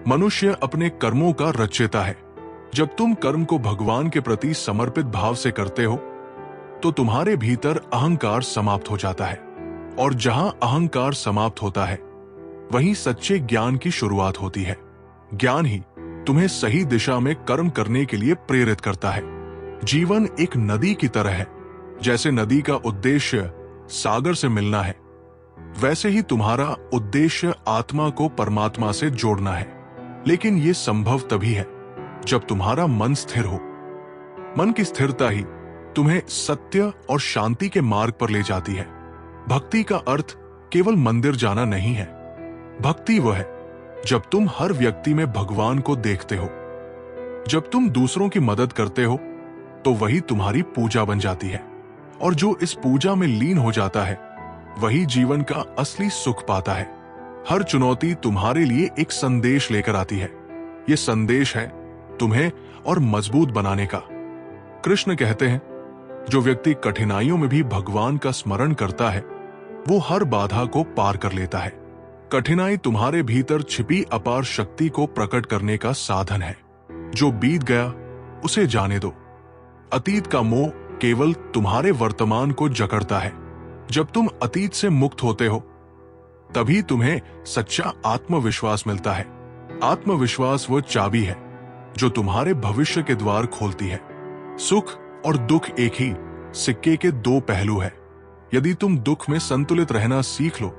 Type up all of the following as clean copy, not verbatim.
मनुष्य अपने कर्मों का रचयिता है। जब तुम कर्म को भगवान के प्रति समर्पित भाव से करते हो तो तुम्हारे भीतर अहंकार समाप्त हो जाता है, और जहां अहंकार समाप्त होता है वहीं सच्चे ज्ञान की शुरुआत होती है। ज्ञान ही तुम्हें सही दिशा में कर्म करने के लिए प्रेरित करता है। जीवन एक नदी की तरह है। जैसे नदी का उद्देश्य सागर से मिलना है, वैसे ही तुम्हारा उद्देश्य आत्मा को परमात्मा से जोड़ना है। लेकिन यह संभव तभी है जब तुम्हारा मन स्थिर हो। मन की स्थिरता ही तुम्हें सत्य और शांति के मार्ग पर ले जाती है। भक्ति का अर्थ केवल मंदिर जाना नहीं है। भक्ति वह है जब तुम हर व्यक्ति में भगवान को देखते हो। जब तुम दूसरों की मदद करते हो तो वही तुम्हारी पूजा बन जाती है, और जो इस पूजा में लीन हो जाता है वही जीवन का असली सुख पाता है। हर चुनौती तुम्हारे लिए एक संदेश लेकर आती है। यह संदेश है तुम्हें और मजबूत बनाने का। कृष्ण कहते हैं, जो व्यक्ति कठिनाइयों में भी भगवान का स्मरण करता है वो हर बाधा को पार कर लेता है। कठिनाई तुम्हारे भीतर छिपी अपार शक्ति को प्रकट करने का साधन है। जो बीत गया उसे जाने दो। अतीत का मोह केवल तुम्हारे वर्तमान को जकड़ता है। जब तुम अतीत से मुक्त होते हो तभी तुम्हें सच्चा आत्मविश्वास मिलता है। आत्मविश्वास वो चाबी है जो तुम्हारे भविष्य के द्वार खोलती है। सुख और दुख एक ही सिक्के के दो पहलू है। यदि तुम दुख में संतुलित रहना सीख लो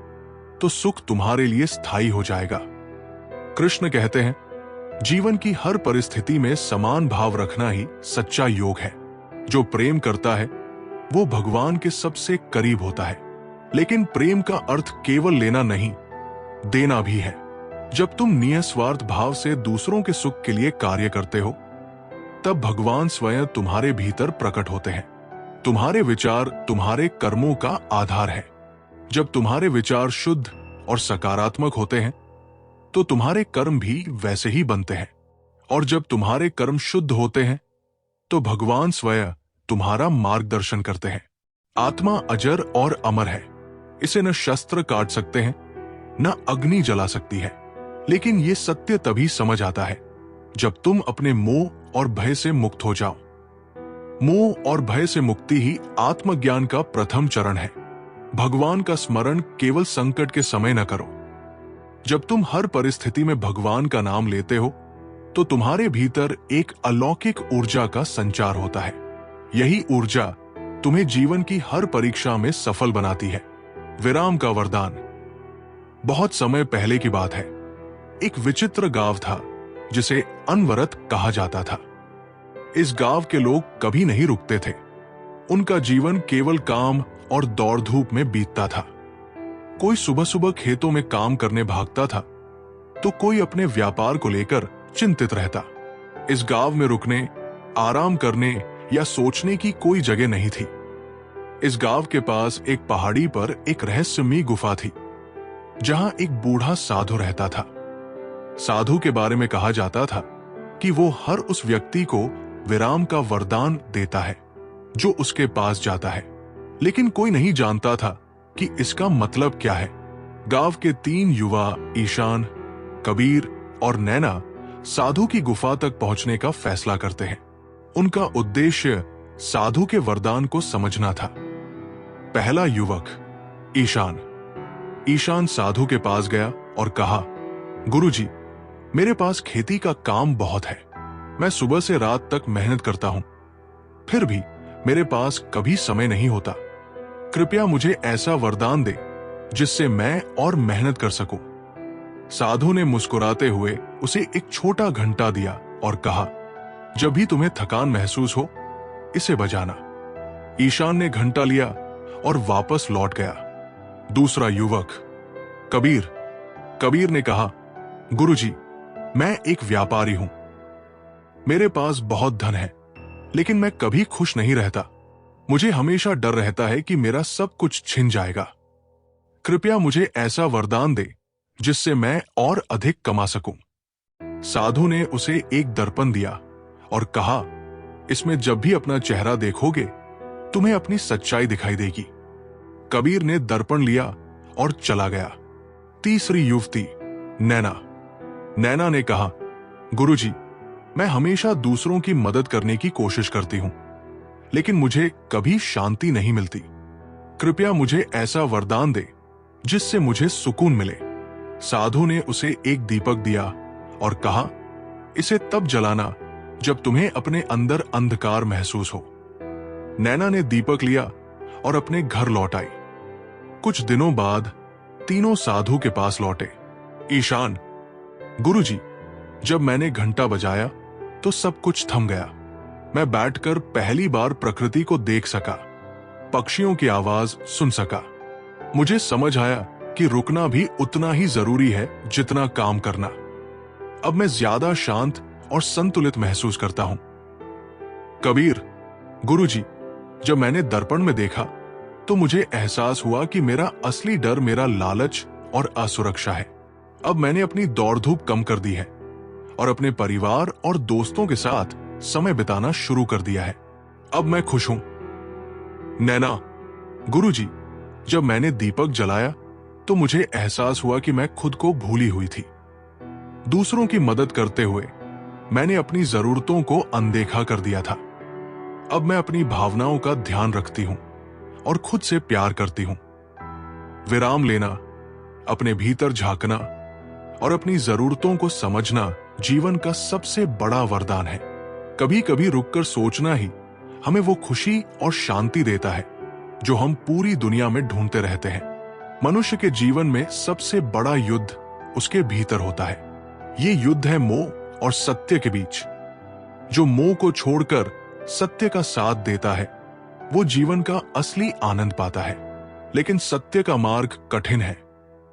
तो सुख तुम्हारे लिए स्थायी हो जाएगा। कृष्ण कहते हैं, जीवन की हर परिस्थिति में समान भाव रखना ही सच्चा योग है। जो प्रेम करता है वो भगवान के सबसे करीब होता है। लेकिन प्रेम का अर्थ केवल लेना नहीं, देना भी है। जब तुम निस्वार्थ भाव से दूसरों के सुख के लिए कार्य करते हो तब भगवान स्वयं तुम्हारे भीतर प्रकट होते हैं। तुम्हारे विचार तुम्हारे कर्मों का आधार है। जब तुम्हारे विचार शुद्ध और सकारात्मक होते हैं तो तुम्हारे कर्म भी वैसे ही बनते हैं, और जब तुम्हारे कर्म शुद्ध होते हैं तो भगवान स्वयं तुम्हारा मार्गदर्शन करते हैं। आत्मा अजर और अमर है। इसे न शस्त्र काट सकते हैं न अग्नि जला सकती है। लेकिन यह सत्य तभी समझ आता है जब तुम अपने मोह और भय से मुक्त हो जाओ। मोह और भय से मुक्ति ही आत्मज्ञान का प्रथम चरण है। भगवान का स्मरण केवल संकट के समय न करो। जब तुम हर परिस्थिति में भगवान का नाम लेते हो तो तुम्हारे भीतर एक अलौकिक ऊर्जा का संचार होता है। यही ऊर्जा तुम्हें जीवन की हर परीक्षा में सफल बनाती है। विराम का वरदान। बहुत समय पहले की बात है। एक विचित्र गांव था जिसे अनवरत कहा जाता था। इस गांव के लोग कभी नहीं रुकते थे। उनका जीवन केवल काम और दौड़ धूप में बीतता था। कोई सुबह सुबह खेतों में काम करने भागता था तो कोई अपने व्यापार को लेकर चिंतित रहता। इस गांव में रुकने, आराम करने या सोचने की कोई जगह नहीं थी। इस गांव के पास एक पहाड़ी पर एक रहस्यमयी गुफा थी जहां एक बूढ़ा साधु रहता था। साधु के बारे में कहा जाता था कि वो हर उस व्यक्ति को विराम का वरदान देता है जो उसके पास जाता है। लेकिन कोई नहीं जानता था कि इसका मतलब क्या है। गांव के 3 युवा ईशान, कबीर और नैना साधु की गुफा तक पहुंचने का फैसला करते हैं। उनका उद्देश्य साधु के वरदान को समझना था। पहला युवक ईशान। ईशान साधु के पास गया और कहा, गुरुजी, मेरे पास खेती का काम बहुत है। मैं सुबह से रात तक मेहनत करता हूं, फिर भी मेरे पास कभी समय नहीं होता। कृपया मुझे ऐसा वरदान दे जिससे मैं और मेहनत कर सकूं। साधु ने मुस्कुराते हुए उसे एक छोटा घंटा दिया और कहा, जब भी तुम्हें थकान महसूस हो इसे बजाना। ईशान ने घंटा लिया और वापस लौट गया। दूसरा युवक कबीर। कबीर ने कहा, गुरुजी, मैं एक व्यापारी हूं। मेरे पास बहुत धन है, लेकिन मैं कभी खुश नहीं रहता। मुझे हमेशा डर रहता है कि मेरा सब कुछ छिन जाएगा। कृपया मुझे ऐसा वरदान दे जिससे मैं और अधिक कमा सकूं। साधु ने उसे एक दर्पण दिया और कहा, इसमें जब भी अपना चेहरा देखोगे तुम्हें अपनी सच्चाई दिखाई देगी। कबीर ने दर्पण लिया और चला गया। तीसरी युवती नैना। नैना ने कहा, गुरुजी, मैं हमेशा दूसरों की मदद करने की कोशिश करती हूं, लेकिन मुझे कभी शांति नहीं मिलती। कृपया मुझे ऐसा वरदान दे जिससे मुझे सुकून मिले। साधु ने उसे एक दीपक दिया और कहा, इसे तब जलाना जब तुम्हें अपने अंदर अंधकार महसूस हो। नैना ने दीपक लिया और अपने घर लौट आई। कुछ दिनों बाद तीनों साधु के पास लौटे। ईशान, गुरुजी, जब मैंने घंटा बजाया तो सब कुछ थम गया। मैं बैठकर पहली बार प्रकृति को देख सका, पक्षियों की आवाज सुन सका। मुझे समझ आया कि रुकना भी उतना ही जरूरी है जितना काम करना। अब मैं ज्यादा शांत और संतुलित महसूस करता हूं। कबीर, गुरुजी, जब मैंने दर्पण में देखा तो मुझे एहसास हुआ कि मेरा असली डर मेरा लालच और असुरक्षा है। अब मैंने अपनी दौड़ धूप कम कर दी है और अपने परिवार और दोस्तों के साथ समय बिताना शुरू कर दिया है। अब मैं खुश हूं। नैना, गुरुजी, जब मैंने दीपक जलाया तो मुझे एहसास हुआ कि मैं खुद को भूली हुई थी। दूसरों की मदद करते हुए मैंने अपनी जरूरतों को अनदेखा कर दिया था। अब मैं अपनी भावनाओं का ध्यान रखती हूं और खुद से प्यार करती हूं। विराम लेना, अपने भीतर झांकना और अपनी जरूरतों को समझना जीवन का सबसे बड़ा वरदान है। कभी कभी रुककर सोचना ही हमें वो खुशी और शांति देता है जो हम पूरी दुनिया में ढूंढते रहते हैं। मनुष्य के जीवन में सबसे बड़ा युद्ध उसके भीतर होता है। ये युद्ध है मोह और सत्य के बीच। जो मोह को छोड़कर सत्य का साथ देता है वो जीवन का असली आनंद पाता है। लेकिन सत्य का मार्ग कठिन है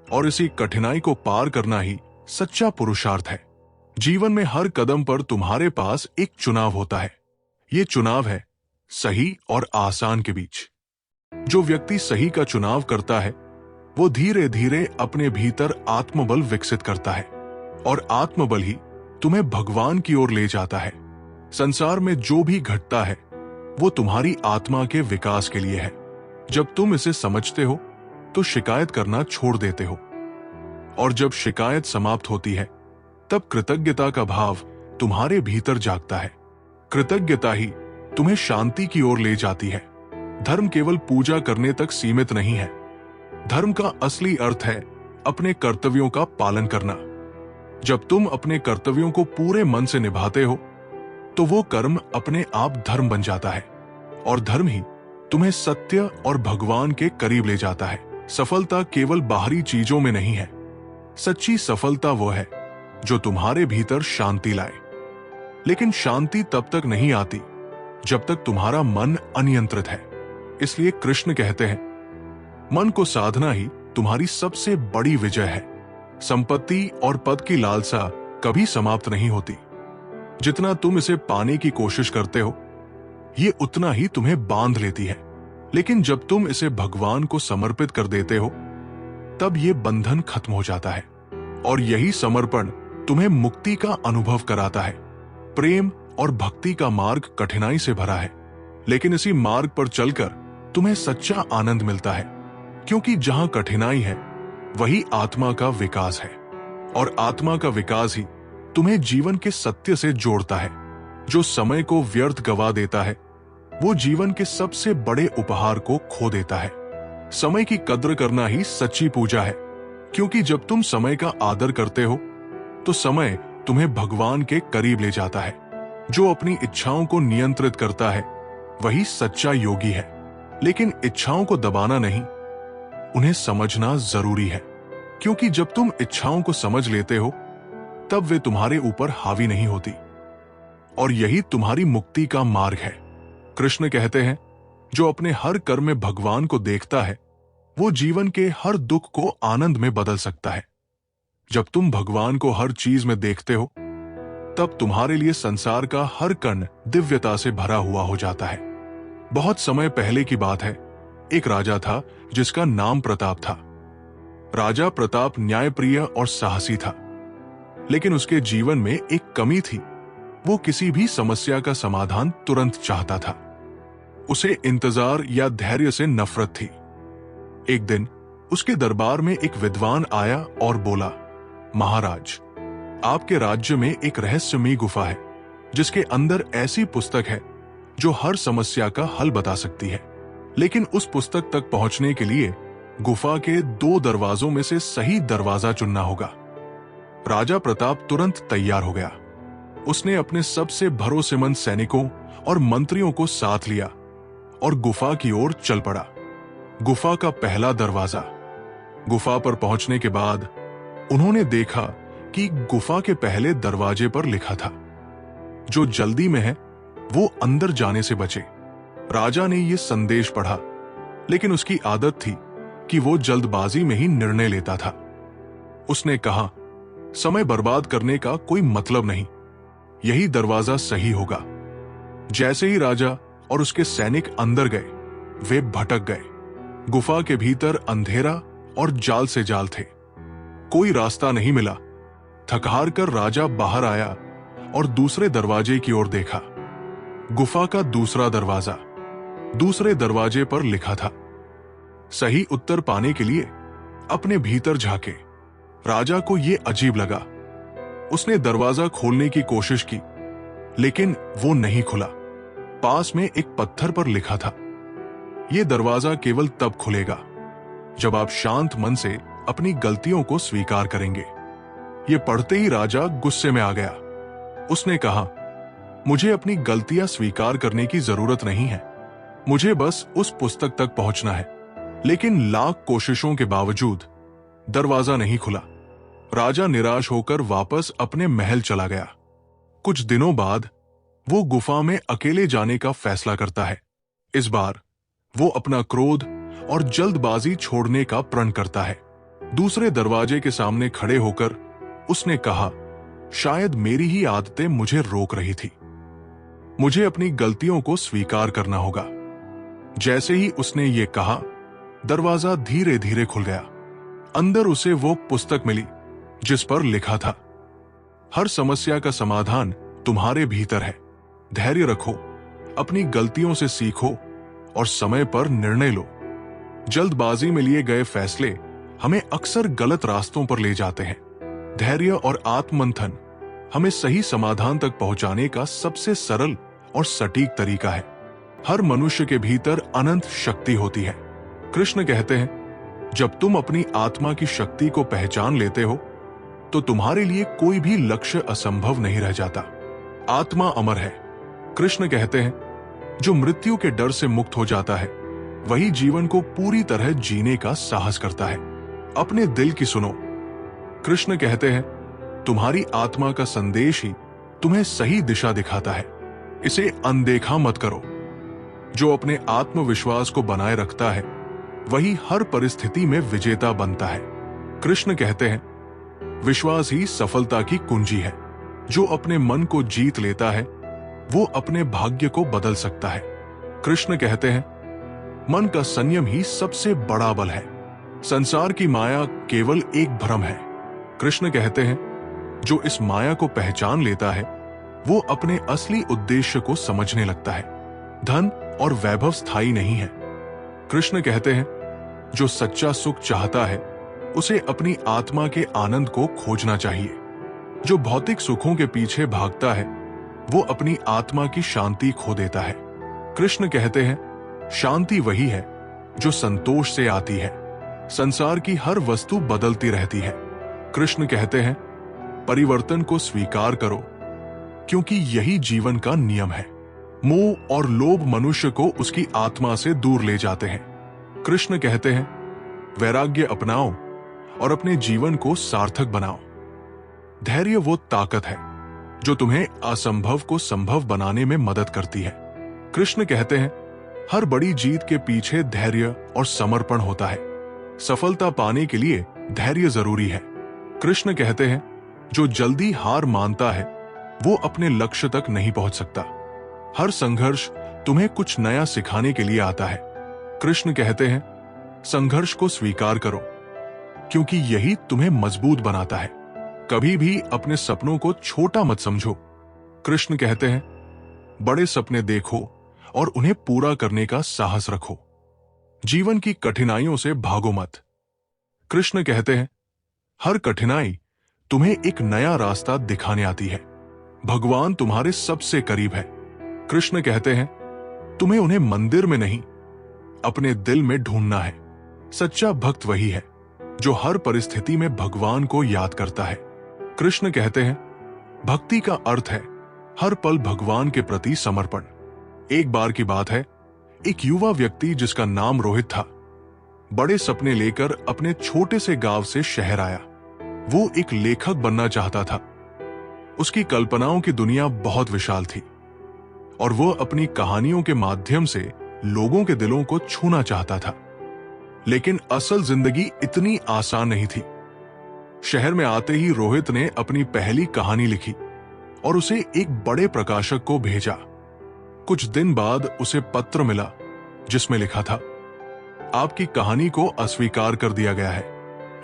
और इसी कठिनाई को पार करना ही सच्चा पुरुषार्थ है। जीवन में हर कदम पर तुम्हारे पास एक चुनाव होता है। ये चुनाव है सही और आसान के बीच। जो व्यक्ति सही का चुनाव करता है वो धीरे धीरे अपने भीतर आत्मबल विकसित करता है और आत्मबल ही तुम्हें भगवान की ओर ले जाता है। संसार में जो भी घटता है वो तुम्हारी आत्मा के विकास के लिए है। जब तुम इसे समझते हो तो शिकायत करना छोड़ देते हो, और जब शिकायत समाप्त होती है तब कृतज्ञता का भाव तुम्हारे भीतर जागता है। कृतज्ञता ही तुम्हें शांति की ओर ले जाती है। धर्म केवल पूजा करने तक सीमित नहीं है। धर्म का असली अर्थ है अपने कर्तव्यों का पालन करना। जब तुम अपने कर्तव्यों को पूरे मन से निभाते हो तो वो कर्म अपने आप धर्म बन जाता है, और धर्म ही तुम्हें सत्य और भगवान के करीब ले जाता है। सफलता केवल बाहरी चीजों में नहीं है। सच्ची सफलता वो है जो तुम्हारे भीतर शांति लाए। लेकिन शांति तब तक नहीं आती जब तक तुम्हारा मन अनियंत्रित है। इसलिए कृष्ण कहते हैं, मन को साधना ही तुम्हारी सबसे बड़ी विजय है। संपत्ति और पद की लालसा कभी समाप्त नहीं होती। जितना तुम इसे पाने की कोशिश करते हो ये उतना ही तुम्हें बांध लेती है। लेकिन जब तुम इसे भगवान को समर्पित कर देते हो तब ये बंधन खत्म हो जाता है, और यही समर्पण तुम्हें मुक्ति का अनुभव कराता है। प्रेम और भक्ति का मार्ग कठिनाई से भरा है, लेकिन इसी मार्ग पर चलकर तुम्हें सच्चा आनंद मिलता है, क्योंकि जहां कठिनाई है वही आत्मा का विकास है, और आत्मा का विकास ही तुम्हें जीवन के सत्य से जोड़ता है। जो समय को व्यर्थ गवा देता है वो जीवन के सबसे बड़े उपहार को खो देता है। समय की कद्र करना ही सच्ची पूजा है, क्योंकि जब तुम समय का आदर करते हो तो समय तुम्हें भगवान के करीब ले जाता है। जो अपनी इच्छाओं को नियंत्रित करता है वही सच्चा योगी है। लेकिन इच्छाओं को दबाना नहीं, उन्हें समझना जरूरी है, क्योंकि जब तुम इच्छाओं को समझ लेते हो तब वे तुम्हारे ऊपर हावी नहीं होती, और यही तुम्हारी मुक्ति का मार्ग है। कृष्ण कहते हैं, जो अपने हर कर्म में भगवान को देखता है वो जीवन के हर दुख को आनंद में बदल सकता है। जब तुम भगवान को हर चीज में देखते हो तब तुम्हारे लिए संसार का हर कण दिव्यता से भरा हुआ हो जाता है। बहुत समय पहले की बात है, एक राजा था जिसका नाम प्रताप था। राजा प्रताप न्यायप्रिय और साहसी था, लेकिन उसके जीवन में एक कमी थी। वो किसी भी समस्या का समाधान तुरंत चाहता था। उसे इंतजार या धैर्य से नफरत थी। एक दिन उसके दरबार में एक विद्वान आया और बोला, महाराज, आपके राज्य में एक रहस्यमयी गुफा है जिसके अंदर ऐसी पुस्तक है जो हर समस्या का हल बता सकती है। लेकिन उस पुस्तक तक पहुंचने के लिए गुफा के 2 दरवाजों में से सही दरवाजा चुनना होगा। राजा प्रताप तुरंत तैयार हो गया। उसने अपने सबसे भरोसेमंद सैनिकों और मंत्रियों को साथ लिया और गुफा की ओर चल पड़ा। गुफा का पहला दरवाजा। गुफा पर पहुंचने के बाद उन्होंने देखा कि गुफा के पहले दरवाजे पर लिखा था, जो जल्दी में है वो अंदर जाने से बचे। राजा ने यह संदेश पढ़ा, लेकिन उसकी आदत थी कि वो जल्दबाजी में ही निर्णय लेता था। उसने कहा, समय बर्बाद करने का कोई मतलब नहीं, यही दरवाजा सही होगा। जैसे ही राजा और उसके सैनिक अंदर गए, वे भटक गए। गुफा के भीतर अंधेरा और जाल से जाल थे। कोई रास्ता नहीं मिला। थक-हार कर राजा बाहर आया और दूसरे दरवाजे की ओर देखा। गुफा का दूसरा दरवाजा। दूसरे दरवाजे पर लिखा था, सही उत्तर पाने के लिए अपने भीतर झांके। राजा को यह अजीब लगा। उसने दरवाजा खोलने की कोशिश की, लेकिन वो नहीं खुला। पास में एक पत्थर पर लिखा था, यह दरवाजा केवल तब खुलेगा जब आप शांत मन से अपनी गलतियों को स्वीकार करेंगे। यह पढ़ते ही राजा गुस्से में आ गया। उसने कहा, मुझे अपनी गलतियां स्वीकार करने की जरूरत नहीं है, मुझे बस उस पुस्तक तक पहुंचना है। लेकिन लाख कोशिशों के बावजूद दरवाजा नहीं खुला। राजा निराश होकर वापस अपने महल चला गया। कुछ दिनों बाद वो गुफा में अकेले जाने का फैसला करता है। इस बार वो अपना क्रोध और जल्दबाजी छोड़ने का प्रण करता है। दूसरे दरवाजे के सामने खड़े होकर उसने कहा, शायद मेरी ही आदतें मुझे रोक रही थी, मुझे अपनी गलतियों को स्वीकार करना होगा। जैसे ही उसने ये कहा, दरवाजा धीरे धीरे खुल गया। अंदर उसे वो पुस्तक मिली जिस पर लिखा था, हर समस्या का समाधान तुम्हारे भीतर है। धैर्य रखो, अपनी गलतियों से सीखो और समय पर निर्णय लो। जल्दबाजी में लिए गए फैसले हमें अक्सर गलत रास्तों पर ले जाते हैं। धैर्य और आत्ममंथन हमें सही समाधान तक पहुंचाने का सबसे सरल और सटीक तरीका है। हर मनुष्य के भीतर अनंत शक्ति होती है। कृष्ण कहते हैं, जब तुम अपनी आत्मा की शक्ति को पहचान लेते हो तो तुम्हारे लिए कोई भी लक्ष्य असंभव नहीं रह जाता। आत्मा अमर है। कृष्ण कहते हैं, जो मृत्यु के डर से मुक्त हो जाता है वही जीवन को पूरी तरह जीने का साहस करता है। अपने दिल की सुनो। कृष्ण कहते हैं, तुम्हारी आत्मा का संदेश ही तुम्हें सही दिशा दिखाता है, इसे अनदेखा मत करो। जो अपने आत्मविश्वास को बनाए रखता है वही हर परिस्थिति में विजेता बनता है। कृष्ण कहते हैं, विश्वास ही सफलता की कुंजी है। जो अपने मन को जीत लेता है वो अपने भाग्य को बदल सकता है। कृष्ण कहते हैं, मन का संयम ही सबसे बड़ा बल है। संसार की माया केवल एक भ्रम है। कृष्ण कहते हैं, जो इस माया को पहचान लेता है वो अपने असली उद्देश्य को समझने लगता है। धन और वैभव स्थायी नहीं है। कृष्ण कहते हैं, जो सच्चा सुख चाहता है उसे अपनी आत्मा के आनंद को खोजना चाहिए। जो भौतिक सुखों के पीछे भागता है वो अपनी आत्मा की शांति खो देता है। कृष्ण कहते हैं, शांति वही है जो संतोष से आती है। संसार की हर वस्तु बदलती रहती है। कृष्ण कहते हैं, परिवर्तन को स्वीकार करो क्योंकि यही जीवन का नियम है। मोह और लोभ मनुष्य को उसकी आत्मा से दूर ले जाते हैं। कृष्ण कहते हैं, वैराग्य अपनाओ और अपने जीवन को सार्थक बनाओ। धैर्य वो ताकत है जो तुम्हें असंभव को संभव बनाने में मदद करती है। कृष्ण कहते हैं, हर बड़ी जीत के पीछे धैर्य और समर्पण होता है। सफलता पाने के लिए धैर्य जरूरी है। कृष्ण कहते हैं, जो जल्दी हार मानता है वो अपने लक्ष्य तक नहीं पहुंच सकता। हर संघर्ष तुम्हें कुछ नया सिखाने के लिए आता है। कृष्ण कहते हैं, संघर्ष को स्वीकार करो क्योंकि यही तुम्हें मजबूत बनाता है। कभी भी अपने सपनों को छोटा मत समझो। कृष्ण कहते हैं, बड़े सपने देखो और उन्हें पूरा करने का साहस रखो। जीवन की कठिनाइयों से भागो मत। कृष्ण कहते हैं, हर कठिनाई तुम्हें एक नया रास्ता दिखाने आती है। भगवान तुम्हारे सबसे करीब है। कृष्ण कहते हैं, तुम्हें उन्हें मंदिर में नहीं, अपने दिल में ढूंढना है। सच्चा भक्त वही है जो हर परिस्थिति में भगवान को याद करता है। कृष्ण कहते हैं, भक्ति का अर्थ है हर पल भगवान के प्रति समर्पण। एक बार की बात है, एक युवा व्यक्ति जिसका नाम रोहित था, बड़े सपने लेकर अपने छोटे से गांव से शहर आया। वो एक लेखक बनना चाहता था। उसकी कल्पनाओं की दुनिया बहुत विशाल थी और वो अपनी कहानियों के माध्यम से लोगों के दिलों को छूना चाहता था। लेकिन असल जिंदगी इतनी आसान नहीं थी। शहर में आते ही रोहित ने अपनी पहली कहानी लिखी और उसे एक बड़े प्रकाशक को भेजा। कुछ दिन बाद उसे पत्र मिला जिसमें लिखा था, आपकी कहानी को अस्वीकार कर दिया गया है।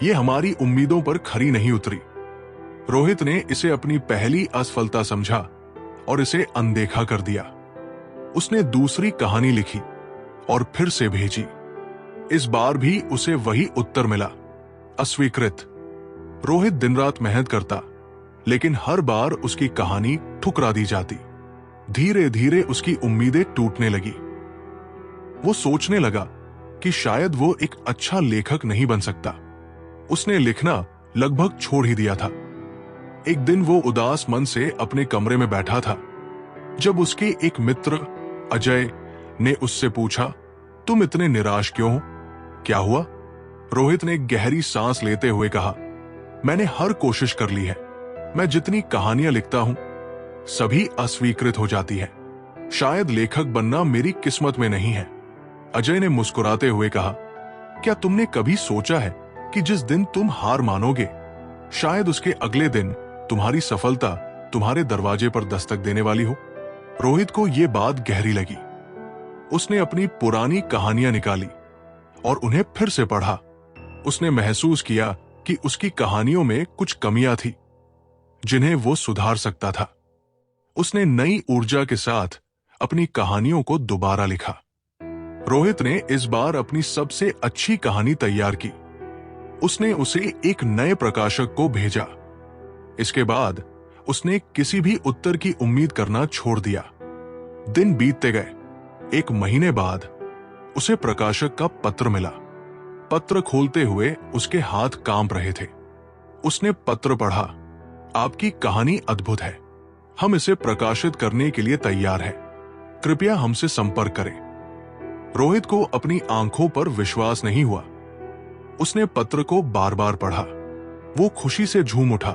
यह हमारी उम्मीदों पर खरी नहीं उतरी। रोहित ने इसे अपनी पहली असफलता समझा और इसे अनदेखा कर दिया। उसने दूसरी कहानी लिखी और फिर से भेजी। इस बार भी उसे वही उत्तर मिला, अस्वीकृत। रोहित दिन रात मेहनत करता, लेकिन हर बार उसकी कहानी ठुकरा दी जाती। धीरे धीरे उसकी उम्मीदें टूटने लगी। वो सोचने लगा कि शायद वो एक अच्छा लेखक नहीं बन सकता। उसने लिखना लगभग छोड़ ही दिया था। एक दिन वो उदास मन से अपने कमरे में बैठा था जब उसके एक मित्र अजय ने उससे पूछा, तुम इतने निराश क्यों हो? क्या हुआ? रोहित ने गहरी सांस लेते हुए कहा, मैंने हर कोशिश कर ली है। मैं जितनी कहानियां लिखता हूं सभी अस्वीकृत हो जाती है। शायद लेखक बनना मेरी किस्मत में नहीं है। अजय ने मुस्कुराते हुए कहा, क्या तुमने कभी सोचा है कि जिस दिन तुम हार मानोगे, शायद उसके अगले दिन तुम्हारी सफलता तुम्हारे दरवाजे पर दस्तक देने वाली हो? रोहित को यह बात गहरी लगी। उसने अपनी पुरानी कहानियां निकाली और उन्हें फिर से पढ़ा। उसने महसूस किया कि उसकी कहानियों में कुछ कमियां थी जिन्हें वो सुधार सकता था। उसने नई ऊर्जा के साथ अपनी कहानियों को दोबारा लिखा। रोहित ने इस बार अपनी सबसे अच्छी कहानी तैयार की। उसने उसे एक नए प्रकाशक को भेजा। इसके बाद उसने किसी भी उत्तर की उम्मीद करना छोड़ दिया। दिन बीतते गए। एक महीने बाद उसे प्रकाशक का पत्र मिला। पत्र खोलते हुए उसके हाथ कांप रहे थे। उसने पत्र पढ़ा, आपकी कहानी अद्भुत है। हम इसे प्रकाशित करने के लिए तैयार हैं। कृपया हमसे संपर्क करें। रोहित को अपनी आंखों पर विश्वास नहीं हुआ। उसने पत्र को बार बार पढ़ा। वो खुशी से झूम उठा।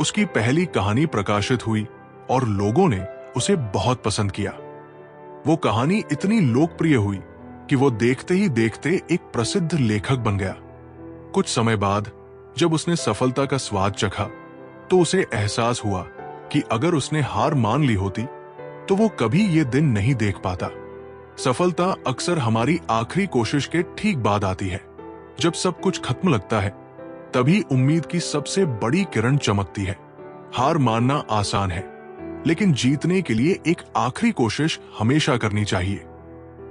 उसकी पहली कहानी प्रकाशित हुई और लोगों ने उसे बहुत पसंद किया। वो कहानी इतनी लोकप्रिय हुई कि वो देखते ही देखते एक प्रसिद्ध लेखक बन गया। कुछ समय बाद जब उसने सफलता का स्वाद चखा तो उसे एहसास हुआ कि अगर उसने हार मान ली होती तो वो कभी ये दिन नहीं देख पाता। सफलता अक्सर हमारी आखिरी कोशिश के ठीक बाद आती है। जब सब कुछ खत्म लगता है तभी उम्मीद की सबसे बड़ी किरण चमकती है। हार मानना आसान है, लेकिन जीतने के लिए एक आखिरी कोशिश हमेशा करनी चाहिए।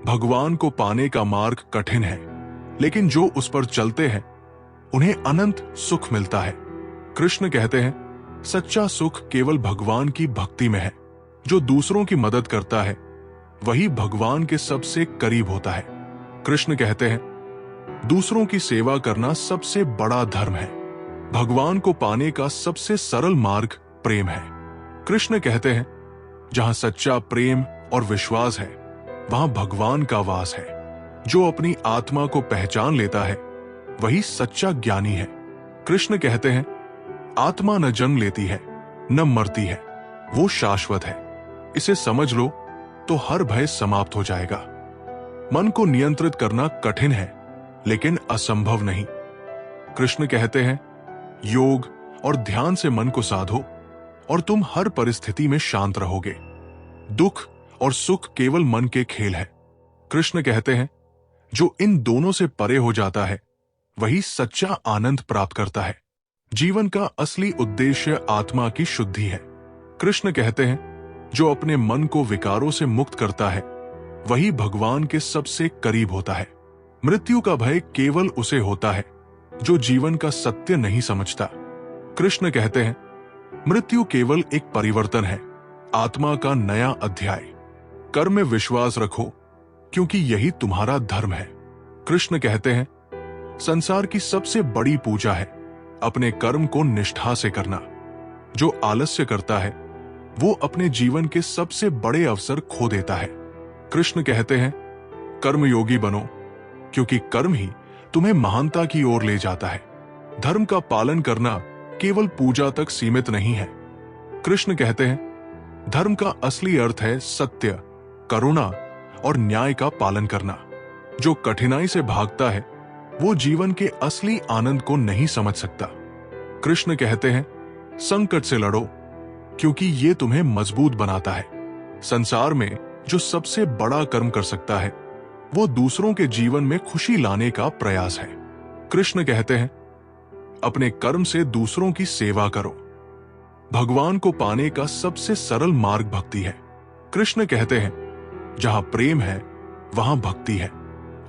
भगवान को पाने का मार्ग कठिन है, लेकिन जो उस पर चलते हैं उन्हें अनंत सुख मिलता है। कृष्ण कहते हैं, सच्चा सुख केवल भगवान की भक्ति में है। जो दूसरों की मदद करता है वही भगवान के सबसे करीब होता है। कृष्ण कहते हैं, दूसरों की सेवा करना सबसे बड़ा धर्म है। भगवान को पाने का सबसे सरल मार्ग प्रेम है। कृष्ण कहते हैं, जहां सच्चा प्रेम और विश्वास है वहां भगवान का वास है। जो अपनी आत्मा को पहचान लेता है वही सच्चा ज्ञानी है। कृष्ण कहते हैं, आत्मा न जन्म लेती है न मरती है, वो शाश्वत है। इसे समझ लो तो हर भय समाप्त हो जाएगा। मन को नियंत्रित करना कठिन है, लेकिन असंभव नहीं। कृष्ण कहते हैं, योग और ध्यान से मन को साधो और तुम हर परिस्थिति में शांत रहोगे। दुख और सुख केवल मन के खेल है। कृष्ण कहते हैं, जो इन दोनों से परे हो जाता है वही सच्चा आनंद प्राप्त करता है। जीवन का असली उद्देश्य आत्मा की शुद्धि है। कृष्ण कहते हैं, जो अपने मन को विकारों से मुक्त करता है वही भगवान के सबसे करीब होता है। मृत्यु का भय केवल उसे होता है जो जीवन का सत्य नहीं समझता। कृष्ण कहते हैं, मृत्यु केवल एक परिवर्तन है, आत्मा का नया अध्याय। कर्म में विश्वास रखो, क्योंकि यही तुम्हारा धर्म है। कृष्ण कहते हैं, संसार की सबसे बड़ी पूजा है अपने कर्म को निष्ठा से करना। जो आलस्य करता है वो अपने जीवन के सबसे बड़े अवसर खो देता है। कृष्ण कहते हैं, कर्मयोगी बनो, क्योंकि कर्म ही तुम्हें महानता की ओर ले जाता है। धर्म का पालन करना केवल पूजा तक सीमित नहीं है। कृष्ण कहते हैं, धर्म का असली अर्थ है सत्य, करुणा और न्याय का पालन करना। जो कठिनाई से भागता है वो जीवन के असली आनंद को नहीं समझ सकता। कृष्ण कहते हैं, संकट से लड़ो, क्योंकि ये तुम्हें मजबूत बनाता है। संसार में जो सबसे बड़ा कर्म कर सकता है वो दूसरों के जीवन में खुशी लाने का प्रयास है। कृष्ण कहते हैं, अपने कर्म से दूसरों की सेवा करो। भगवान को पाने का सबसे सरल मार्ग भक्ति है। कृष्ण कहते हैं, जहां प्रेम है वहां भक्ति है,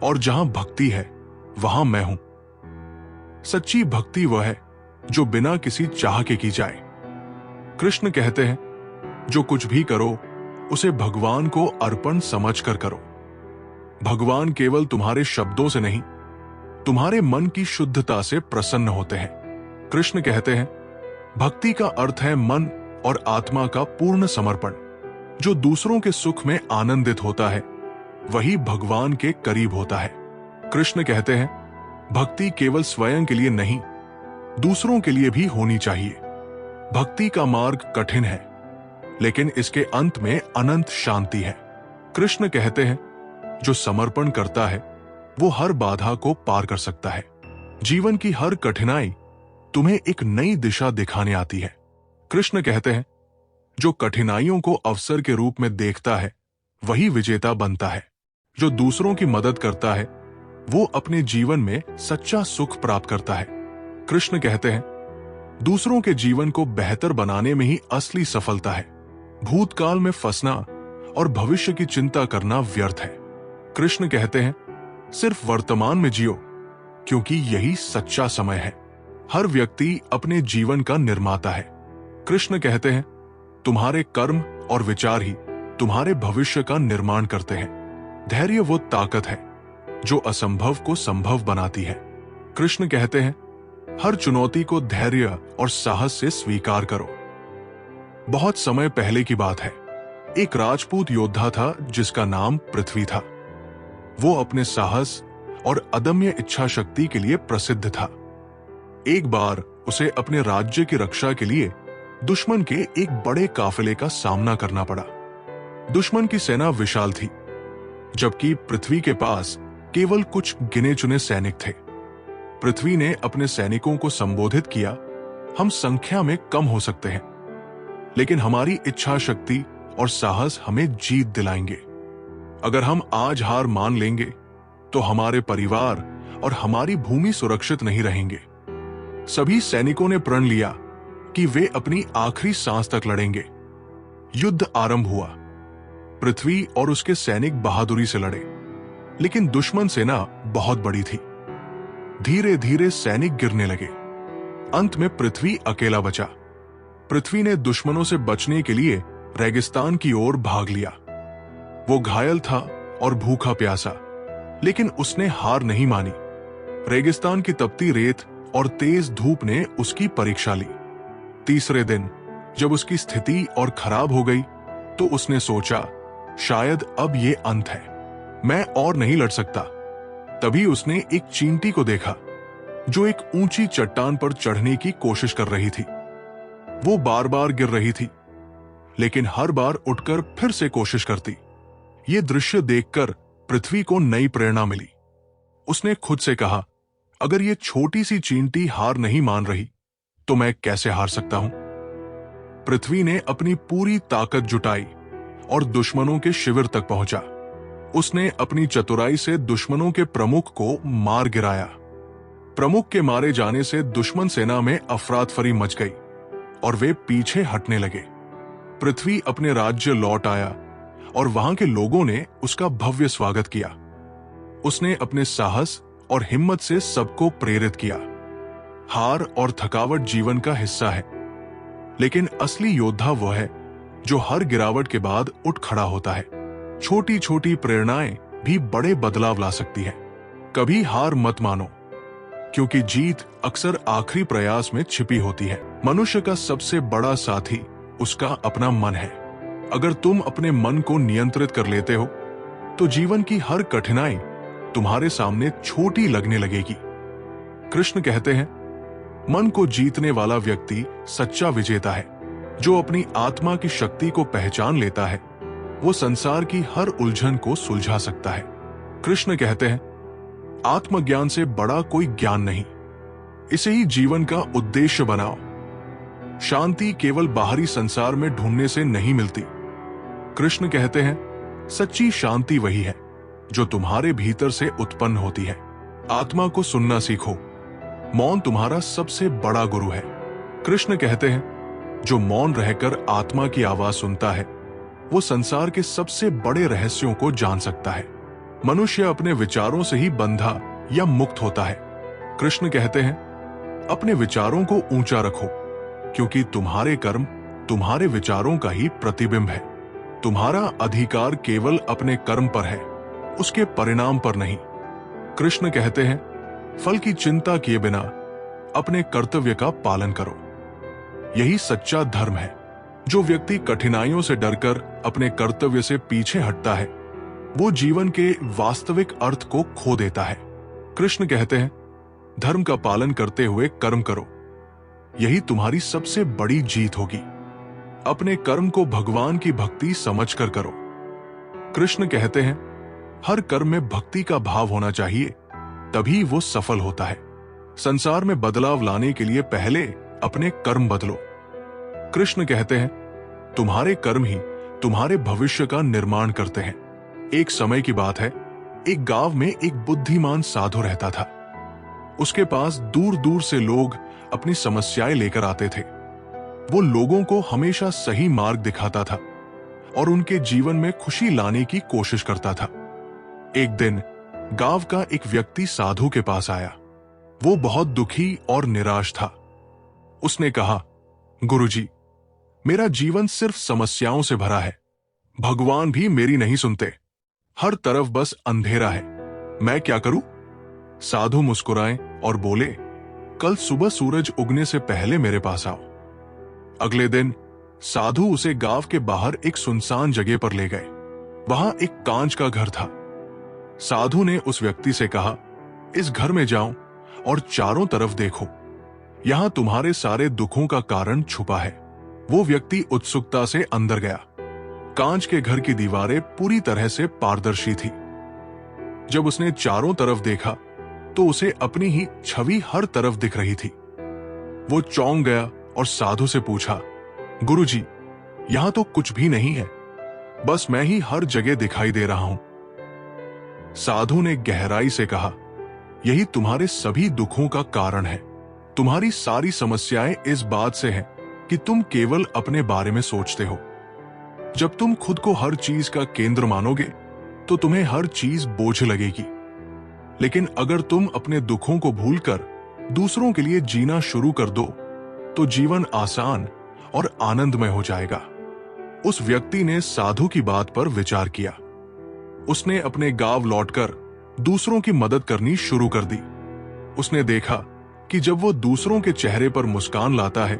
और जहां भक्ति है वहां मैं हूं। सच्ची भक्ति वह है जो बिना किसी चाह के की जाए। कृष्ण कहते हैं, जो कुछ भी करो उसे भगवान को अर्पण समझकर करो। भगवान केवल तुम्हारे शब्दों से नहीं, तुम्हारे मन की शुद्धता से प्रसन्न होते हैं। कृष्ण कहते हैं, भक्ति का अर्थ है मन और आत्मा का पूर्ण समर्पण। जो दूसरों के सुख में आनंदित होता है वही भगवान के करीब होता है। कृष्ण कहते हैं, भक्ति केवल स्वयं के लिए नहीं, दूसरों के लिए भी होनी चाहिए। भक्ति का मार्ग कठिन है, लेकिन इसके अंत में अनंत शांति है। कृष्ण कहते हैं, जो समर्पण करता है वो हर बाधा को पार कर सकता है। जीवन की हर कठिनाई तुम्हें एक नई दिशा दिखाने आती है। कृष्ण कहते हैं, जो कठिनाइयों को अवसर के रूप में देखता है वही विजेता बनता है। जो दूसरों की मदद करता है वो अपने जीवन में सच्चा सुख प्राप्त करता है। कृष्ण कहते हैं, दूसरों के जीवन को बेहतर बनाने में ही असली सफलता है। भूतकाल में फंसना और भविष्य की चिंता करना व्यर्थ है। कृष्ण कहते हैं, सिर्फ वर्तमान में जियो, क्योंकि यही सच्चा समय है। हर व्यक्ति अपने जीवन का निर्माता है। कृष्ण कहते हैं, तुम्हारे कर्म और विचार ही तुम्हारे भविष्य का निर्माण करते हैं। धैर्य वो ताकत है जो असंभव को संभव बनाती है। कृष्ण कहते हैं, हर चुनौती को धैर्य और साहस से स्वीकार करो। बहुत समय पहले की बात है, एक राजपूत योद्धा था जिसका नाम पृथ्वी था। वो अपने साहस और अदम्य इच्छा शक्ति के लिए प्रसिद्ध था। एक बार उसे अपने राज्य की रक्षा के लिए दुश्मन के एक बड़े काफिले का सामना करना पड़ा। दुश्मन की सेना विशाल थी, जबकि पृथ्वी के पास केवल कुछ गिने चुने सैनिक थे। पृथ्वी ने अपने सैनिकों को संबोधित किया, हम संख्या में कम हो सकते हैं, लेकिन हमारी इच्छा शक्ति और साहस हमें जीत दिलाएंगे। अगर हम आज हार मान लेंगे तो हमारे परिवार और हमारी भूमि सुरक्षित नहीं रहेंगे। सभी सैनिकों ने प्रण लिया कि वे अपनी आखिरी सांस तक लड़ेंगे। युद्ध आरंभ हुआ। पृथ्वी और उसके सैनिक बहादुरी से लड़े, लेकिन दुश्मन सेना बहुत बड़ी थी। धीरे धीरे सैनिक गिरने लगे। अंत में पृथ्वी अकेला बचा। पृथ्वी ने दुश्मनों से बचने के लिए रेगिस्तान की ओर भाग लिया। वो घायल था और भूखा प्यासा, लेकिन उसने हार नहीं मानी। रेगिस्तान की तपती रेत और तेज धूप ने उसकी परीक्षा ली। तीसरे दिन जब उसकी स्थिति और खराब हो गई तो उसने सोचा, शायद अब ये अंत है, मैं और नहीं लड़ सकता। तभी उसने एक चींटी को देखा जो एक ऊंची चट्टान पर चढ़ने की कोशिश कर रही थी। वो बार बार गिर रही थी, लेकिन हर बार उठकर फिर से कोशिश करती। ये दृश्य देखकर पृथ्वी को नई प्रेरणा मिली। उसने खुद से कहा, अगर ये छोटी सी चींटी हार नहीं मान रही तो मैं कैसे हार सकता हूं। पृथ्वी ने अपनी पूरी ताकत जुटाई और दुश्मनों के शिविर तक पहुंचा। उसने अपनी चतुराई से दुश्मनों के प्रमुख को मार गिराया। प्रमुख के मारे जाने से दुश्मन सेना में अफरातफरी मच गई और वे पीछे हटने लगे। पृथ्वी अपने राज्य लौट आया और वहां के लोगों ने उसका भव्य स्वागत किया। उसने अपने साहस और हिम्मत से सबको प्रेरित किया। हार और थकावट जीवन का हिस्सा है, लेकिन असली योद्धा वो है जो हर गिरावट के बाद उठ खड़ा होता है। छोटी छोटी प्रेरणाएं भी बड़े बदलाव ला सकती है। कभी हार मत मानो, क्योंकि जीत अक्सर आखिरी प्रयास में छिपी होती है। मनुष्य का सबसे बड़ा साथी उसका अपना मन है। अगर तुम अपने मन को नियंत्रित कर लेते हो तो जीवन की हर कठिनाई तुम्हारे सामने छोटी लगने लगेगी। कृष्ण कहते हैं, मन को जीतने वाला व्यक्ति सच्चा विजेता है। जो अपनी आत्मा की शक्ति को पहचान लेता है वो संसार की हर उलझन को सुलझा सकता है। कृष्ण कहते हैं, आत्मज्ञान से बड़ा कोई ज्ञान नहीं, इसे ही जीवन का उद्देश्य बनाओ। शांति केवल बाहरी संसार में ढूंढने से नहीं मिलती। कृष्ण कहते हैं, सच्ची शांति वही है जो तुम्हारे भीतर से उत्पन्न होती है। आत्मा को सुनना सीखो, मौन तुम्हारा सबसे बड़ा गुरु है। कृष्ण कहते हैं, जो मौन रहकर आत्मा की आवाज सुनता है वो संसार के सबसे बड़े रहस्यों को जान सकता है। मनुष्य अपने विचारों से ही बंधा या मुक्त होता है। कृष्ण कहते हैं, अपने विचारों को ऊंचा रखो, क्योंकि तुम्हारे कर्म तुम्हारे विचारों का ही प्रतिबिंब है। तुम्हारा अधिकार केवल अपने कर्म पर है, उसके परिणाम पर नहीं। कृष्ण कहते हैं, फल की चिंता किए बिना अपने कर्तव्य का पालन करो। यही सच्चा धर्म है। जो व्यक्ति कठिनाइयों से डरकर अपने कर्तव्य से पीछे हटता है वो जीवन के वास्तविक अर्थ को खो देता है। कृष्ण कहते हैं, धर्म का पालन करते हुए कर्म करो, यही तुम्हारी सबसे बड़ी जीत होगी। अपने कर्म को भगवान की भक्ति समझकर करो। कृष्ण कहते हैं, हर कर्म में भक्ति का भाव होना चाहिए, तभी वो सफल होता है। संसार में बदलाव लाने के लिए पहले अपने कर्म बदलो। कृष्ण कहते हैं, तुम्हारे कर्म ही तुम्हारे भविष्य का निर्माण करते हैं। एक समय की बात है, एक गांव में एक बुद्धिमान साधु रहता था। उसके पास दूर दूर से लोग अपनी समस्याएं लेकर आते थे। वो लोगों को हमेशा सही मार्ग दिखाता था और उनके जीवन में खुशी लाने की कोशिश करता था। एक दिन गांव का एक व्यक्ति साधु के पास आया। वो बहुत दुखी और निराश था। उसने कहा, गुरुजी, मेरा जीवन सिर्फ समस्याओं से भरा है। भगवान भी मेरी नहीं सुनते। हर तरफ बस अंधेरा है। मैं क्या करूं? साधु मुस्कुराए और बोले, कल सुबह सूरज उगने से पहले मेरे पास आओ। अगले दिन साधु उसे गांव के बाहर एक सुनसान जगह पर ले गए। वहां एक कांच का घर था। साधु ने उस व्यक्ति से कहा, इस घर में जाओ और चारों तरफ देखो, यहां तुम्हारे सारे दुखों का कारण छुपा है। वो व्यक्ति उत्सुकता से अंदर गया। कांच के घर की दीवारें पूरी तरह से पारदर्शी थी। जब उसने चारों तरफ देखा तो उसे अपनी ही छवि हर तरफ दिख रही थी। वो चौंक गया और साधु से पूछा, गुरुजी, यहां तो कुछ भी नहीं है, बस मैं ही हर जगह दिखाई दे रहा हूं। साधु ने गहराई से कहा, यही तुम्हारे सभी दुखों का कारण है। तुम्हारी सारी समस्याएं इस बात से हैं कि तुम केवल अपने बारे में सोचते हो। जब तुम खुद को हर चीज का केंद्र मानोगे तो तुम्हें हर चीज बोझ लगेगी। लेकिन अगर तुम अपने दुखों को भूलकर दूसरों के लिए जीना शुरू कर दो तो जीवन आसान और आनंदमय हो जाएगा। उस व्यक्ति ने साधु की बात पर विचार किया। उसने अपने गांव लौटकर दूसरों की मदद करनी शुरू कर दी। उसने देखा कि जब वो दूसरों के चेहरे पर मुस्कान लाता है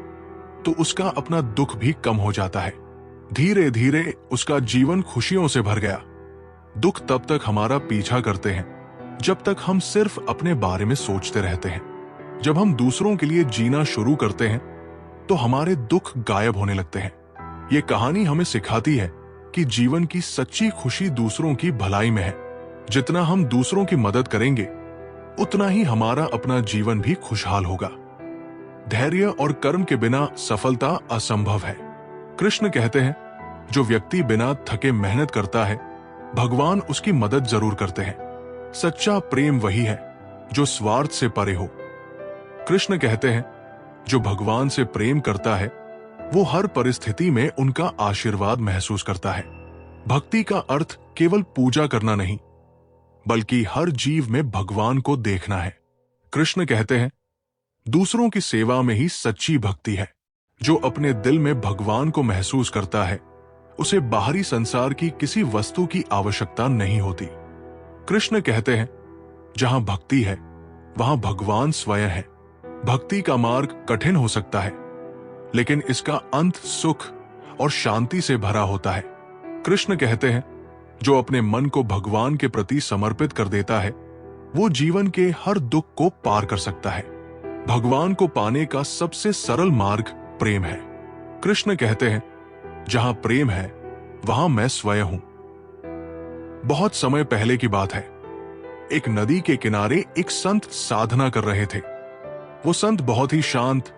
तो उसका अपना दुख भी कम हो जाता है। धीरे धीरे उसका जीवन खुशियों से भर गया। दुख तब तक हमारा पीछा करते हैं जब तक हम सिर्फ अपने बारे में सोचते रहते हैं। जब हम दूसरों के लिए जीना शुरू करते हैं तो हमारे दुख गायब होने लगते हैं। ये कहानी हमें सिखाती है कि जीवन की सच्ची खुशी दूसरों की भलाई में है। जितना हम दूसरों की मदद करेंगे उतना ही हमारा अपना जीवन भी खुशहाल होगा। धैर्य और कर्म के बिना सफलता असंभव है। कृष्ण कहते हैं, जो व्यक्ति बिना थके मेहनत करता है भगवान उसकी मदद जरूर करते हैं। सच्चा प्रेम वही है जो स्वार्थ से परे हो। कृष्ण कहते हैं, जो भगवान से प्रेम करता है वो हर परिस्थिति में उनका आशीर्वाद महसूस करता है। भक्ति का अर्थ केवल पूजा करना नहीं बल्कि हर जीव में भगवान को देखना है। कृष्ण कहते हैं, दूसरों की सेवा में ही सच्ची भक्ति है। जो अपने दिल में भगवान को महसूस करता है, उसे बाहरी संसार की किसी वस्तु की आवश्यकता नहीं होती। कृष्ण कहते हैं, जहां भक्ति है वहां भगवान स्वयं है। भक्ति का मार्ग कठिन हो सकता है, लेकिन इसका अंत सुख और शांति से भरा होता है। कृष्ण कहते हैं, जो अपने मन को भगवान के प्रति समर्पित कर देता है, वो जीवन के हर दुख को पार कर सकता है। भगवान को पाने का सबसे सरल मार्ग प्रेम है। कृष्ण कहते हैं, जहां प्रेम है वहां मैं स्वयं हूं। बहुत समय पहले की बात है। एक नदी के किनारे एक संत साधना कर रहे थे। वो संत बहुत ही शांत,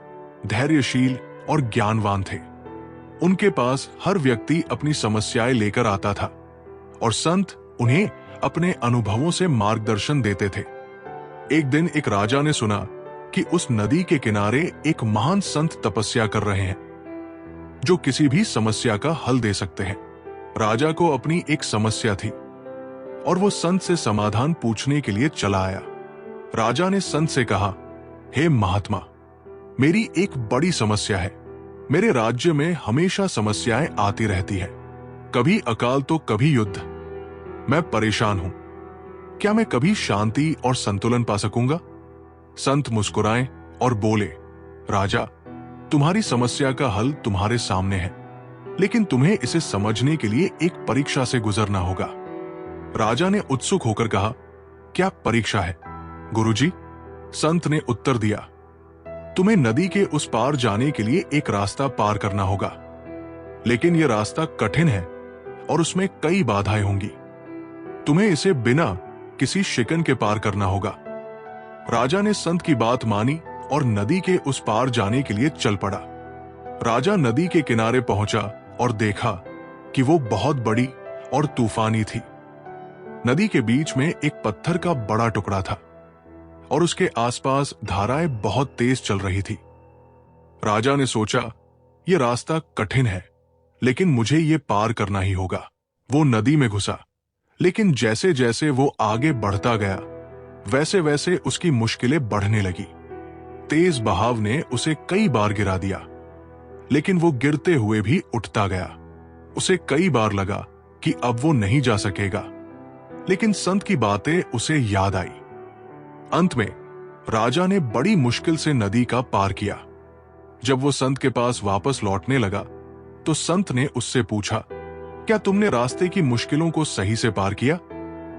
धैर्यशील और ज्ञानवान थे। उनके पास हर व्यक्ति अपनी समस्याएं लेकर आता था और संत उन्हें अपने अनुभवों से मार्गदर्शन देते थे। एक दिन एक राजा ने सुना कि उस नदी के किनारे एक महान संत तपस्या कर रहे हैं, जो किसी भी समस्या का हल दे सकते हैं। राजा को अपनी एक समस्या थी और वो संत से समाधान पूछने के लिए चला आया। राजा ने संत से कहा, हे महात्मा, मेरी एक बड़ी समस्या है। मेरे राज्य में हमेशा समस्याएं आती रहती है, कभी अकाल तो कभी युद्ध। मैं परेशान हूं। क्या मैं कभी शांति और संतुलन पा सकूंगा? संत मुस्कुराए और बोले, राजा, तुम्हारी समस्या का हल तुम्हारे सामने है, लेकिन तुम्हें इसे समझने के लिए एक परीक्षा से गुजरना होगा। राजा ने उत्सुक होकर कहा, क्या परीक्षा है गुरुजी? संत ने उत्तर दिया, तुम्हें नदी के उस पार जाने के लिए एक रास्ता पार करना होगा, लेकिन यह रास्ता कठिन है और उसमें कई बाधाएं होंगी। तुम्हें इसे बिना किसी शिकन के पार करना होगा। राजा ने संत की बात मानी और नदी के उस पार जाने के लिए चल पड़ा। राजा नदी के किनारे पहुंचा और देखा कि वो बहुत बड़ी और तूफानी थी। नदी के बीच में एक पत्थर का बड़ा टुकड़ा था और उसके आसपास धाराएं बहुत तेज चल रही थी। राजा ने सोचा, यह रास्ता कठिन है, लेकिन मुझे ये पार करना ही होगा। वो नदी में घुसा, लेकिन जैसे जैसे वो आगे बढ़ता गया, वैसे वैसे उसकी मुश्किलें बढ़ने लगी। तेज बहाव ने उसे कई बार गिरा दिया, लेकिन वो गिरते हुए भी उठता गया। उसे कई बार लगा कि अब वो नहीं जा सकेगा, लेकिन संत की बातें उसे याद आई। अंत में राजा ने बड़ी मुश्किल से नदी का पार किया। जब वो संत के पास वापस लौटने लगा, तो संत ने उससे पूछा, क्या तुमने रास्ते की मुश्किलों को सही से पार किया?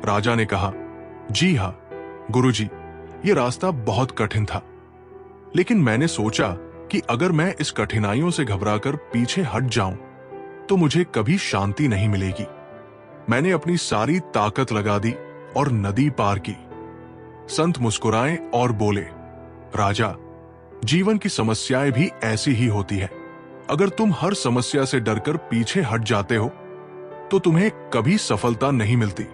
राजा ने कहा, जी हां गुरुजी, ये रास्ता बहुत कठिन था, लेकिन मैंने सोचा कि अगर मैं इस कठिनाइयों से घबराकर पीछे हट जाऊं, तो मुझे कभी शांति नहीं मिलेगी। मैंने अपनी सारी ताकत लगा दी और नदी पार की। संत मुस्कुराए और बोले, राजा, जीवन की समस्याएं भी ऐसी ही होती है। अगर तुम हर समस्या से डरकर पीछे हट जाते हो, तो तुम्हें कभी सफलता नहीं मिलती।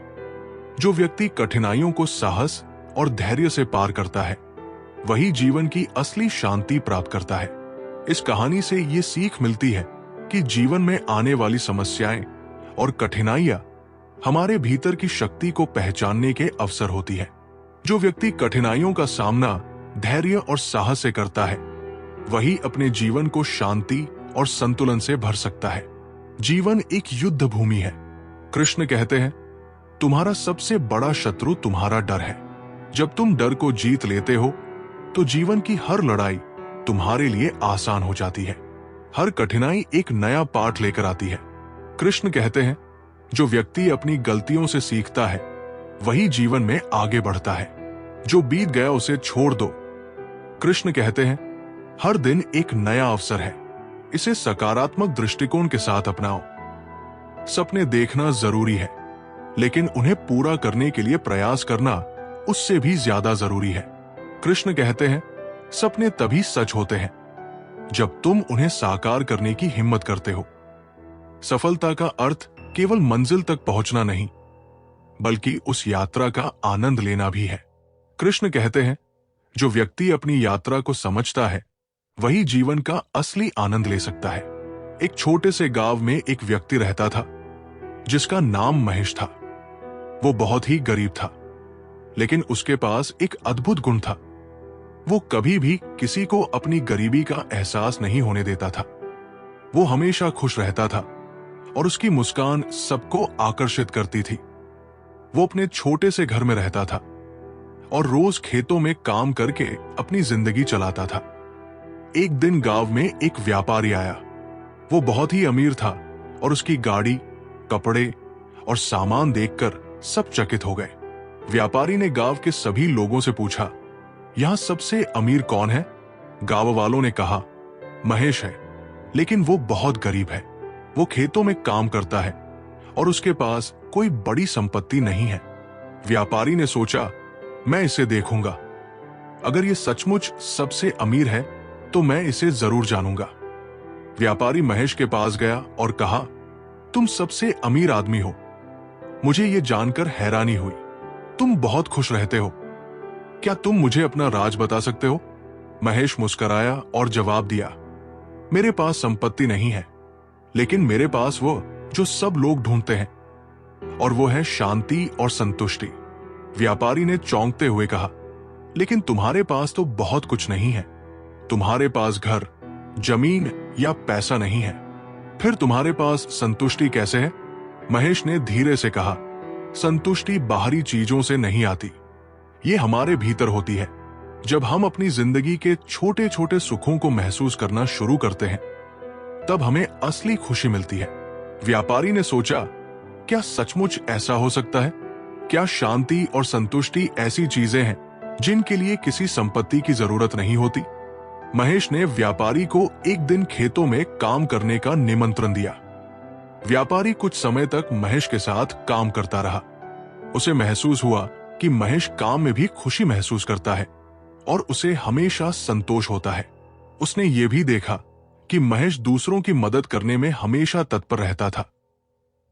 जो व्यक्ति कठिनाइयों को साहस और धैर्य से पार करता है, वही जीवन की असली शांति प्राप्त करता है। इस कहानी से ये सीख मिलती है कि जीवन में आने वाली समस्याएं और कठिनाइयां हमारे भीतर की शक्ति को पहचानने के अवसर होती है। जो व्यक्ति कठिनाइयों का सामना धैर्य और साहस से करता है, वही अपने जीवन को शांति और संतुलन से भर सकता है। जीवन एक युद्ध भूमि है। कृष्ण कहते हैं, तुम्हारा सबसे बड़ा शत्रु तुम्हारा डर है। जब तुम डर को जीत लेते हो, तो जीवन की हर लड़ाई तुम्हारे लिए आसान हो जाती है। हर कठिनाई एक नया पाठ लेकर आती है। कृष्ण कहते हैं, जो व्यक्ति अपनी गलतियों से सीखता है, वही जीवन में आगे बढ़ता है। जो बीत गया उसे छोड़ दो। कृष्ण कहते हैं, हर दिन एक नया अवसर है, इसे सकारात्मक दृष्टिकोण के साथ अपनाओ। सपने देखना जरूरी है, लेकिन उन्हें पूरा करने के लिए प्रयास करना उससे भी ज्यादा जरूरी है। कृष्ण कहते हैं, सपने तभी सच होते हैं जब तुम उन्हें साकार करने की हिम्मत करते हो। सफलता का अर्थ केवल मंजिल तक पहुंचना नहीं, बल्कि उस यात्रा का आनंद लेना भी है। कृष्ण कहते हैं, जो व्यक्ति अपनी यात्रा को समझता है, वही जीवन का असली आनंद ले सकता है। एक छोटे से गांव में एक व्यक्ति रहता था, जिसका नाम महेश था। वो बहुत ही गरीब था, लेकिन उसके पास एक अद्भुत गुण था। वो कभी भी किसी को अपनी गरीबी का एहसास नहीं होने देता था। वो हमेशा खुश रहता था और उसकी मुस्कान सबको आकर्षित करती थी। वो अपने छोटे से घर में रहता था और रोज खेतों में काम करके अपनी जिंदगी चलाता था। एक दिन गांव में एक व्यापारी आया। वो बहुत ही अमीर था और उसकी गाड़ी, कपड़े और सामान देखकर सब चकित हो गए। व्यापारी ने गांव के सभी लोगों से पूछा, यहां सबसे अमीर कौन है? गांव वालों ने कहा, महेश है, लेकिन वो बहुत गरीब है। वो खेतों में काम करता है और उसके पास कोई बड़ी संपत्ति नहीं है। व्यापारी ने सोचा, मैं इसे देखूंगा। अगर ये सचमुच सबसे अमीर है तो मैं इसे जरूर जानूंगा। व्यापारी महेश के पास गया और कहा, तुम सबसे अमीर आदमी हो। मुझे ये जानकर हैरानी हुई। तुम बहुत खुश रहते हो। क्या तुम मुझे अपना राज बता सकते हो? महेश मुस्कुराया और जवाब दिया, मेरे पास संपत्ति नहीं है, लेकिन मेरे पास वो जो सब लोग ढूंढते हैं, और वो है शांति और संतुष्टि। व्यापारी ने चौंकते हुए कहा, लेकिन तुम्हारे पास तो बहुत कुछ नहीं है। तुम्हारे पास घर, जमीन या पैसा नहीं है, फिर तुम्हारे पास संतुष्टि कैसे है? महेश ने धीरे से कहा, संतुष्टि बाहरी चीजों से नहीं आती, ये हमारे भीतर होती है। जब हम अपनी जिंदगी के छोटे छोटे सुखों को महसूस करना शुरू करते हैं, तब हमें असली खुशी मिलती है। व्यापारी ने सोचा, क्या सचमुच ऐसा हो सकता है? क्या शांति और संतुष्टि ऐसी चीजें हैं जिनके लिए किसी संपत्ति की जरूरत नहीं होती? महेश ने व्यापारी को एक दिन खेतों में काम करने का निमंत्रण दिया। व्यापारी कुछ समय तक महेश के साथ काम करता रहा। उसे महसूस हुआ कि महेश काम में भी खुशी महसूस करता है और उसे हमेशा संतोष होता है। उसने ये भी देखा कि महेश दूसरों की मदद करने में हमेशा तत्पर रहता था,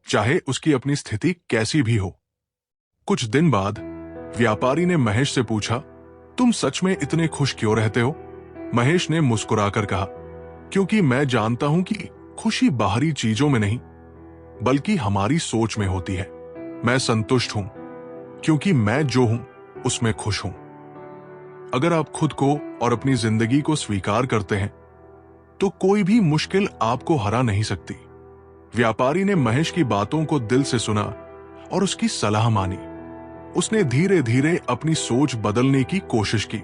चाहे उसकी अपनी स्थिति कैसी भी हो। कुछ दिन बाद व्यापारी ने महेश से पूछा, तुम सच में इतने खुश क्यों रहते हो? महेश ने मुस्कुराकर कहा, क्योंकि मैं जानता हूं कि खुशी बाहरी चीजों में नहीं, बल्कि हमारी सोच में होती है। मैं संतुष्ट हूं क्योंकि मैं जो हूं उसमें खुश हूं। अगर आप खुद को और अपनी जिंदगी को स्वीकार करते हैं तो कोई भी मुश्किल आपको हरा नहीं सकती। व्यापारी ने महेश की बातों को दिल से सुना और उसकी सलाह मानी। उसने धीरे धीरे अपनी सोच बदलने की कोशिश की।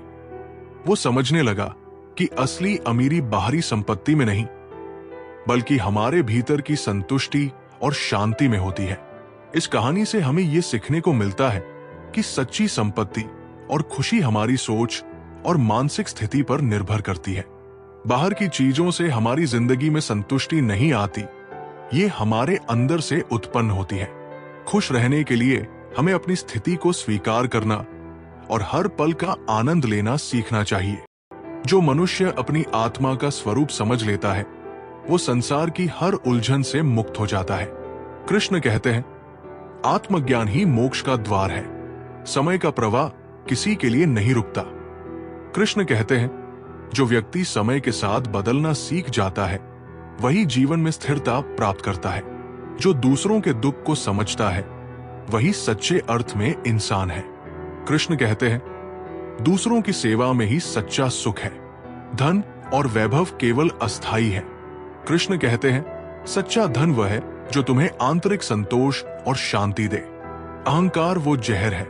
वो समझने लगा कि असली अमीरी बाहरी संपत्ति में नहीं, बल्कि हमारे भीतर की संतुष्टि और शांति में होती है। इस कहानी से हमें यह सीखने को मिलता है कि सच्ची संपत्ति और खुशी हमारी सोच और मानसिक स्थिति पर निर्भर करती है। बाहर की चीजों से हमारी जिंदगी में संतुष्टि नहीं आती, ये हमारे अंदर से उत्पन्न होती है। खुश रहने के लिए हमें अपनी स्थिति को स्वीकार करना और हर पल का आनंद लेना सीखना चाहिए। जो मनुष्य अपनी आत्मा का स्वरूप समझ लेता है, वो संसार की हर उलझन से मुक्त हो जाता है। कृष्ण कहते हैं, आत्मज्ञान ही मोक्ष का द्वार है। समय का प्रवाह किसी के लिए नहीं रुकता। कृष्ण कहते हैं, जो व्यक्ति समय के साथ बदलना सीख जाता है, वही जीवन में स्थिरता प्राप्त करता है। जो दूसरों के दुख को समझता है, वही सच्चे अर्थ में इंसान है। कृष्ण कहते हैं, दूसरों की सेवा में ही सच्चा सुख है। धन और वैभव केवल अस्थाई है। कृष्ण कहते हैं, सच्चा धन वह है जो तुम्हें आंतरिक संतोष और शांति दे। अहंकार वो जहर है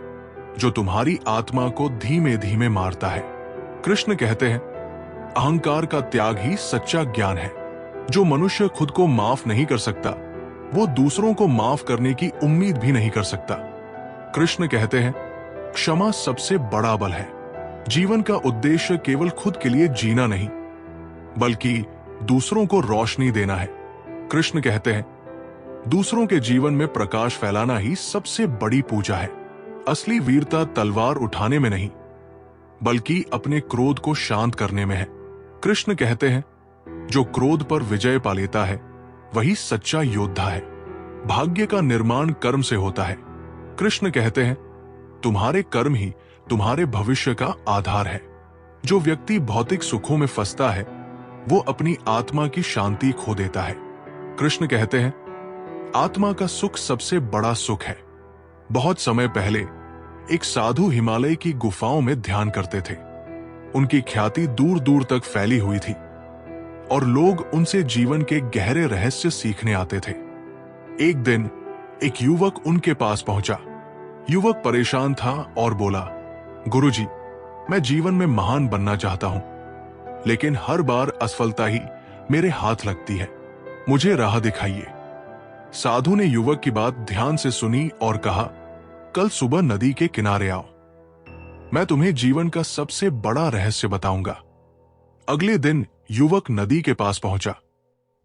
जो तुम्हारी आत्मा को धीमे धीमे मारता है। कृष्ण कहते हैं, अहंकार का त्याग ही सच्चा ज्ञान है। जो मनुष्य खुद को माफ नहीं कर सकता, वो दूसरों को माफ करने की उम्मीद भी नहीं कर सकता। कृष्ण कहते हैं, क्षमा सबसे बड़ा बल है। जीवन का उद्देश्य केवल खुद के लिए जीना नहीं, बल्कि दूसरों को रोशनी देना है। कृष्ण कहते हैं, दूसरों के जीवन में प्रकाश फैलाना ही सबसे बड़ी पूजा है। असली वीरता तलवार उठाने में नहीं, बल्कि अपने क्रोध को शांत करने में है। कृष्ण कहते हैं, जो क्रोध पर विजय पा लेता है, वही सच्चा योद्धा है। भाग्य का निर्माण कर्म से होता है। कृष्ण कहते हैं, तुम्हारे कर्म ही तुम्हारे भविष्य का आधार है। जो व्यक्ति भौतिक सुखों में फंसता है, वो अपनी आत्मा की शांति खो देता है। कृष्ण कहते हैं, आत्मा का सुख सबसे बड़ा सुख है। बहुत समय पहले एक साधु हिमालय की गुफाओं में ध्यान करते थे। उनकी ख्याति दूर दूर तक फैली हुई थी और लोग उनसे जीवन के गहरे रहस्य सीखने आते थे। एक दिन एक युवक उनके पास पहुंचा। युवक परेशान था और बोला, गुरुजी, मैं जीवन में महान बनना चाहता हूं, लेकिन हर बार असफलता ही मेरे हाथ लगती है। मुझे राह दिखाइए। साधु ने युवक की बात ध्यान से सुनी और कहा, कल सुबह नदी के किनारे आओ, मैं तुम्हें जीवन का सबसे बड़ा रहस्य बताऊंगा। अगले दिन युवक नदी के पास पहुंचा।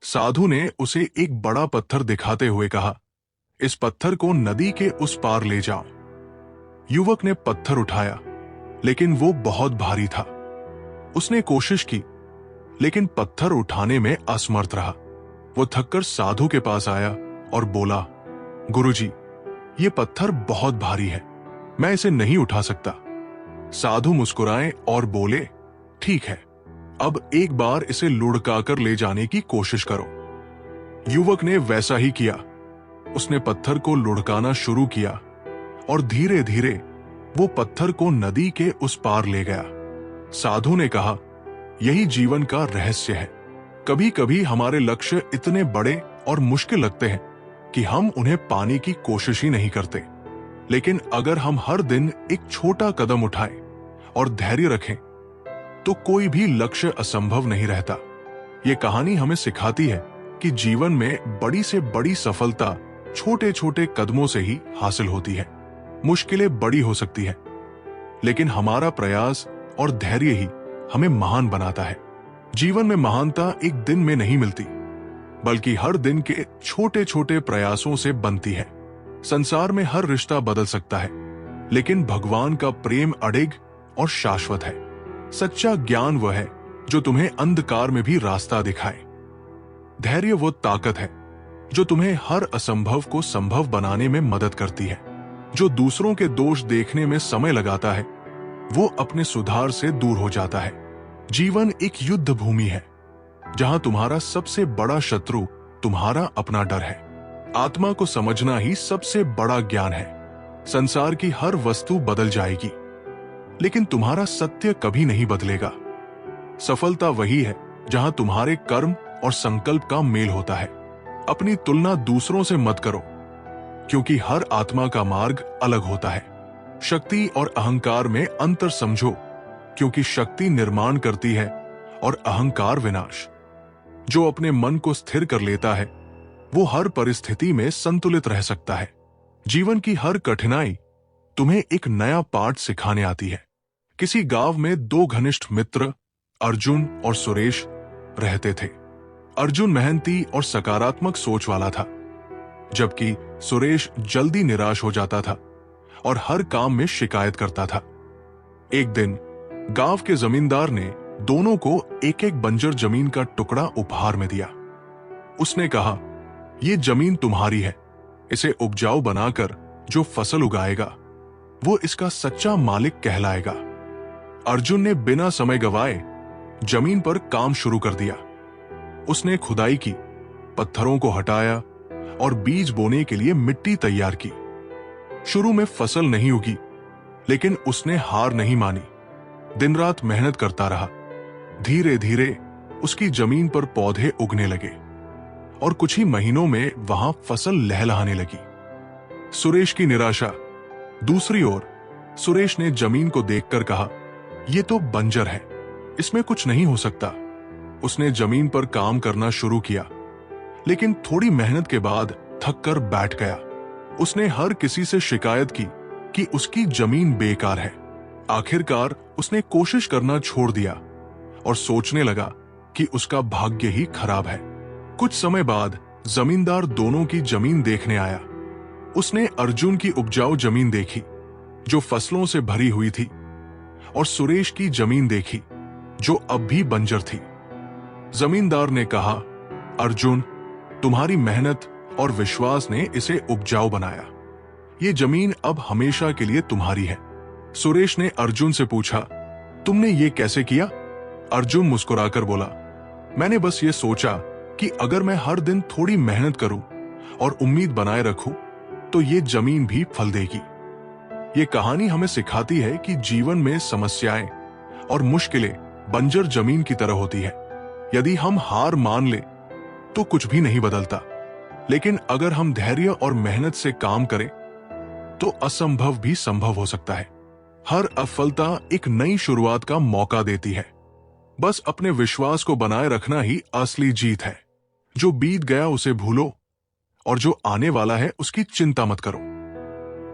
साधु ने उसे एक बड़ा पत्थर दिखाते हुए कहा, इस पत्थर को नदी के उस पार ले जाओ। युवक ने पत्थर उठाया, लेकिन वो बहुत भारी था। उसने कोशिश की, लेकिन पत्थर उठाने में असमर्थ रहा। वो थककर साधु के पास आया और बोला, गुरुजी, ये पत्थर बहुत भारी है, मैं इसे नहीं उठा सकता। साधु मुस्कुराए और बोले, ठीक है, अब एक बार इसे लुढ़काकर ले जाने की कोशिश करो। युवक ने वैसा ही किया। उसने पत्थर को लुढ़काना शुरू किया और धीरे धीरे वो पत्थर को नदी के उस पार ले गया। साधु ने कहा, यही जीवन का रहस्य है। कभी कभी हमारे लक्ष्य इतने बड़े और मुश्किल लगते हैं कि हम उन्हें पाने की कोशिश ही नहीं करते, लेकिन अगर हम हर दिन एक छोटा कदम उठाएं और धैर्य रखें तो कोई भी लक्ष्य असंभव नहीं रहता। ये कहानी हमें सिखाती है कि जीवन में बड़ी से बड़ी सफलता छोटे छोटे कदमों से ही हासिल होती है। मुश्किलें बड़ी हो सकती हैं, लेकिन हमारा प्रयास और धैर्य ही हमें महान बनाता है। जीवन में महानता एक दिन में नहीं मिलती, बल्कि हर दिन के छोटे छोटे प्रयासों से बनती है। संसार में हर रिश्ता बदल सकता है, लेकिन भगवान का प्रेम अडिग और शाश्वत है। सच्चा ज्ञान वह है जो तुम्हें अंधकार में भी रास्ता दिखाए। धैर्य वो ताकत है जो तुम्हें हर असंभव को संभव बनाने में मदद करती है। जो दूसरों के दोष देखने में समय लगाता है, वो अपने सुधार से दूर हो जाता है। जीवन एक युद्ध भूमि है, जहां तुम्हारा सबसे बड़ा शत्रु तुम्हारा अपना डर है। आत्मा को समझना ही सबसे बड़ा ज्ञान है। संसार की हर वस्तु बदल जाएगी, लेकिन तुम्हारा सत्य कभी नहीं बदलेगा। सफलता वही है जहां तुम्हारे कर्म और संकल्प का मेल होता है। अपनी तुलना दूसरों से मत करो, क्योंकि हर आत्मा का मार्ग अलग होता है। शक्ति और अहंकार में अंतर समझो, क्योंकि शक्ति निर्माण करती है और अहंकार विनाश। जो अपने मन को स्थिर कर लेता है, वो हर परिस्थिति में संतुलित रह सकता है। जीवन की हर कठिनाई तुम्हें एक नया पाठ सिखाने आती है। किसी गांव में दो घनिष्ठ मित्र अर्जुन और सुरेश रहते थे। अर्जुन मेहनती और सकारात्मक सोच वाला था, जबकि सुरेश जल्दी निराश हो जाता था और हर काम में शिकायत करता था। एक दिन गांव के जमींदार ने दोनों को एक एक बंजर जमीन का टुकड़ा उपहार में दिया। उसने कहा, ये जमीन तुम्हारी है, इसे उपजाऊ बनाकर जो फसल उगाएगा वो इसका सच्चा मालिक कहलाएगा। अर्जुन ने बिना समय गवाए जमीन पर काम शुरू कर दिया। उसने खुदाई की, पत्थरों को हटाया और बीज बोने के लिए मिट्टी तैयार की। शुरू में फसल नहीं उगी, लेकिन उसने हार नहीं मानी। दिन रात मेहनत करता रहा। धीरे धीरे उसकी जमीन पर पौधे उगने लगे और कुछ ही महीनों में वहां फसल लहलहाने लगी। सुरेश की निराशा। दूसरी ओर सुरेश ने जमीन को देखकर कहा, यह तो बंजर है, इसमें कुछ नहीं हो सकता। उसने जमीन पर काम करना शुरू किया, लेकिन थोड़ी मेहनत के बाद थक कर बैठ गया। उसने हर किसी से शिकायत की कि उसकी जमीन बेकार है। आखिरकार उसने कोशिश करना छोड़ दिया और सोचने लगा कि उसका भाग्य ही खराब है। कुछ समय बाद जमींदार दोनों की जमीन देखने आया। उसने अर्जुन की उपजाऊ जमीन देखी, जो फसलों से भरी हुई थी, और सुरेश की जमीन देखी, जो अब भी बंजर थी। जमींदार ने कहा, अर्जुन, तुम्हारी मेहनत और विश्वास ने इसे उपजाऊ बनाया। ये जमीन अब हमेशा के लिए तुम्हारी है। सुरेश ने अर्जुन से पूछा, तुमने ये कैसे किया? अर्जुन मुस्कुराकर बोला, मैंने बस ये सोचा कि अगर मैं हर दिन थोड़ी मेहनत करूं और उम्मीद बनाए रखूं, तो ये जमीन भी फल देगी। ये कहानी हमें सिखाती है कि जीवन में समस्याएं और मुश्किलें बंजर जमीन की तरह होती है। यदि हम हार मान ले तो कुछ भी नहीं बदलता, लेकिन अगर हम धैर्य और मेहनत से काम करें तो असंभव भी संभव हो सकता है। हर असफलता एक नई शुरुआत का मौका देती है। बस अपने विश्वास को बनाए रखना ही असली जीत है। जो बीत गया उसे भूलो और जो आने वाला है उसकी चिंता मत करो।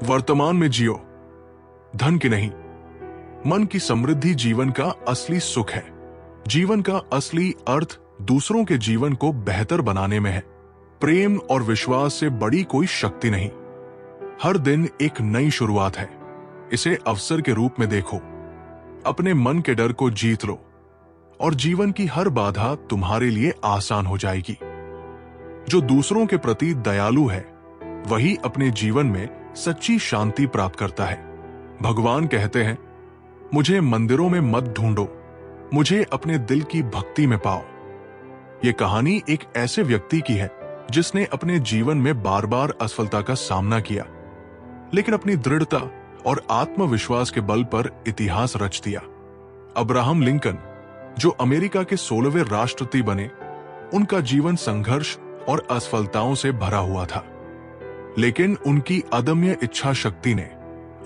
वर्तमान में जियो, धन की नहीं। मन की समृद्धि जीवन का असली सुख है। जीवन का असली अर्थ दूसरों के जीवन को बेहतर बनाने में है। प्रेम और विश्वास से बड़ी कोई शक्ति नहीं। हर दिन एक नई शुरुआत है। इसे अवसर के रूप में देखो। अपने मन के डर को जीत लो और जीवन की हर बाधा तुम्हारे लिए आसान हो जाएगी। जो दूसरों के प्रति दयालु है वही अपने जीवन में सच्ची शांति प्राप्त करता है। भगवान कहते हैं, मुझे मंदिरों में मत ढूंढो, मुझे अपने दिल की भक्ति में पाओ। यह कहानी एक ऐसे व्यक्ति की है जिसने अपने जीवन में बार बार असफलता का सामना किया, लेकिन अपनी दृढ़ता और आत्मविश्वास के बल पर इतिहास रच दिया। अब्राहम लिंकन, जो अमेरिका के 16वें राष्ट्रपति बने, उनका जीवन संघर्ष और असफलताओं से भरा हुआ था, लेकिन उनकी अदम्य इच्छा शक्ति ने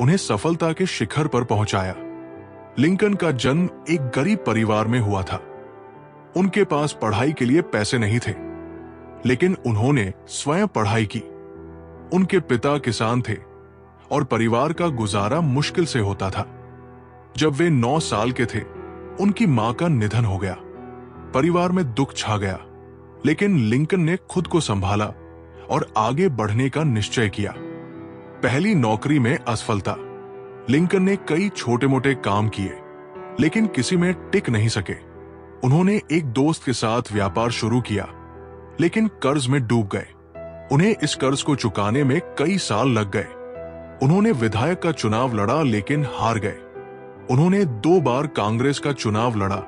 उन्हें सफलता के शिखर पर पहुंचाया। लिंकन का जन्म एक गरीब परिवार में हुआ था। उनके पास पढ़ाई के लिए पैसे नहीं थे, लेकिन उन्होंने स्वयं पढ़ाई की। उनके पिता किसान थे और परिवार का गुजारा मुश्किल से होता था। जब वे 9 साल के थे, उनकी मां का निधन हो गया। परिवार में दुख छा गया, लेकिन लिंकन ने खुद को संभाला और आगे बढ़ने का निश्चय किया। पहली नौकरी में असफलता। लिंकन ने कई छोटे मोटे काम किए, लेकिन किसी में टिक नहीं सके। उन्होंने एक दोस्त के साथ व्यापार शुरू किया, लेकिन कर्ज में डूब गए। उन्हें इस कर्ज को चुकाने में कई साल लग गए। उन्होंने विधायक का चुनाव लड़ा, लेकिन हार गए। उन्होंने 2 बार कांग्रेस का चुनाव लड़ा,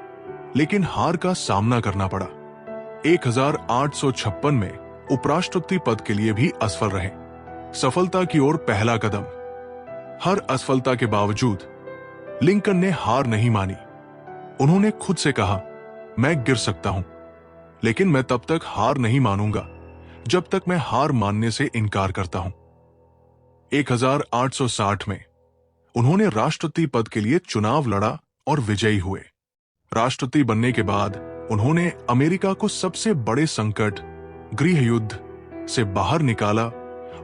लेकिन हार का सामना करना पड़ा। 1856 में उपराष्ट्रपति पद के लिए भी असफल रहे। सफलता की ओर पहला कदम। हर असफलता के बावजूद लिंकन ने हार नहीं मानी। उन्होंने खुद से कहा, मैं गिर सकता हूं, लेकिन मैं तब तक हार नहीं मानूंगा जब तक मैं हार मानने से इनकार करता हूं। 1860 में उन्होंने राष्ट्रपति पद के लिए चुनाव लड़ा और विजयी हुए। राष्ट्रपति बनने के बाद उन्होंने अमेरिका को सबसे बड़े संकट, गृह युद्ध से बाहर निकाला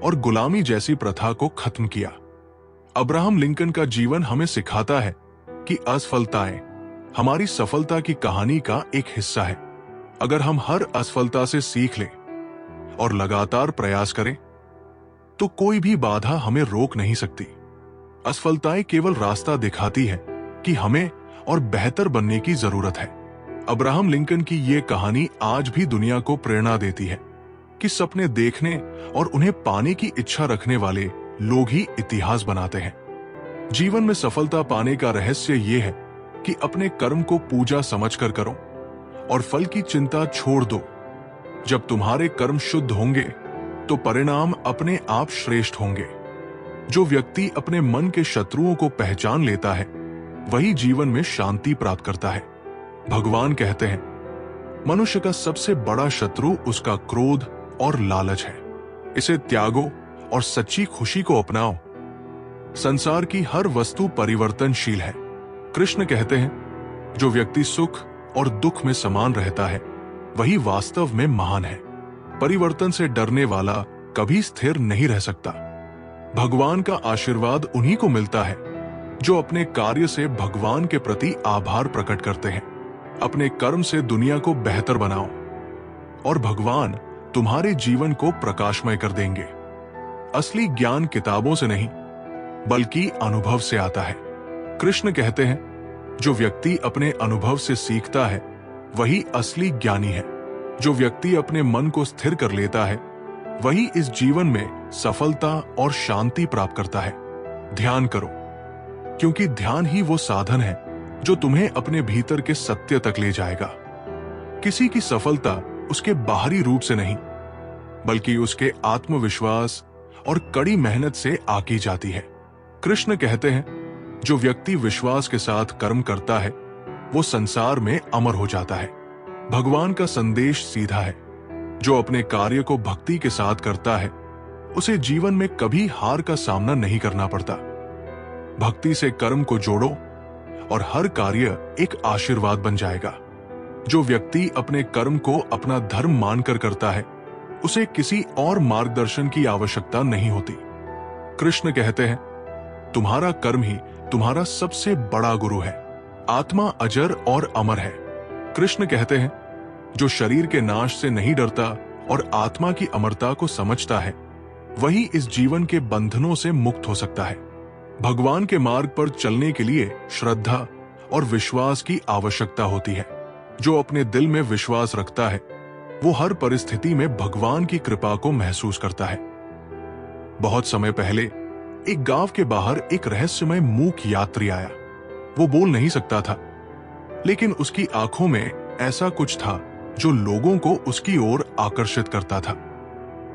और गुलामी जैसी प्रथा को खत्म किया। अब्राहम लिंकन का जीवन हमें सिखाता है कि असफलताएं हमारी सफलता की कहानी का एक हिस्सा है। अगर हम हर असफलता से सीख लें और लगातार प्रयास करें, तो कोई भी बाधा हमें रोक नहीं सकती। असफलताएं केवल रास्ता दिखाती है कि हमें और बेहतर बनने की जरूरत है। अब्राहम लिंकन की ये कहानी आज भी दुनिया को प्रेरणा देती है कि सपने देखने और उन्हें पाने की इच्छा रखने वाले लोग ही इतिहास बनाते हैं। जीवन में सफलता पाने का रहस्य ये है कि अपने कर्म को पूजा समझकर करो और फल की चिंता छोड़ दो। जब तुम्हारे कर्म शुद्ध होंगे तो परिणाम अपने आप श्रेष्ठ होंगे। जो व्यक्ति अपने मन के शत्रुओं को पहचान लेता है वही जीवन में शांति प्राप्त करता है। भगवान कहते हैं, मनुष्य का सबसे बड़ा शत्रु उसका क्रोध और लालच है। इसे त्यागो और सच्ची खुशी को अपनाओ। संसार की हर वस्तु परिवर्तनशील है। कृष्ण कहते हैं, जो व्यक्ति सुख और दुख में समान रहता है वही वास्तव में महान है। परिवर्तन से डरने वाला कभी स्थिर नहीं रह सकता। भगवान का आशीर्वाद उन्हीं को मिलता है जो अपने कार्य से भगवान के प्रति आभार प्रकट करते हैं। अपने कर्म से दुनिया को बेहतर बनाओ और भगवान तुम्हारे जीवन को प्रकाशमय कर देंगे। असली ज्ञान किताबों से नहीं बल्कि अनुभव से आता है। कृष्ण कहते हैं, जो व्यक्ति अपने अनुभव से सीखता है वही असली ज्ञानी है। जो व्यक्ति अपने मन को स्थिर कर लेता है वही इस जीवन में सफलता और शांति प्राप्त करता है। ध्यान करो, क्योंकि ध्यान ही वो साधन है जो तुम्हें अपने भीतर के सत्य तक ले जाएगा। किसी की सफलता उसके बाहरी रूप से नहीं बल्कि उसके आत्मविश्वास और कड़ी मेहनत से आकी जाती है। कृष्ण कहते हैं, जो व्यक्ति विश्वास के साथ कर्म करता है वो संसार में अमर हो जाता है। भगवान का संदेश सीधा है, जो अपने कार्य को भक्ति के साथ करता है उसे जीवन में कभी हार का सामना नहीं करना पड़ता। भक्ति से कर्म को जोड़ो और हर कार्य एक आशीर्वाद बन जाएगा। जो व्यक्ति अपने कर्म को अपना धर्म मानकर करता है उसे किसी और मार्गदर्शन की आवश्यकता नहीं होती। कृष्ण कहते हैं, तुम्हारा कर्म ही तुम्हारा सबसे बड़ा गुरु है। आत्मा अजर और अमर है। कृष्ण कहते हैं, जो शरीर के नाश से नहीं डरता और आत्मा की अमरता को समझता है वही इस जीवन के बंधनों से मुक्त हो सकता है। भगवान के मार्ग पर चलने के लिए श्रद्धा और विश्वास की आवश्यकता होती है। जो अपने दिल में विश्वास रखता है वो हर परिस्थिति में भगवान की कृपा को महसूस करता है। बहुत समय पहले एक गांव के बाहर एक रहस्यमय मूक यात्री आया। वो बोल नहीं सकता था, लेकिन उसकी आंखों में ऐसा कुछ था जो लोगों को उसकी ओर आकर्षित करता था।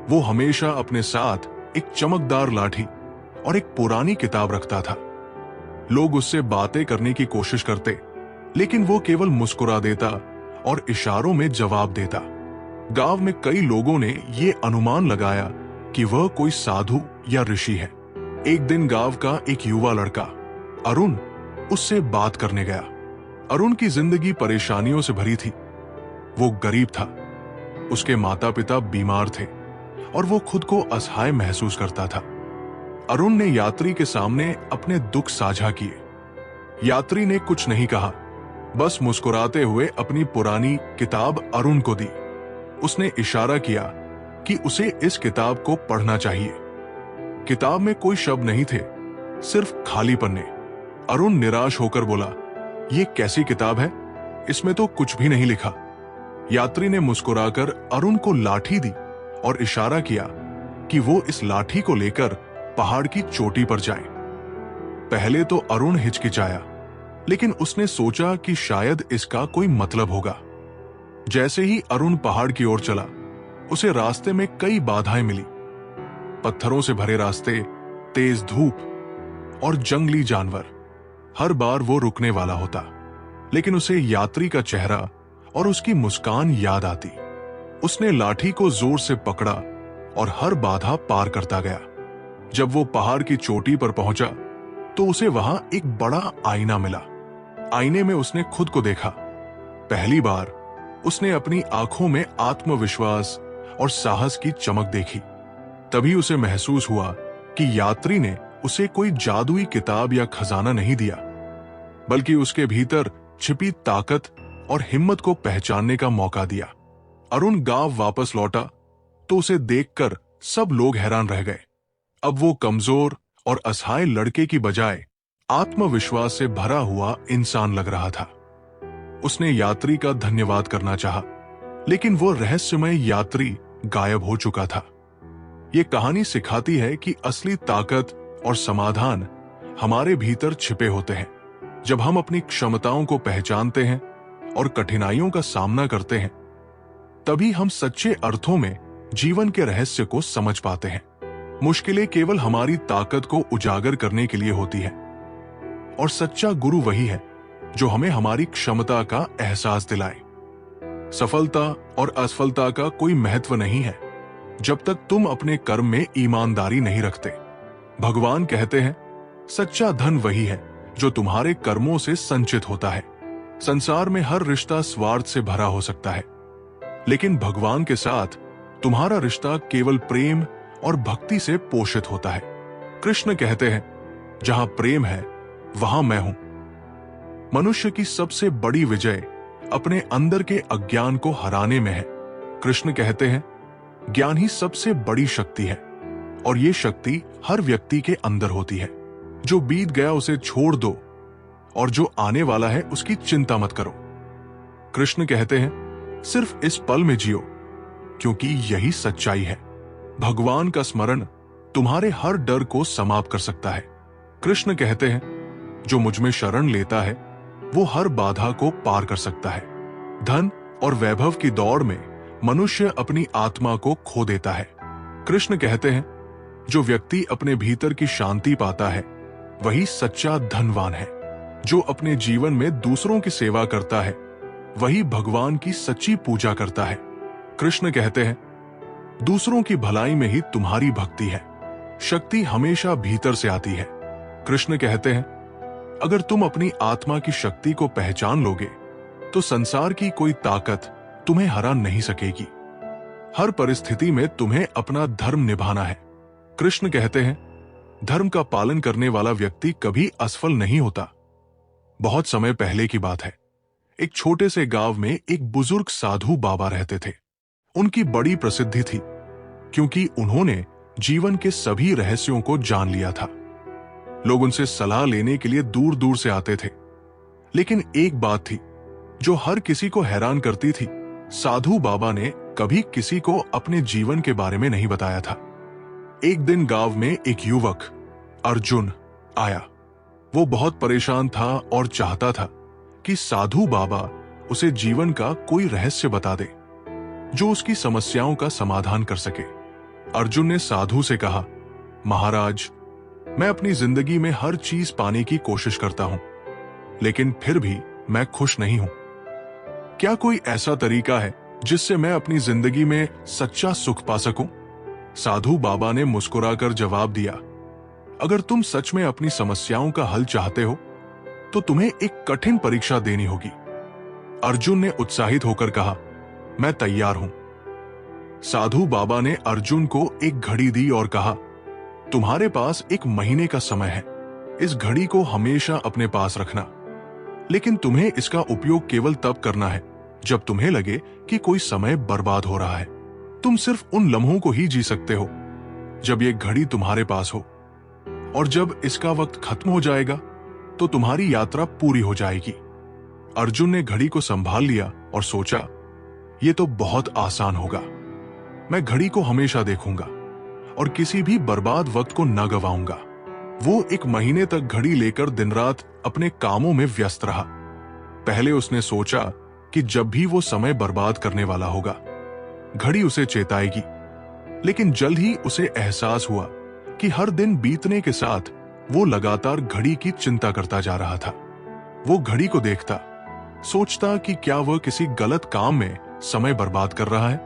वो हमेशा अपने साथ एक चमकदार लाठी और एक पुरानी किताब रखता था। लोग उससे बातें करने की कोशिश करते, लेकिन वो केवल मुस्कुरा देता और इशारों में जवाब देता। गांव में कई लोगों ने ये अनुमान लगाया कि वह कोई साधु या ऋषि है। एक दिन गांव का एक युवा लड़का अरुण उससे बात करने गया। अरुण की जिंदगी परेशानियों से भरी थी। वो गरीब था, उसके माता पिता बीमार थे और वो खुद को असहाय महसूस करता था। अरुण ने यात्री के सामने अपने दुख साझा किए। यात्री ने कुछ नहीं कहा, बस मुस्कुराते हुए अपनी पुरानी किताब अरुण को दी। उसने इशारा किया कि उसे इस किताब को पढ़ना चाहिए। किताब में कोई शब्द नहीं थे, सिर्फ खाली पन्ने। अरुण निराश होकर बोला, ये कैसी किताब है, इसमें तो कुछ भी नहीं लिखा। यात्री ने मुस्कुराकर अरुण को लाठी दी और इशारा किया कि वो इस लाठी को लेकर पहाड़ की चोटी पर जाए। पहले तो अरुण हिचकिचाया, लेकिन उसने सोचा कि शायद इसका कोई मतलब होगा। जैसे ही अरुण पहाड़ की ओर चला, उसे रास्ते में कई बाधाएं मिली। पत्थरों से भरे रास्ते, तेज धूप और जंगली जानवर। हर बार वो रुकने वाला होता, लेकिन उसे यात्री का चेहरा और उसकी मुस्कान याद आती। उसने लाठी को जोर से पकड़ा और हर बाधा पार करता गया। जब वो पहाड़ की चोटी पर पहुंचा तो उसे वहां एक बड़ा आईना मिला। आईने में उसने खुद को देखा। पहली बार उसने अपनी आंखों में आत्मविश्वास और साहस की चमक देखी। तभी उसे महसूस हुआ कि यात्री ने उसे कोई जादुई किताब या खजाना नहीं दिया, बल्कि उसके भीतर छिपी ताकत और हिम्मत को पहचानने का मौका दिया। अरुण गांव वापस लौटा तो उसे देखकर सब लोग हैरान रह गए। अब वो कमजोर और असहाय लड़के की बजाय आत्मविश्वास से भरा हुआ इंसान लग रहा था। उसने यात्री का धन्यवाद करना चाहा, लेकिन वो रहस्यमय यात्री गायब हो चुका था। ये कहानी सिखाती है कि असली ताकत और समाधान हमारे भीतर छिपे होते हैं। जब हम अपनी क्षमताओं को पहचानते हैं और कठिनाइयों का सामना करते हैं, तभी हम सच्चे अर्थों में जीवन के रहस्य को समझ पाते हैं। मुश्किलें केवल हमारी ताकत को उजागर करने के लिए होती है, और सच्चा गुरु वही है जो हमें हमारी क्षमता का एहसास दिलाए। सफलता और असफलता का कोई महत्व नहीं है जब तक तुम अपने कर्म में ईमानदारी नहीं रखते। भगवान कहते हैं, सच्चा धन वही है जो तुम्हारे कर्मों से संचित होता है। संसार में हर रिश्ता स्वार्थ से भरा हो सकता है, लेकिन भगवान के साथ तुम्हारा रिश्ता केवल प्रेम और भक्ति से पोषित होता है। कृष्ण कहते हैं, जहां प्रेम है वहां मैं हूं। मनुष्य की सबसे बड़ी विजय अपने अंदर के अज्ञान को हराने में है। कृष्ण कहते हैं, ज्ञान ही सबसे बड़ी शक्ति है, और ये शक्ति हर व्यक्ति के अंदर होती है। जो बीत गया उसे छोड़ दो, और जो आने वाला है उसकी चिंता मत करो। कृष्ण कहते हैं, सिर्फ इस पल में जियो, क्योंकि यही सच्चाई है। भगवान का स्मरण तुम्हारे हर डर को समाप्त कर सकता है। कृष्ण कहते हैं, जो मुझ में शरण लेता है वो हर बाधा को पार कर सकता है। धन और वैभव की दौड़ में मनुष्य अपनी आत्मा को खो देता है। कृष्ण कहते हैं, जो व्यक्ति अपने भीतर की शांति पाता है वही सच्चा धनवान है। जो अपने जीवन में दूसरों की सेवा करता है वही भगवान की सच्ची पूजा करता है। कृष्ण कहते हैं, दूसरों की भलाई में ही तुम्हारी भक्ति है। शक्ति हमेशा भीतर से आती है। कृष्ण कहते हैं, अगर तुम अपनी आत्मा की शक्ति को पहचान लोगे तो संसार की कोई ताकत तुम्हें हरा नहीं सकेगी। हर परिस्थिति में तुम्हें अपना धर्म निभाना है। कृष्ण कहते हैं, धर्म का पालन करने वाला व्यक्ति कभी असफल नहीं होता। बहुत समय पहले की बात है। एक छोटे से गांव में एक बुजुर्ग साधु बाबा रहते थे। उनकी बड़ी प्रसिद्धि थी क्योंकि उन्होंने जीवन के सभी रहस्यों को जान लिया था। लोग उनसे सलाह लेने के लिए दूर दूर से आते थे। लेकिन एक बात थी जो हर किसी को हैरान करती थी। साधु बाबा ने कभी किसी को अपने जीवन के बारे में नहीं बताया था। एक दिन गांव में एक युवक अर्जुन आया। वो बहुत परेशान था और चाहता था कि साधु बाबा उसे जीवन का कोई रहस्य बता दे जो उसकी समस्याओं का समाधान कर सके। अर्जुन ने साधु से कहा, महाराज, मैं अपनी जिंदगी में हर चीज पाने की कोशिश करता हूं, लेकिन फिर भी मैं खुश नहीं हूं। क्या कोई ऐसा तरीका है जिससे मैं अपनी जिंदगी में सच्चा सुख पा सकूं? साधु बाबा ने मुस्कुराकर जवाब दिया, अगर तुम सच में अपनी समस्याओं का हल चाहते हो तो तुम्हें एक कठिन परीक्षा देनी होगी। अर्जुन ने उत्साहित होकर कहा, मैं तैयार हूं। साधु बाबा ने अर्जुन को एक घड़ी दी और कहा, तुम्हारे पास 1 महीने का समय है। इस घड़ी को हमेशा अपने पास रखना, लेकिन तुम्हें इसका उपयोग केवल तब करना है जब तुम्हें लगे कि कोई समय बर्बाद हो रहा है। तुम सिर्फ उन लम्हों को ही जी सकते हो जब ये घड़ी तुम्हारे पास हो, और जब इसका वक्त खत्म हो जाएगा तो तुम्हारी यात्रा पूरी हो जाएगी। अर्जुन ने घड़ी को संभाल लिया और सोचा, यह तो बहुत आसान होगा। मैं घड़ी को हमेशा देखूंगा और किसी भी बर्बाद वक्त को न गवाऊंगा। वो 1 महीने तक घड़ी लेकर दिन रात अपने कामों में व्यस्त रहा। पहले उसने सोचा कि जब भी वो समय बर्बाद करने वाला होगा, घड़ी उसे चेताएगी। लेकिन जल्द ही उसे एहसास हुआ कि हर दिन बीतने के साथ वो लगातार घड़ी की चिंता करता जा रहा था। वो घड़ी को देखता, सोचता कि क्या वह किसी गलत काम में समय बर्बाद कर रहा है,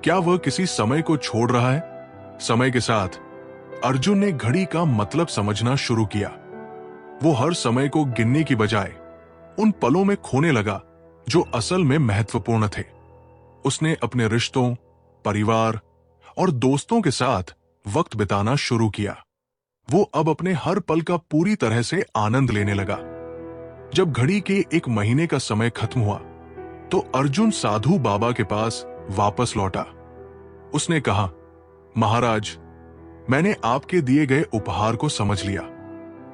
क्या वह किसी समय को छोड़ रहा है। समय के साथ अर्जुन ने घड़ी का मतलब समझना शुरू किया। वो हर समय को गिनने की बजाय उन पलों में खोने लगा जो असल में महत्वपूर्ण थे। उसने अपने रिश्तों, परिवार और दोस्तों के साथ वक्त बिताना शुरू किया। वो अब अपने हर पल का पूरी तरह से आनंद लेने लगा। जब घड़ी के 1 महीने का समय खत्म हुआ तो अर्जुन साधु बाबा के पास वापस लौटा। उसने कहा, महाराज, मैंने आपके दिए गए उपहार को समझ लिया।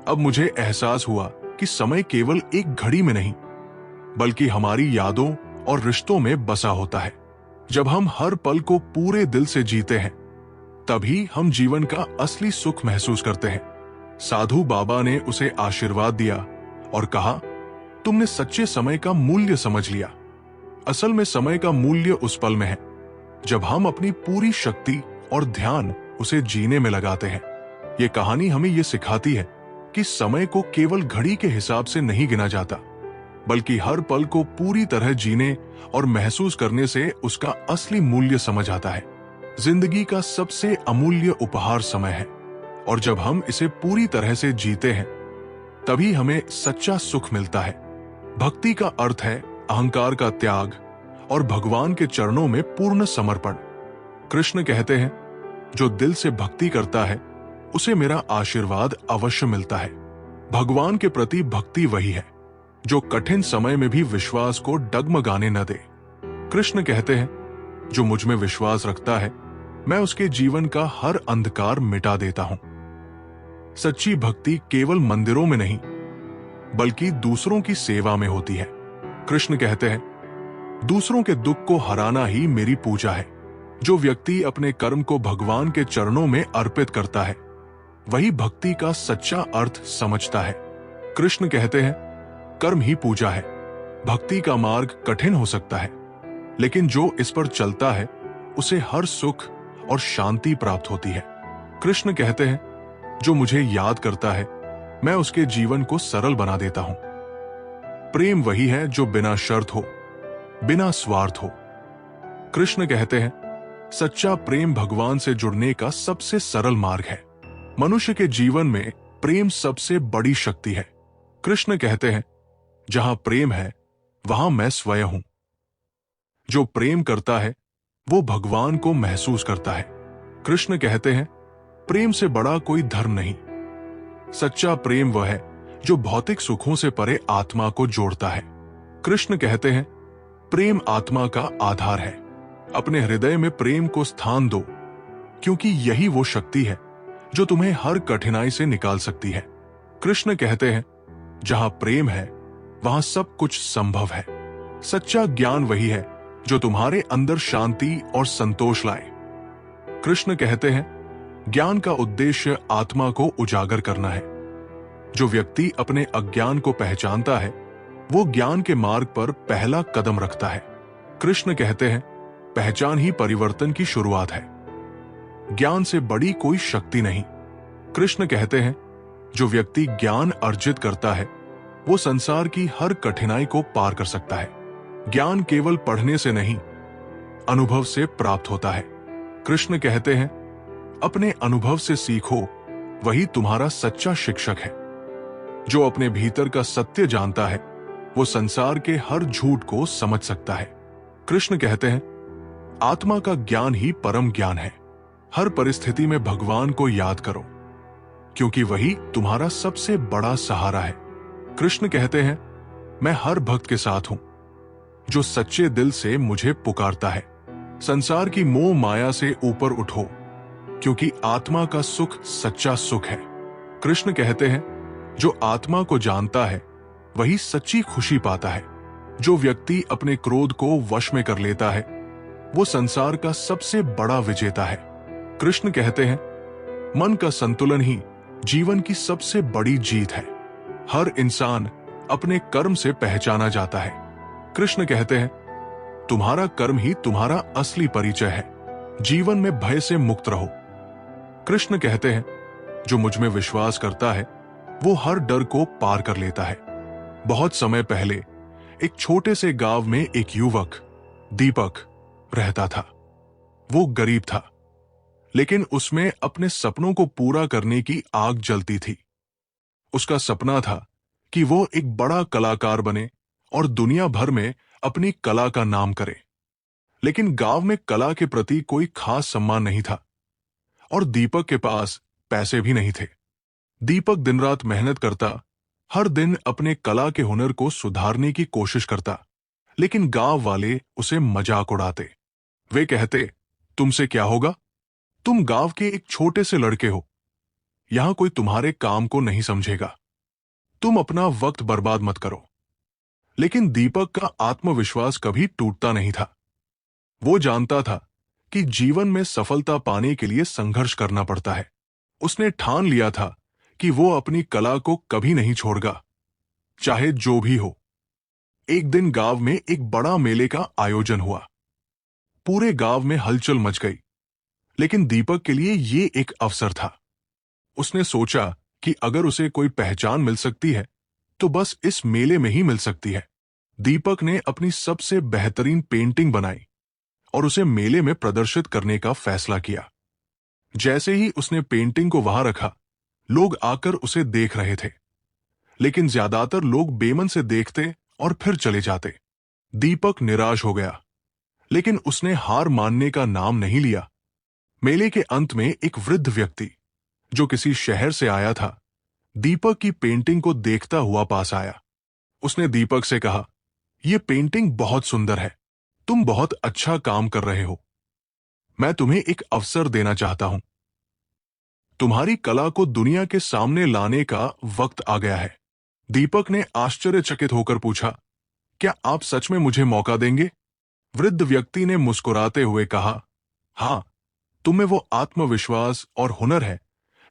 अब मुझे एहसास हुआ कि समय केवल एक घड़ी में नहीं बल्कि हमारी यादों और रिश्तों में बसा होता है। जब हम हर पल को पूरे दिल से जीते हैं तभी हम जीवन का असली सुख महसूस करते हैं। साधु बाबा ने उसे आशीर्वाद दिया और कहा, तुमने सच्चे समय का मूल्य समझ लिया। असल में समय का मूल्य उस पल में है जब हम अपनी पूरी शक्ति और ध्यान उसे जीने में लगाते हैं। ये कहानी हमें ये सिखाती है कि समय को केवल घड़ी के हिसाब से नहीं गिना जाता, बल्कि हर पल को पूरी तरह जीने और महसूस करने से उसका असली मूल्य समझ आता है। जिंदगी का सबसे अमूल्य उपहार समय है, और जब हम इसे पूरी तरह से जीते हैं तभी हमें सच्चा सुख मिलता है। भक्ति का अर्थ है अहंकार का त्याग और भगवान के चरणों में पूर्ण समर्पण। कृष्ण कहते हैं, जो दिल से भक्ति करता है उसे मेरा आशीर्वाद अवश्य मिलता है। भगवान के प्रति भक्ति वही है जो कठिन समय में भी विश्वास को डगमगाने न दे। कृष्ण कहते हैं, जो मुझ में विश्वास रखता है मैं उसके जीवन का हर अंधकार मिटा देता हूं। सच्ची भक्ति केवल मंदिरों में नहीं बल्कि दूसरों की सेवा में होती है। कृष्ण कहते हैं, दूसरों के दुख को हराना ही मेरी पूजा है। जो व्यक्ति अपने कर्म को भगवान के चरणों में अर्पित करता है वही भक्ति का सच्चा अर्थ समझता है। कृष्ण कहते हैं, कर्म ही पूजा है। भक्ति का मार्ग कठिन हो सकता है, लेकिन जो इस पर चलता है उसे हर सुख और शांति प्राप्त होती है। कृष्ण कहते हैं, जो मुझे याद करता है मैं उसके जीवन को सरल बना देता हूं। प्रेम वही है जो बिना शर्त हो, बिना स्वार्थ हो। कृष्ण कहते हैं, सच्चा प्रेम भगवान से जुड़ने का सबसे सरल मार्ग है। मनुष्य के जीवन में प्रेम सबसे बड़ी शक्ति है। कृष्ण कहते हैं, जहां प्रेम है वहां मैं स्वयं हूं। जो प्रेम करता है वो भगवान को महसूस करता है। कृष्ण कहते हैं, प्रेम से बड़ा कोई धर्म नहीं। सच्चा प्रेम वह है जो भौतिक सुखों से परे आत्मा को जोड़ता है। कृष्ण कहते हैं, प्रेम आत्मा का आधार है। अपने हृदय में प्रेम को स्थान दो, क्योंकि यही वो शक्ति है जो तुम्हें हर कठिनाई से निकाल सकती है। कृष्ण कहते हैं, जहां प्रेम है वहां सब कुछ संभव है। सच्चा ज्ञान वही है जो तुम्हारे अंदर शांति और संतोष लाए। कृष्ण कहते हैं, ज्ञान का उद्देश्य आत्मा को उजागर करना है। जो व्यक्ति अपने अज्ञान को पहचानता है वो ज्ञान के मार्ग पर पहला कदम रखता है। कृष्ण कहते हैं, पहचान ही परिवर्तन की शुरुआत है। ज्ञान से बड़ी कोई शक्ति नहीं। कृष्ण कहते हैं, जो व्यक्ति ज्ञान अर्जित करता है वो संसार की हर कठिनाई को पार कर सकता है। ज्ञान केवल पढ़ने से नहीं, अनुभव से प्राप्त होता है। कृष्ण कहते हैं, अपने अनुभव से सीखो, वही तुम्हारा सच्चा शिक्षक है। जो अपने भीतर का सत्य जानता है वो संसार के हर झूठ को समझ सकता है। कृष्ण कहते हैं, आत्मा का ज्ञान ही परम ज्ञान है। हर परिस्थिति में भगवान को याद करो, क्योंकि वही तुम्हारा सबसे बड़ा सहारा है। कृष्ण कहते हैं, मैं हर भक्त के साथ हूं जो सच्चे दिल से मुझे पुकारता है। संसार की मोह माया से ऊपर उठो, क्योंकि आत्मा का सुख सच्चा सुख है। कृष्ण कहते हैं, जो आत्मा को जानता है वही सच्ची खुशी पाता है। जो व्यक्ति अपने क्रोध को वश में कर लेता है वो संसार का सबसे बड़ा विजेता है। कृष्ण कहते हैं, मन का संतुलन ही जीवन की सबसे बड़ी जीत है। हर इंसान अपने कर्म से पहचाना जाता है। कृष्ण कहते हैं, तुम्हारा कर्म ही तुम्हारा असली परिचय है। जीवन में भय से मुक्त रहो। कृष्ण कहते हैं, जो मुझ में विश्वास करता है वो हर डर को पार कर लेता है। बहुत समय पहले एक छोटे से गांव में एक युवक दीपक रहता था। वो गरीब था, लेकिन उसमें अपने सपनों को पूरा करने की आग जलती थी। उसका सपना था कि वो एक बड़ा कलाकार बने और दुनिया भर में अपनी कला का नाम करे। लेकिन गांव में कला के प्रति कोई खास सम्मान नहीं था और दीपक के पास पैसे भी नहीं थे। दीपक दिन रात मेहनत करता, हर दिन अपने कला के हुनर को सुधारने की कोशिश करता, लेकिन गांव वाले उसे मजाक उड़ाते। वे कहते, तुमसे क्या होगा? तुम गांव के एक छोटे से लड़के हो, यहां कोई तुम्हारे काम को नहीं समझेगा। तुम अपना वक्त बर्बाद मत करो। लेकिन दीपक का आत्मविश्वास कभी टूटता नहीं था। वो जानता था कि जीवन में सफलता पाने के लिए संघर्ष करना पड़ता है। उसने ठान लिया था कि वो अपनी कला को कभी नहीं छोड़ेगा, चाहे जो भी हो। एक दिन गांव में एक बड़ा मेले का आयोजन हुआ। पूरे गांव में हलचल मच गई, लेकिन दीपक के लिए ये एक अवसर था। उसने सोचा कि अगर उसे कोई पहचान मिल सकती है तो बस इस मेले में ही मिल सकती है। दीपक ने अपनी सबसे बेहतरीन पेंटिंग बनाई और उसे मेले में प्रदर्शित करने का फैसला किया। जैसे ही उसने पेंटिंग को वहां रखा, लोग आकर उसे देख रहे थे, लेकिन ज्यादातर लोग बेमन से देखते और फिर चले जाते। दीपक निराश हो गया, लेकिन उसने हार मानने का नाम नहीं लिया। मेले के अंत में एक वृद्ध व्यक्ति जो किसी शहर से आया था, दीपक की पेंटिंग को देखता हुआ पास आया। उसने दीपक से कहा, यह पेंटिंग बहुत सुंदर है, तुम बहुत अच्छा काम कर रहे हो। मैं तुम्हें एक अवसर देना चाहता हूं। तुम्हारी कला को दुनिया के सामने लाने का वक्त आ गया है। दीपक ने आश्चर्यचकित होकर पूछा, क्या आप सच में मुझे मौका देंगे? वृद्ध व्यक्ति ने मुस्कुराते हुए कहा, हां, तुम्हें वो आत्मविश्वास और हुनर है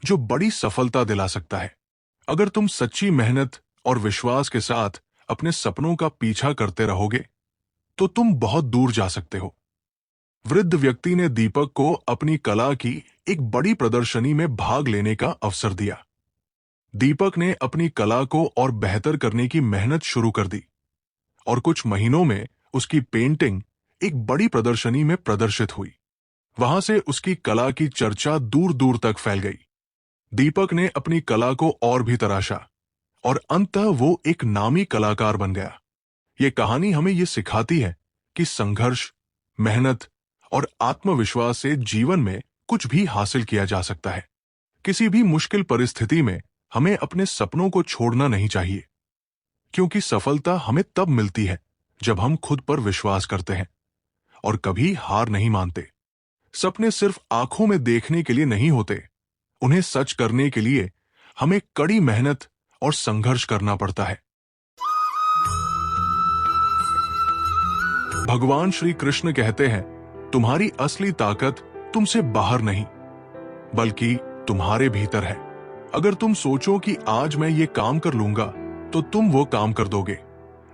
जो बड़ी सफलता दिला सकता है। अगर तुम सच्ची मेहनत और विश्वास के साथ अपने सपनों का पीछा करते रहोगे तो तुम बहुत दूर जा सकते हो। वृद्ध व्यक्ति ने दीपक को अपनी कला की एक बड़ी प्रदर्शनी में भाग लेने का अवसर दिया। दीपक ने अपनी कला को और बेहतर करने की मेहनत शुरू कर दी और कुछ महीनों में उसकी पेंटिंग एक बड़ी प्रदर्शनी में प्रदर्शित हुई। वहां से उसकी कला की चर्चा दूर दूर तक फैल गई। दीपक ने अपनी कला को और भी तराशा और अंततः वो एक नामी कलाकार बन गया। ये कहानी हमें ये सिखाती है कि संघर्ष, मेहनत और आत्मविश्वास से जीवन में कुछ भी हासिल किया जा सकता है। किसी भी मुश्किल परिस्थिति में हमें अपने सपनों को छोड़ना नहीं चाहिए, क्योंकि सफलता हमें तब मिलती है जब हम खुद पर विश्वास करते हैं और कभी हार नहीं मानते। सपने सिर्फ आंखों में देखने के लिए नहीं होते, उन्हें सच करने के लिए हमें कड़ी मेहनत और संघर्ष करना पड़ता है। भगवान श्री कृष्ण कहते हैं, तुम्हारी असली ताकत तुमसे बाहर नहीं बल्कि तुम्हारे भीतर है। अगर तुम सोचो कि आज मैं ये काम कर लूंगा तो तुम वो काम कर दोगे,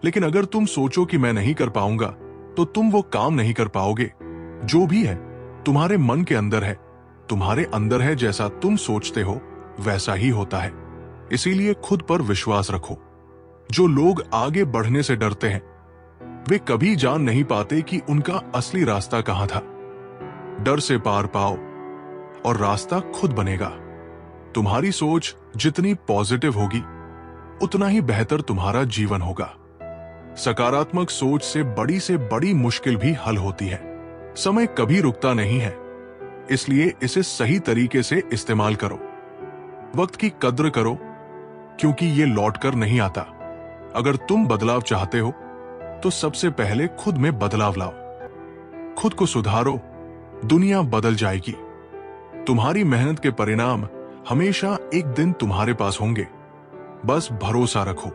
लेकिन अगर तुम सोचो कि मैं नहीं कर पाऊंगा तो तुम वो काम नहीं कर पाओगे। जो भी है तुम्हारे मन के अंदर है, तुम्हारे अंदर है। जैसा तुम सोचते हो वैसा ही होता है। इसीलिए खुद पर विश्वास रखो। जो लोग आगे बढ़ने से डरते हैं वे कभी जान नहीं पाते कि उनका असली रास्ता कहां था। डर से पार पाओ और रास्ता खुद बनेगा। तुम्हारी सोच जितनी पॉजिटिव होगी उतना ही बेहतर तुम्हारा जीवन होगा। सकारात्मक सोच से बड़ी मुश्किल भी हल होती है। समय कभी रुकता नहीं है, इसलिए इसे सही तरीके से इस्तेमाल करो। वक्त की कद्र करो, क्योंकि ये लौटकर नहीं आता। अगर तुम बदलाव चाहते हो तो सबसे पहले खुद में बदलाव लाओ। खुद को सुधारो, दुनिया बदल जाएगी। तुम्हारी मेहनत के परिणाम हमेशा एक दिन तुम्हारे पास होंगे। बस भरोसा रखो।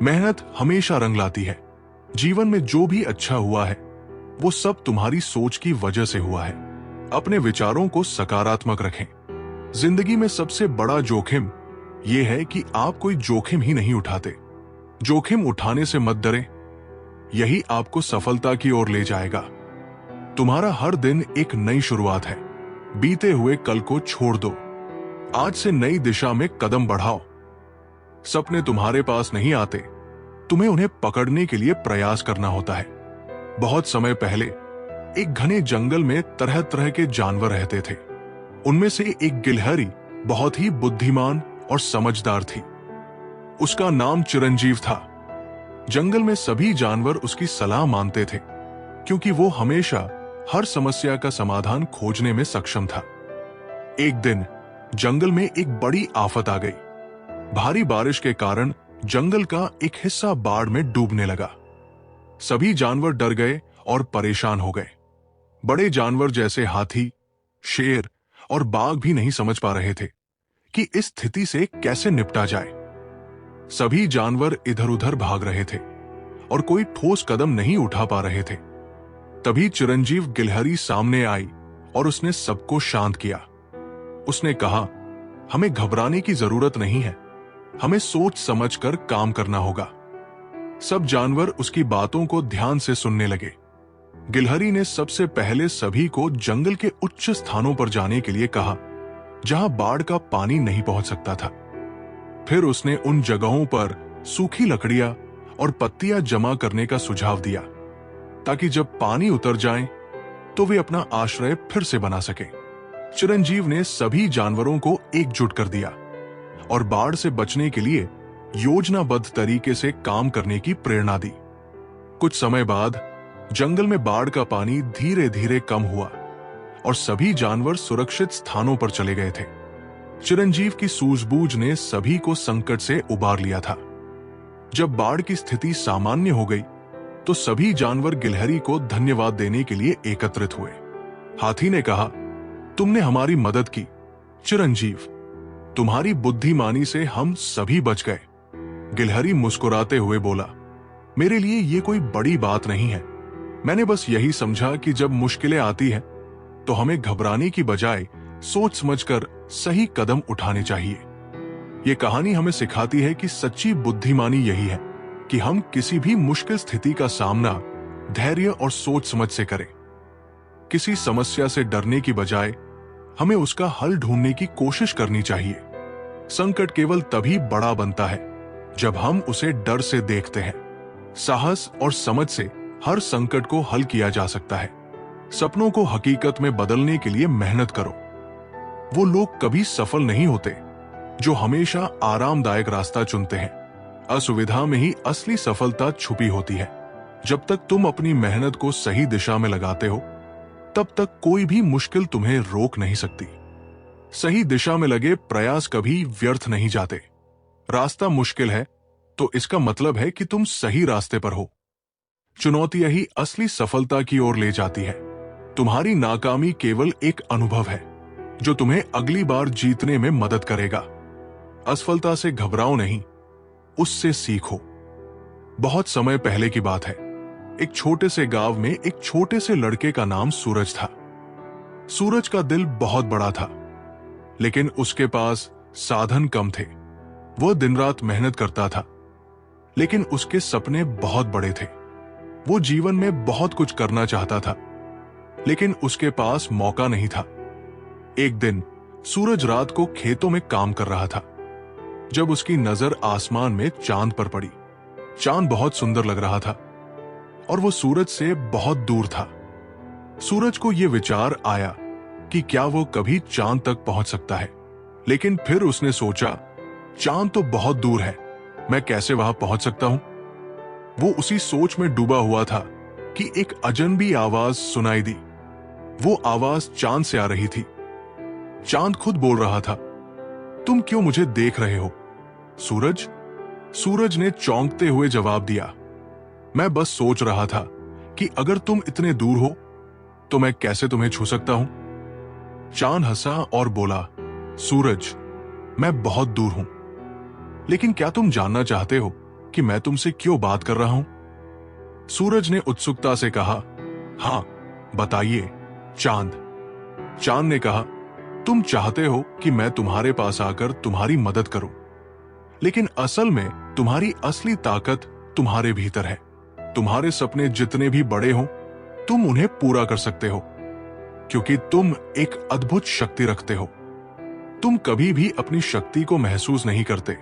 मेहनत हमेशा रंग लाती है। जीवन में जो भी अच्छा हुआ है वो सब तुम्हारी सोच की वजह से हुआ है। अपने विचारों को सकारात्मक रखें। जिंदगी में सबसे बड़ा जोखिम यह है कि आप कोई जोखिम ही नहीं उठाते। जोखिम उठाने से मत डरें, यही आपको सफलता की ओर ले जाएगा। तुम्हारा हर दिन एक नई शुरुआत है। बीते हुए कल को छोड़ दो, आज से नई दिशा में कदम बढ़ाओ। सपने तुम्हारे पास नहीं आते, तुम्हें उन्हें पकड़ने के लिए प्रयास करना होता है। बहुत समय पहले एक घने जंगल में तरह तरह के जानवर रहते थे। उनमें से एक गिलहरी बहुत ही बुद्धिमान और समझदार थी। उसका नाम चिरंजीव था। जंगल में सभी जानवर उसकी सलाह मानते थे, क्योंकि वो हमेशा हर समस्या का समाधान खोजने में सक्षम था। एक दिन जंगल में एक बड़ी आफत आ गई। भारी बारिश के कारण जंगल का एक हिस्सा बाढ़ में डूबने लगा। सभी जानवर डर गए और परेशान हो गए। बड़े जानवर जैसे हाथी, शेर और बाघ भी नहीं समझ पा रहे थे कि इस स्थिति से कैसे निपटा जाए। सभी जानवर इधर-उधर भाग रहे थे और कोई ठोस कदम नहीं उठा पा रहे थे। तभी चिरंजीव गिलहरी सामने आई और उसने सबको शांत किया। उसने कहा, हमें घबराने की जरूरत नहीं है, हमें सोच समझकर काम करना होगा। सब जानवर उसकी बातों को ध्यान से सुनने लगे। गिलहरी ने सबसे पहले सभी को जंगल के उच्च स्थानों पर जाने के लिए कहा, जहां बाढ़ का पानी नहीं पहुंच सकता था। फिर उसने उन जगहों पर सूखी लकड़ियां और पत्तियां जमा करने का सुझाव दिया, ताकि जब पानी उतर जाए तो वे अपना आश्रय फिर से बना सके। चिरंजीव ने सभी जानवरों को एकजुट कर दिया और बाढ़ से बचने के लिए योजनाबद्ध तरीके से काम करने की प्रेरणा दी। कुछ समय बाद जंगल में बाढ़ का पानी धीरे धीरे कम हुआ और सभी जानवर सुरक्षित स्थानों पर चले गए थे। चिरंजीव की सूझबूझ ने सभी को संकट से उबार लिया था। जब बाढ़ की स्थिति सामान्य हो गई तो सभी जानवर गिलहरी को धन्यवाद देने के लिए एकत्रित हुए। हाथी ने कहा, तुमने हमारी मदद की। चिरंजीव, तुम्हारी बुद्धिमानी से हम सभी बच गए। गिलहरी मुस्कुराते हुए बोला, मेरे लिए ये कोई बड़ी बात नहीं है। मैंने बस यही समझा कि जब मुश्किलें आती हैं तो हमें घबराने की बजाय सोच समझकर सही कदम उठाने चाहिए। ये कहानी हमें सिखाती है कि सच्ची बुद्धिमानी यही है कि हम किसी भी मुश्किल स्थिति का सामना धैर्य और सोच समझ से करें। किसी समस्या से डरने की बजाय हमें उसका हल ढूंढने की कोशिश करनी चाहिए। संकट केवल तभी बड़ा बनता है जब हम उसे डर से देखते हैं। साहस और समझ से हर संकट को हल किया जा सकता है। सपनों को हकीकत में बदलने के लिए मेहनत करो। वो लोग कभी सफल नहीं होते जो हमेशा आरामदायक रास्ता चुनते हैं। असुविधा में ही असली सफलता छुपी होती है। जब तक तुम अपनी मेहनत को सही दिशा में लगाते हो, तब तक कोई भी मुश्किल तुम्हें रोक नहीं सकती। सही दिशा में लगे प्रयास कभी व्यर्थ नहीं जाते। रास्ता मुश्किल है तो इसका मतलब है कि तुम सही रास्ते पर हो। चुनौतियां ही असली सफलता की ओर ले जाती है। तुम्हारी नाकामी केवल एक अनुभव है जो तुम्हें अगली बार जीतने में मदद करेगा। असफलता से घबराओ नहीं, उससे सीखो। बहुत समय पहले की बात है। एक छोटे से गांव में एक छोटे से लड़के का नाम सूरज था। सूरज का दिल बहुत बड़ा था, लेकिन उसके पास साधन कम थे। वह दिन रात मेहनत करता था, लेकिन उसके सपने बहुत बड़े थे। वो जीवन में बहुत कुछ करना चाहता था, लेकिन उसके पास मौका नहीं था। एक दिन सूरज रात को खेतों में काम कर रहा था, जब उसकी नजर आसमान में चांद पर पड़ी। चांद बहुत सुंदर लग रहा था और वो सूरज से बहुत दूर था। सूरज को यह विचार आया कि क्या वो कभी चांद तक पहुंच सकता है, लेकिन फिर उसने सोचा, चांद तो बहुत दूर है, मैं कैसे वहां पहुंच सकता हूं। वो उसी सोच में डूबा हुआ था कि एक अजनबी आवाज सुनाई दी। वो आवाज चांद से आ रही थी। चांद खुद बोल रहा था, तुम क्यों मुझे देख रहे हो सूरज? सूरज ने चौंकते हुए जवाब दिया, मैं बस सोच रहा था कि अगर तुम इतने दूर हो तो मैं कैसे तुम्हें छू सकता हूं। चांद हंसा और बोला, सूरज, मैं बहुत दूर हूं, लेकिन क्या तुम जानना चाहते हो कि मैं तुमसे क्यों बात कर रहा हूं? सूरज ने उत्सुकता से कहा, हां, बताइए चांद। चांद ने कहा, तुम चाहते हो कि मैं तुम्हारे पास आकर तुम्हारी मदद करूं, लेकिन असल में तुम्हारी असली ताकत तुम्हारे भीतर है। तुम्हारे सपने जितने भी बड़े हों, तुम उन्हें पूरा कर सकते हो, क्योंकि तुम एक अद्भुत शक्ति रखते हो। तुम कभी भी अपनी शक्ति को महसूस नहीं करते,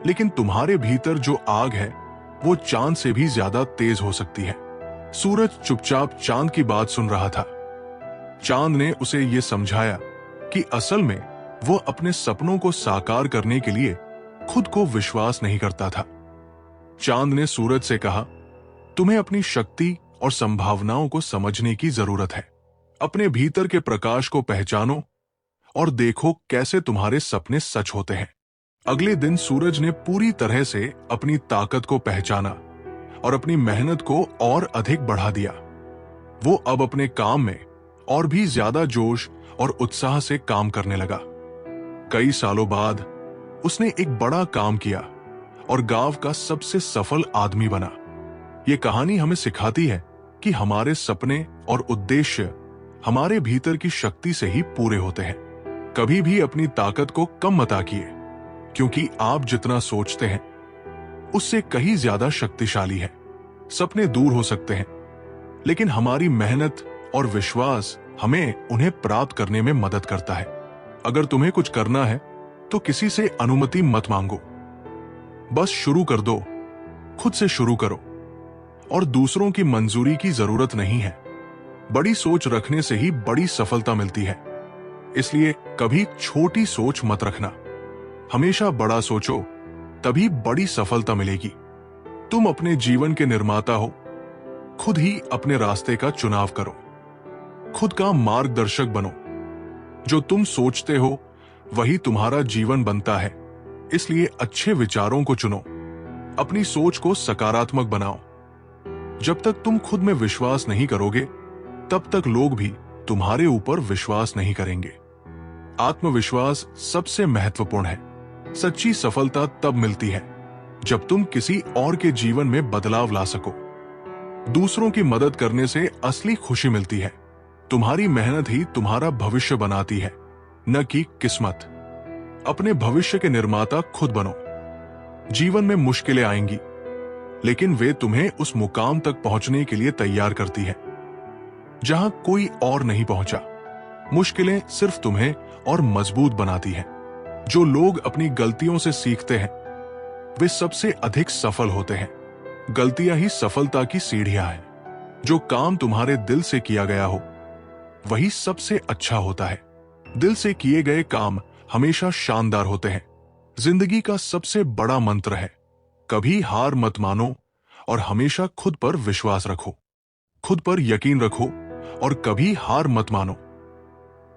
लेकिन तुम्हारे भीतर जो आग है वो चांद से भी ज्यादा तेज हो सकती है। सूरज चुपचाप चांद की बात सुन रहा था। चांद ने उसे यह समझाया कि असल में वो अपने सपनों को साकार करने के लिए खुद को विश्वास नहीं करता था। चांद ने सूरज से कहा, तुम्हें अपनी शक्ति और संभावनाओं को समझने की जरूरत है। अपने भीतर के प्रकाश को पहचानो और देखो कैसे तुम्हारे सपने सच होते हैं। अगले दिन सूरज ने पूरी तरह से अपनी ताकत को पहचाना और अपनी मेहनत को और अधिक बढ़ा दिया। वो अब अपने काम में और भी ज्यादा जोश और उत्साह से काम करने लगा। कई सालों बाद उसने एक बड़ा काम किया और गांव का सबसे सफल आदमी बना। ये कहानी हमें सिखाती है कि हमारे सपने और उद्देश्य हमारे भीतर की शक्ति से ही पूरे होते हैं। कभी भी अपनी ताकत को कम मत आंकिए, क्योंकि आप जितना सोचते हैं उससे कहीं ज्यादा शक्तिशाली है। सपने दूर हो सकते हैं, लेकिन हमारी मेहनत और विश्वास हमें उन्हें प्राप्त करने में मदद करता है। अगर तुम्हें कुछ करना है तो किसी से अनुमति मत मांगो, बस शुरू कर दो। खुद से शुरू करो और दूसरों की मंजूरी की जरूरत नहीं है। बड़ी सोच रखने से ही बड़ी सफलता मिलती है, इसलिए कभी छोटी सोच मत रखना। हमेशा बड़ा सोचो, तभी बड़ी सफलता मिलेगी। तुम अपने जीवन के निर्माता हो। खुद ही अपने रास्ते का चुनाव करो। खुद का मार्गदर्शक बनो। जो तुम सोचते हो वही तुम्हारा जीवन बनता है, इसलिए अच्छे विचारों को चुनो। अपनी सोच को सकारात्मक बनाओ। जब तक तुम खुद में विश्वास नहीं करोगे, तब तक लोग भी तुम्हारे ऊपर विश्वास नहीं करेंगे। आत्मविश्वास सबसे महत्वपूर्ण है। सच्ची सफलता तब मिलती है जब तुम किसी और के जीवन में बदलाव ला सको। दूसरों की मदद करने से असली खुशी मिलती है। तुम्हारी मेहनत ही तुम्हारा भविष्य बनाती है, न कि किस्मत। अपने भविष्य के निर्माता खुद बनो। जीवन में मुश्किलें आएंगी, लेकिन वे तुम्हें उस मुकाम तक पहुंचने के लिए तैयार करती है जहां कोई और नहीं पहुंचा। मुश्किलें सिर्फ तुम्हें और मजबूत बनाती हैं। जो लोग अपनी गलतियों से सीखते हैं वे सबसे अधिक सफल होते हैं। गलतियां ही सफलता की सीढ़ियां हैं। जो काम तुम्हारे दिल से किया गया हो वही सबसे अच्छा होता है। दिल से किए गए काम हमेशा शानदार होते हैं। जिंदगी का सबसे बड़ा मंत्र है, कभी हार मत मानो और हमेशा खुद पर विश्वास रखो। खुद पर यकीन रखो और कभी हार मत मानो।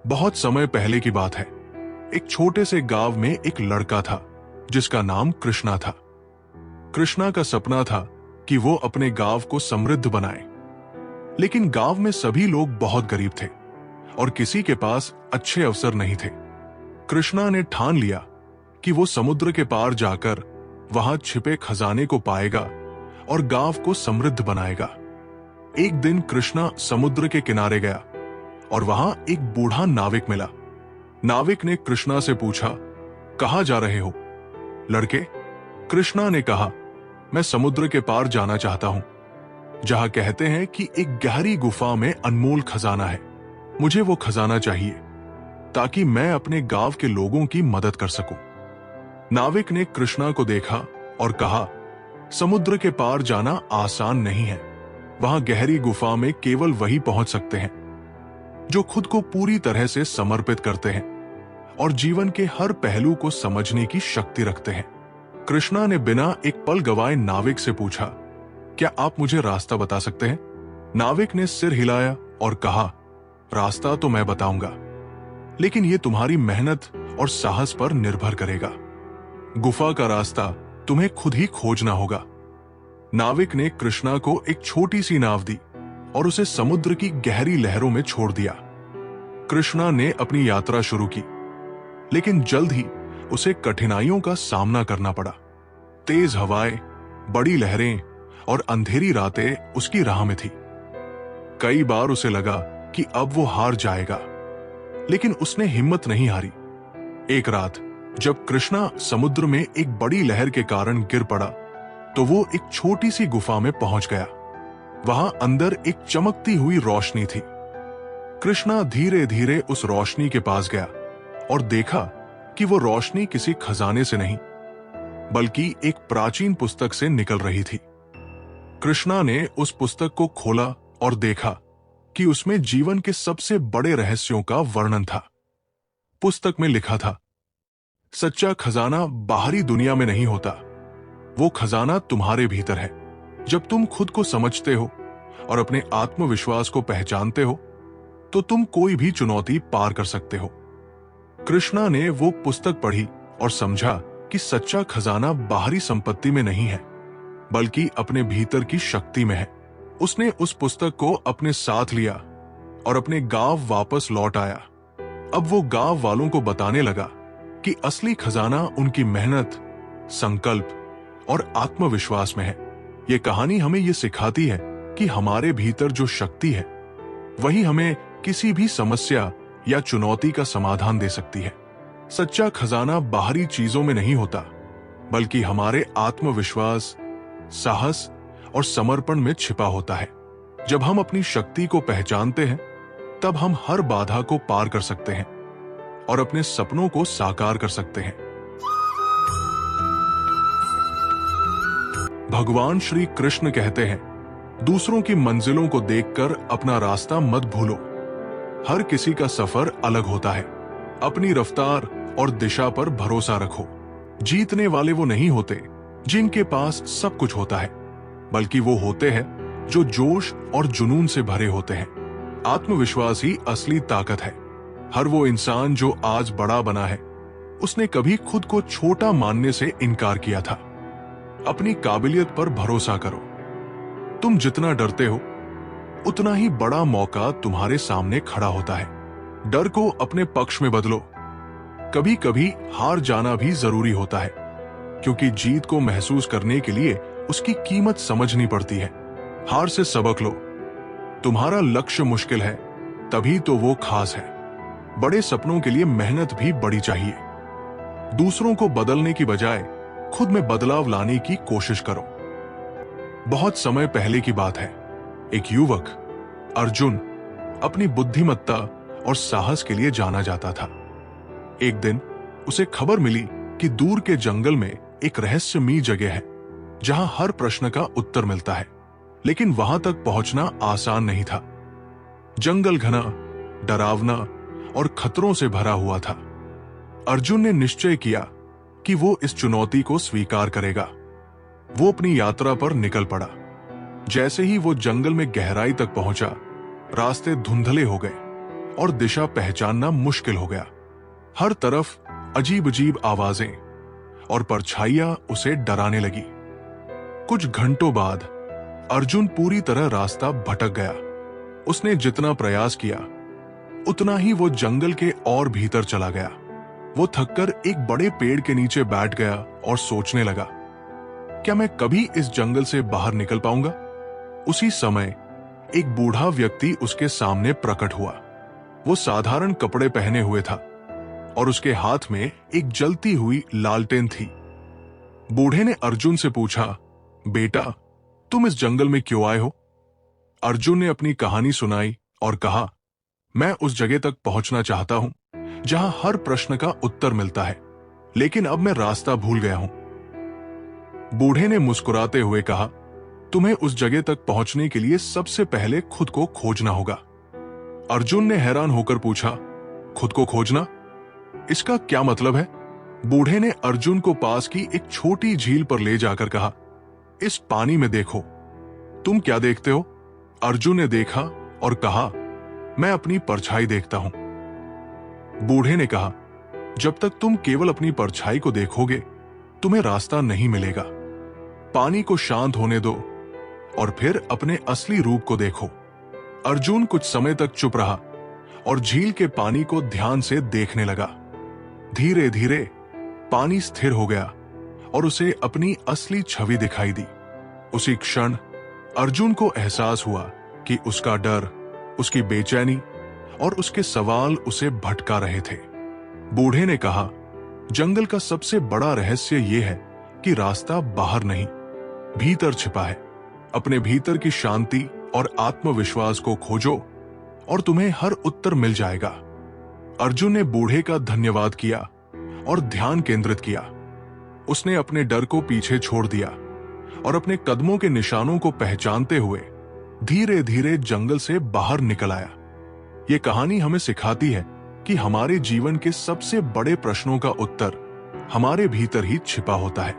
बहुत समय पहले की बात है। एक छोटे से गांव में एक लड़का था जिसका नाम कृष्णा था। कृष्णा का सपना था कि वो अपने गांव को समृद्ध बनाए, लेकिन गांव में सभी लोग बहुत गरीब थे और किसी के पास अच्छे अवसर नहीं थे। कृष्णा ने ठान लिया कि वो समुद्र के पार जाकर वहां छिपे खजाने को पाएगा और गांव को समृद्ध बनाएगा। एक दिन कृष्णा समुद्र के किनारे गया और वहां एक बूढ़ा नाविक मिला। नाविक ने कृष्णा से पूछा, कहां जा रहे हो? लड़के, कृष्णा ने कहा, मैं समुद्र के पार जाना चाहता हूं, जहां कहते हैं कि एक गहरी गुफा में अनमोल खजाना है। मुझे वो खजाना चाहिए ताकि मैं अपने गांव के लोगों की मदद कर सकूं। नाविक ने कृष्णा को देखा और कहा, समुद्र के पार जाना आसान नहीं है। वहां गहरी गुफा में केवल वही पहुंच सकते हैं जो खुद को पूरी तरह से समर्पित करते हैं और जीवन के हर पहलू को समझने की शक्ति रखते हैं। कृष्णा ने बिना एक पल गवाए नाविक से पूछा, क्या आप मुझे रास्ता बता सकते हैं? नाविक ने सिर हिलाया और कहा, रास्ता तो मैं बताऊंगा, लेकिन यह तुम्हारी मेहनत और साहस पर निर्भर करेगा। गुफा का रास्ता तुम्हें खुद ही खोजना होगा। नाविक ने कृष्णा को एक छोटी सी नाव दी और उसे समुद्र की गहरी लहरों में छोड़ दिया। कृष्णा ने अपनी यात्रा शुरू की, लेकिन जल्द ही उसे कठिनाइयों का सामना करना पड़ा। तेज हवाएं, बड़ी लहरें और अंधेरी रातें उसकी राह में थी। कई बार उसे लगा कि अब वो हार जाएगा, लेकिन उसने हिम्मत नहीं हारी। एक रात जब कृष्णा समुद्र में एक बड़ी लहर के कारण गिर पड़ा, तो वो एक छोटी सी गुफा में पहुंच गया। वहां अंदर एक चमकती हुई रोशनी थी। कृष्णा धीरे धीरे उस रोशनी के पास गया और देखा कि वो रोशनी किसी खजाने से नहीं, बल्कि एक प्राचीन पुस्तक से निकल रही थी। कृष्णा ने उस पुस्तक को खोला और देखा कि उसमें जीवन के सबसे बड़े रहस्यों का वर्णन था। पुस्तक में लिखा था, सच्चा खजाना बाहरी दुनिया में नहीं होता, वो खजाना तुम्हारे भीतर है। जब तुम खुद को समझते हो और अपने आत्मविश्वास को पहचानते हो, तो तुम कोई भी चुनौती पार कर सकते हो। कृष्णा ने वो पुस्तक पढ़ी और समझा कि सच्चा खजाना बाहरी संपत्ति में नहीं है, बल्कि अपने भीतर की शक्ति में है। उसने उस पुस्तक को अपने साथ लिया और अपने गांव वापस लौट आया। अब वो गांव वालों को बताने लगा कि असली खजाना उनकी मेहनत, संकल्प और आत्मविश्वास में है। ये कहानी हमें ये सिखाती है कि हमारे भीतर जो शक्ति है वही हमें किसी भी समस्या या चुनौती का समाधान दे सकती है। सच्चा खजाना बाहरी चीजों में नहीं होता, बल्कि हमारे आत्मविश्वास, साहस और समर्पण में छिपा होता है। जब हम अपनी शक्ति को पहचानते हैं, तब हम हर बाधा को पार कर सकते हैं और अपने सपनों को साकार कर सकते हैं। भगवान श्री कृष्ण कहते हैं, दूसरों की मंजिलों को देखकर अपना रास्ता मत भूलो। हर किसी का सफर अलग होता है। अपनी रफ्तार और दिशा पर भरोसा रखो। जीतने वाले वो नहीं होते जिनके पास सब कुछ होता है, बल्कि वो होते हैं जो जोश और जुनून से भरे होते हैं। आत्मविश्वास ही असली ताकत है। हर वो इंसान जो आज बड़ा बना है, उसने कभी खुद को छोटा मानने से इनकार किया था। अपनी काबिलियत पर भरोसा करो। तुम जितना डरते हो, उतना ही बड़ा मौका तुम्हारे सामने खड़ा होता है। डर को अपने पक्ष में बदलो। कभी कभी हार जाना भी जरूरी होता है, क्योंकि जीत को महसूस करने के लिए उसकी कीमत समझनी पड़ती है। हार से सबक लो। तुम्हारा लक्ष्य मुश्किल है, तभी तो वो खास है। बड़े सपनों के लिए मेहनत भी बड़ी चाहिए। दूसरों को बदलने की बजाय खुद में बदलाव लाने की कोशिश करो। बहुत समय पहले की बात है। एक युवक अर्जुन अपनी बुद्धिमत्ता और साहस के लिए जाना जाता था। एक दिन उसे खबर मिली कि दूर के जंगल में एक रहस्यमयी जगह है जहां हर प्रश्न का उत्तर मिलता है, लेकिन वहां तक पहुंचना आसान नहीं था। जंगल घना, डरावना और खतरों से भरा हुआ था। अर्जुन ने निश्चय किया कि वो इस चुनौती को स्वीकार करेगा। वो अपनी यात्रा पर निकल पड़ा। जैसे ही वो जंगल में गहराई तक पहुंचा, रास्ते धुंधले हो गए और दिशा पहचानना मुश्किल हो गया। हर तरफ अजीब अजीब आवाजें और परछाइयां उसे डराने लगी। कुछ घंटों बाद अर्जुन पूरी तरह रास्ता भटक गया। उसने जितना प्रयास किया उतना ही वो जंगल के और भीतर चला गया। वो थककर एक बड़े पेड़ के नीचे बैठ गया और सोचने लगा, क्या मैं कभी इस जंगल से बाहर निकल पाऊंगा? उसी समय एक बूढ़ा व्यक्ति उसके सामने प्रकट हुआ। वो साधारण कपड़े पहने हुए था और उसके हाथ में एक जलती हुई लालटेन थी। बूढ़े ने अर्जुन से पूछा, बेटा, तुम इस जंगल में क्यों आए हो? अर्जुन ने अपनी कहानी सुनाई और कहा, मैं उस जगह तक पहुंचना चाहता हूं जहां हर प्रश्न का उत्तर मिलता है, लेकिन अब मैं रास्ता भूल गया हूं। बूढ़े ने मुस्कुराते हुए कहा, तुम्हें उस जगह तक पहुंचने के लिए सबसे पहले खुद को खोजना होगा। अर्जुन ने हैरान होकर पूछा, खुद को खोजना? इसका क्या मतलब है? बूढ़े ने अर्जुन को पास की एक छोटी झील पर ले जाकर कहा, इस पानी में देखो। तुम क्या देखते हो? अर्जुन ने देखा और कहा, मैं अपनी परछाई देखता हूं। बूढ़े ने कहा, जब तक तुम केवल अपनी परछाई को देखोगे तुम्हें रास्ता नहीं मिलेगा। पानी को शांत होने दो और फिर अपने असली रूप को देखो। अर्जुन कुछ समय तक चुप रहा और झील के पानी को ध्यान से देखने लगा। धीरे धीरे पानी स्थिर हो गया और उसे अपनी असली छवि दिखाई दी। उसी क्षण अर्जुन को एहसास हुआ कि उसका डर, उसकी बेचैनी और उसके सवाल उसे भटका रहे थे। बूढ़े ने कहा, जंगल का सबसे बड़ा रहस्य यह है कि रास्ता बाहर नहीं, भीतर छिपा है। अपने भीतर की शांति और आत्मविश्वास को खोजो और तुम्हें हर उत्तर मिल जाएगा। अर्जुन ने बूढ़े का धन्यवाद किया और ध्यान केंद्रित किया। उसने अपने डर को पीछे छोड़ दिया और अपने कदमों के निशानों को पहचानते हुए धीरे धीरे जंगल से बाहर निकल आया। ये कहानी हमें सिखाती है कि हमारे जीवन के सबसे बड़े प्रश्नों का उत्तर हमारे भीतर ही छिपा होता है।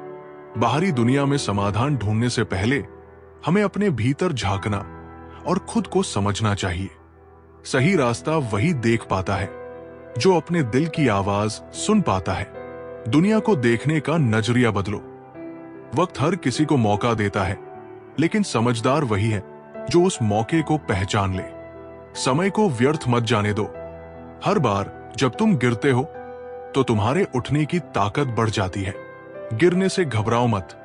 बाहरी दुनिया में समाधान ढूंढने से पहले हमें अपने भीतर झांकना और खुद को समझना चाहिए। सही रास्ता वही देख पाता है जो अपने दिल की आवाज सुन पाता है। दुनिया को देखने का नजरिया बदलो। वक्त हर किसी को मौका देता है, लेकिन समझदार वही है जो उस मौके को पहचान ले। समय को व्यर्थ मत जाने दो। हर बार जब तुम गिरते हो तो तुम्हारे उठने की ताकत बढ़ जाती है। गिरने से घबराओ मत।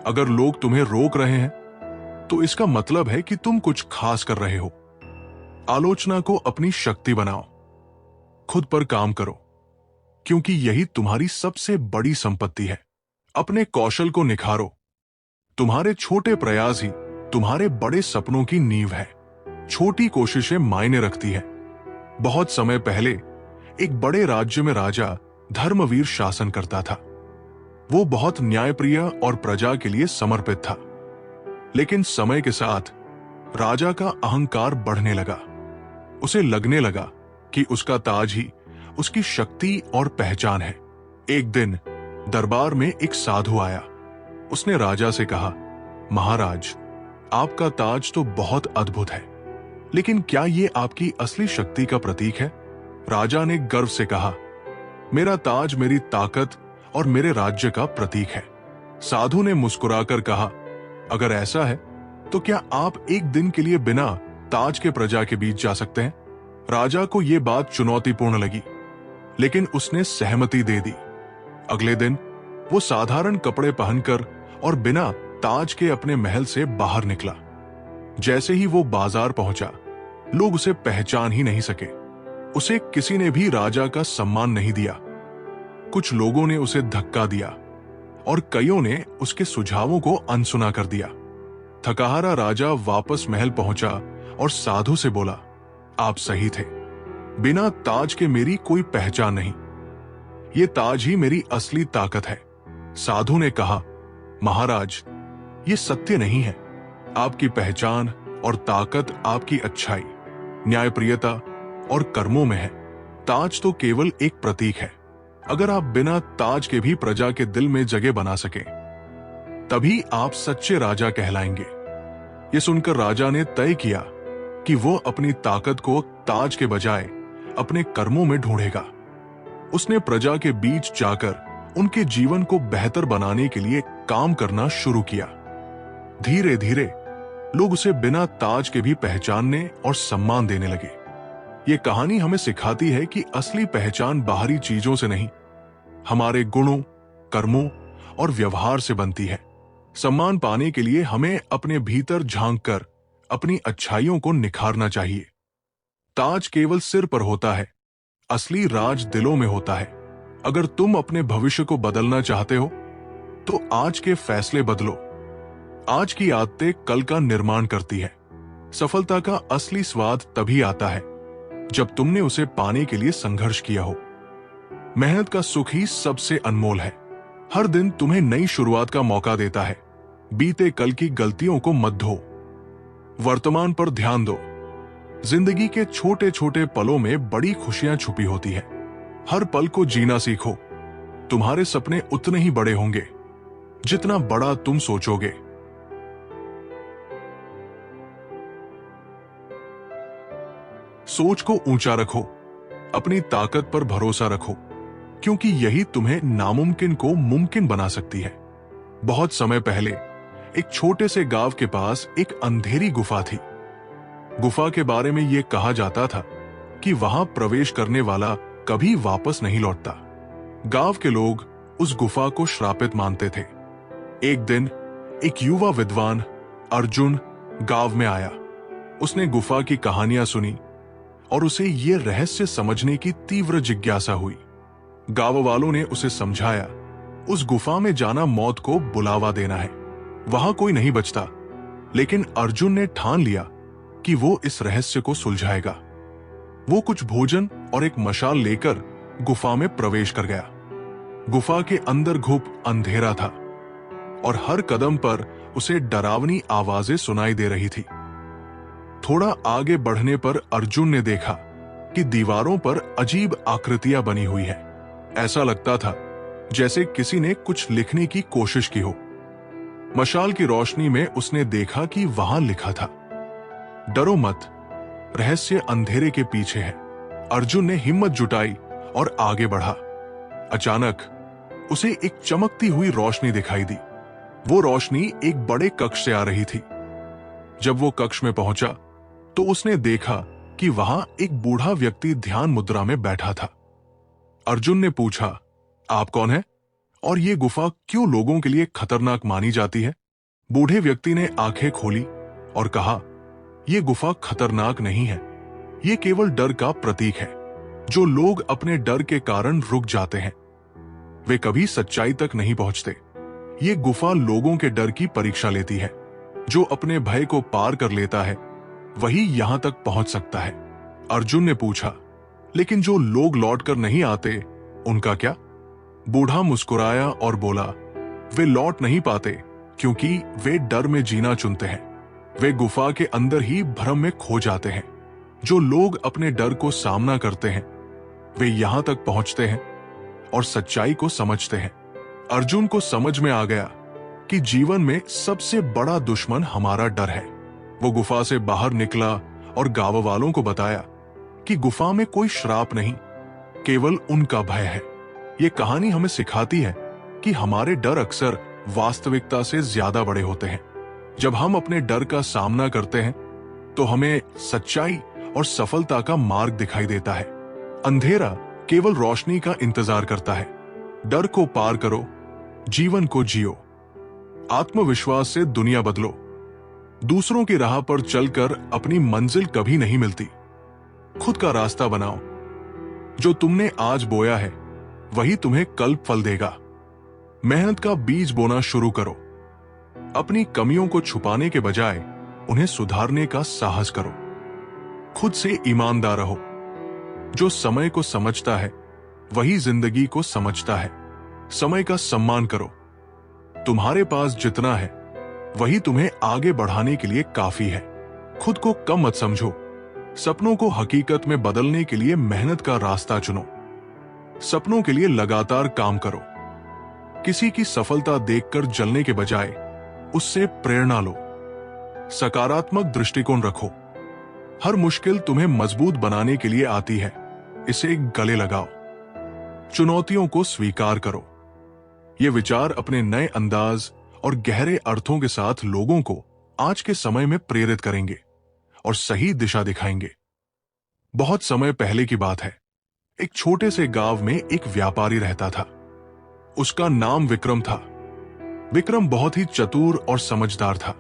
अगर लोग तुम्हें रोक रहे हैं तो इसका मतलब है कि तुम कुछ खास कर रहे हो। आलोचना को अपनी शक्ति बनाओ। खुद पर काम करो, क्योंकि यही तुम्हारी सबसे बड़ी संपत्ति है। अपने कौशल को निखारो। तुम्हारे छोटे प्रयास ही तुम्हारे बड़े सपनों की नींव है। छोटी कोशिशें मायने रखती है। बहुत समय पहले एक बड़े राज्य में राजा धर्मवीर शासन करता था। वो बहुत न्यायप्रिय और प्रजा के लिए समर्पित था। लेकिन समय के साथ राजा का अहंकार बढ़ने लगा। उसे लगने लगा कि उसका ताज ही उसकी शक्ति और पहचान है। एक दिन दरबार में एक साधु आया। उसने राजा से कहा, महाराज, आपका ताज तो बहुत अद्भुत है, लेकिन क्या ये आपकी असली शक्ति का प्रतीक है? राजा ने गर्व से कहा, मेरा ताज मेरी ताकत और मेरे राज्य का प्रतीक है। साधु ने मुस्कुराकर कहा, अगर ऐसा है तो क्या आप एक दिन के लिए बिना ताज के प्रजा के बीच जा सकते हैं? राजा को यह बात चुनौतीपूर्ण लगी, लेकिन उसने सहमति दे दी। अगले दिन वो साधारण कपड़े पहनकर और बिना ताज के अपने महल से बाहर निकला। जैसे ही वो बाजार पहुंचा, लोग उसे पहचान ही नहीं सके। उसे किसी ने भी राजा का सम्मान नहीं दिया। कुछ लोगों ने उसे धक्का दिया और कईयों ने उसके सुझावों को अनसुना कर दिया। थकाहारा राजा वापस महल पहुंचा और साधु से बोला, आप सही थे, बिना ताज के मेरी कोई पहचान नहीं। ये ताज ही मेरी असली ताकत है। साधु ने कहा, महाराज, ये सत्य नहीं है। आपकी पहचान और ताकत आपकी अच्छाई, न्यायप्रियता और कर्मों में है। ताज तो केवल एक प्रतीक है। अगर आप बिना ताज के भी प्रजा के दिल में जगह बना सके, तभी आप सच्चे राजा कहलाएंगे। ये सुनकर राजा ने तय किया कि वो अपनी ताकत को ताज के बजाय अपने कर्मों में ढूंढेगा। उसने प्रजा के बीच जाकर उनके जीवन को बेहतर बनाने के लिए काम करना शुरू किया। धीरे धीरे लोग उसे बिना ताज के भी पहचानने और सम्मान देने लगे। ये कहानी हमें सिखाती है कि असली पहचान बाहरी चीजों से नहीं, हमारे गुणों, कर्मों और व्यवहार से बनती है। सम्मान पाने के लिए हमें अपने भीतर झांककर अपनी अच्छाइयों को निखारना चाहिए। ताज केवल सिर पर होता है, असली राज दिलों में होता है। अगर तुम अपने भविष्य को बदलना चाहते हो, तो आज के फैसले बदलो। आज की आदतें कल का निर्माण करती है। सफलता का असली स्वाद तभी आता है जब तुमने उसे पाने के लिए संघर्ष किया हो। मेहनत का सुख ही सबसे अनमोल है। हर दिन तुम्हें नई शुरुआत का मौका देता है। बीते कल की गलतियों को मत धो, वर्तमान पर ध्यान दो। जिंदगी के छोटे छोटे पलों में बड़ी खुशियां छुपी होती है। हर पल को जीना सीखो। तुम्हारे सपने उतने ही बड़े होंगे जितना बड़ा तुम सोचोगे। सोच को ऊंचा रखो, अपनी ताकत पर भरोसा रखो, क्योंकि यही तुम्हें नामुमकिन को मुमकिन बना सकती है। बहुत समय पहले एक छोटे से गांव के पास एक अंधेरी गुफा थी। गुफा के बारे में यह कहा जाता था कि वहां प्रवेश करने वाला कभी वापस नहीं लौटता। गांव के लोग उस गुफा को श्रापित मानते थे। एक दिन एक युवा विद्वान अर्जुन गांव में आया। उसने गुफा की कहानियां सुनी और उसे ये रहस्य समझने की तीव्र जिज्ञासा हुई। गांव वालों ने उसे समझाया, उस गुफा में जाना मौत को बुलावा देना है, वहां कोई नहीं बचता। लेकिन अर्जुन ने ठान लिया कि वो इस रहस्य को सुलझाएगा। वो कुछ भोजन और एक मशाल लेकर गुफा में प्रवेश कर गया। गुफा के अंदर घुप अंधेरा था और हर कदम पर उसे डरावनी आवाजें सुनाई दे रही थी। थोड़ा आगे बढ़ने पर अर्जुन ने देखा कि दीवारों पर अजीब आकृतियां बनी हुई है। ऐसा लगता था जैसे किसी ने कुछ लिखने की कोशिश की हो। मशाल की रोशनी में उसने देखा कि वहां लिखा था, डरो मत, रहस्य अंधेरे के पीछे है। अर्जुन ने हिम्मत जुटाई और आगे बढ़ा। अचानक उसे एक चमकती हुई रोशनी दिखाई दी। वो रोशनी एक बड़े कक्ष से आ रही थी। जब वो कक्ष में पहुंचा तो उसने देखा कि वहां एक बूढ़ा व्यक्ति ध्यान मुद्रा में बैठा था। अर्जुन ने पूछा, आप कौन हैं और ये गुफा क्यों लोगों के लिए खतरनाक मानी जाती है? बूढ़े व्यक्ति ने आंखें खोली और कहा, यह गुफा खतरनाक नहीं है, ये केवल डर का प्रतीक है। जो लोग अपने डर के कारण रुक जाते हैं, वे कभी सच्चाई तक नहीं पहुंचते। ये गुफा लोगों के डर की परीक्षा लेती है। जो अपने भय को पार कर लेता है, वही यहां तक पहुंच सकता है। अर्जुन ने पूछा, लेकिन जो लोग लौटकर नहीं आते, उनका क्या? बूढ़ा मुस्कुराया और बोला, वे लौट नहीं पाते क्योंकि वे डर में जीना चुनते हैं। वे गुफा के अंदर ही भ्रम में खो जाते हैं। जो लोग अपने डर को सामना करते हैं, वे यहां तक पहुंचते हैं और सच्चाई को समझते हैं। अर्जुन को समझ में आ गया कि जीवन में सबसे बड़ा दुश्मन हमारा डर है। वो गुफा से बाहर निकला और गांव वालों को बताया कि गुफा में कोई श्राप नहीं, केवल उनका भय है। ये कहानी हमें सिखाती है कि हमारे डर अक्सर वास्तविकता से ज्यादा बड़े होते हैं। जब हम अपने डर का सामना करते हैं तो हमें सच्चाई और सफलता का मार्ग दिखाई देता है। अंधेरा केवल रोशनी का इंतजार करता है। डर को पार करो, जीवन को जियो। आत्मविश्वास से दुनिया बदलो। दूसरों की राह पर चलकर अपनी मंजिल कभी नहीं मिलती। खुद का रास्ता बनाओ। जो तुमने आज बोया है, वही तुम्हें कल फल देगा। मेहनत का बीज बोना शुरू करो। अपनी कमियों को छुपाने के बजाय उन्हें सुधारने का साहस करो। खुद से ईमानदार रहो। जो समय को समझता है, वही जिंदगी को समझता है। समय का सम्मान करो। तुम्हारे पास जितना है वही तुम्हें आगे बढ़ाने के लिए काफी है। खुद को कम मत समझो। सपनों को हकीकत में बदलने के लिए मेहनत का रास्ता चुनो। सपनों के लिए लगातार काम करो। किसी की सफलता देखकर जलने के बजाय उससे प्रेरणा लो। सकारात्मक दृष्टिकोण रखो। हर मुश्किल तुम्हें मजबूत बनाने के लिए आती है, इसे गले लगाओ। चुनौतियों को स्वीकार करो। ये विचार अपने नए अंदाज और गहरे अर्थों के साथ लोगों को आज के समय में प्रेरित करेंगे और सही दिशा दिखाएंगे। बहुत समय पहले की बात है। एक छोटे से गांव में एक व्यापारी रहता था। उसका नाम विक्रम था। विक्रम बहुत ही चतुर और समझदार था,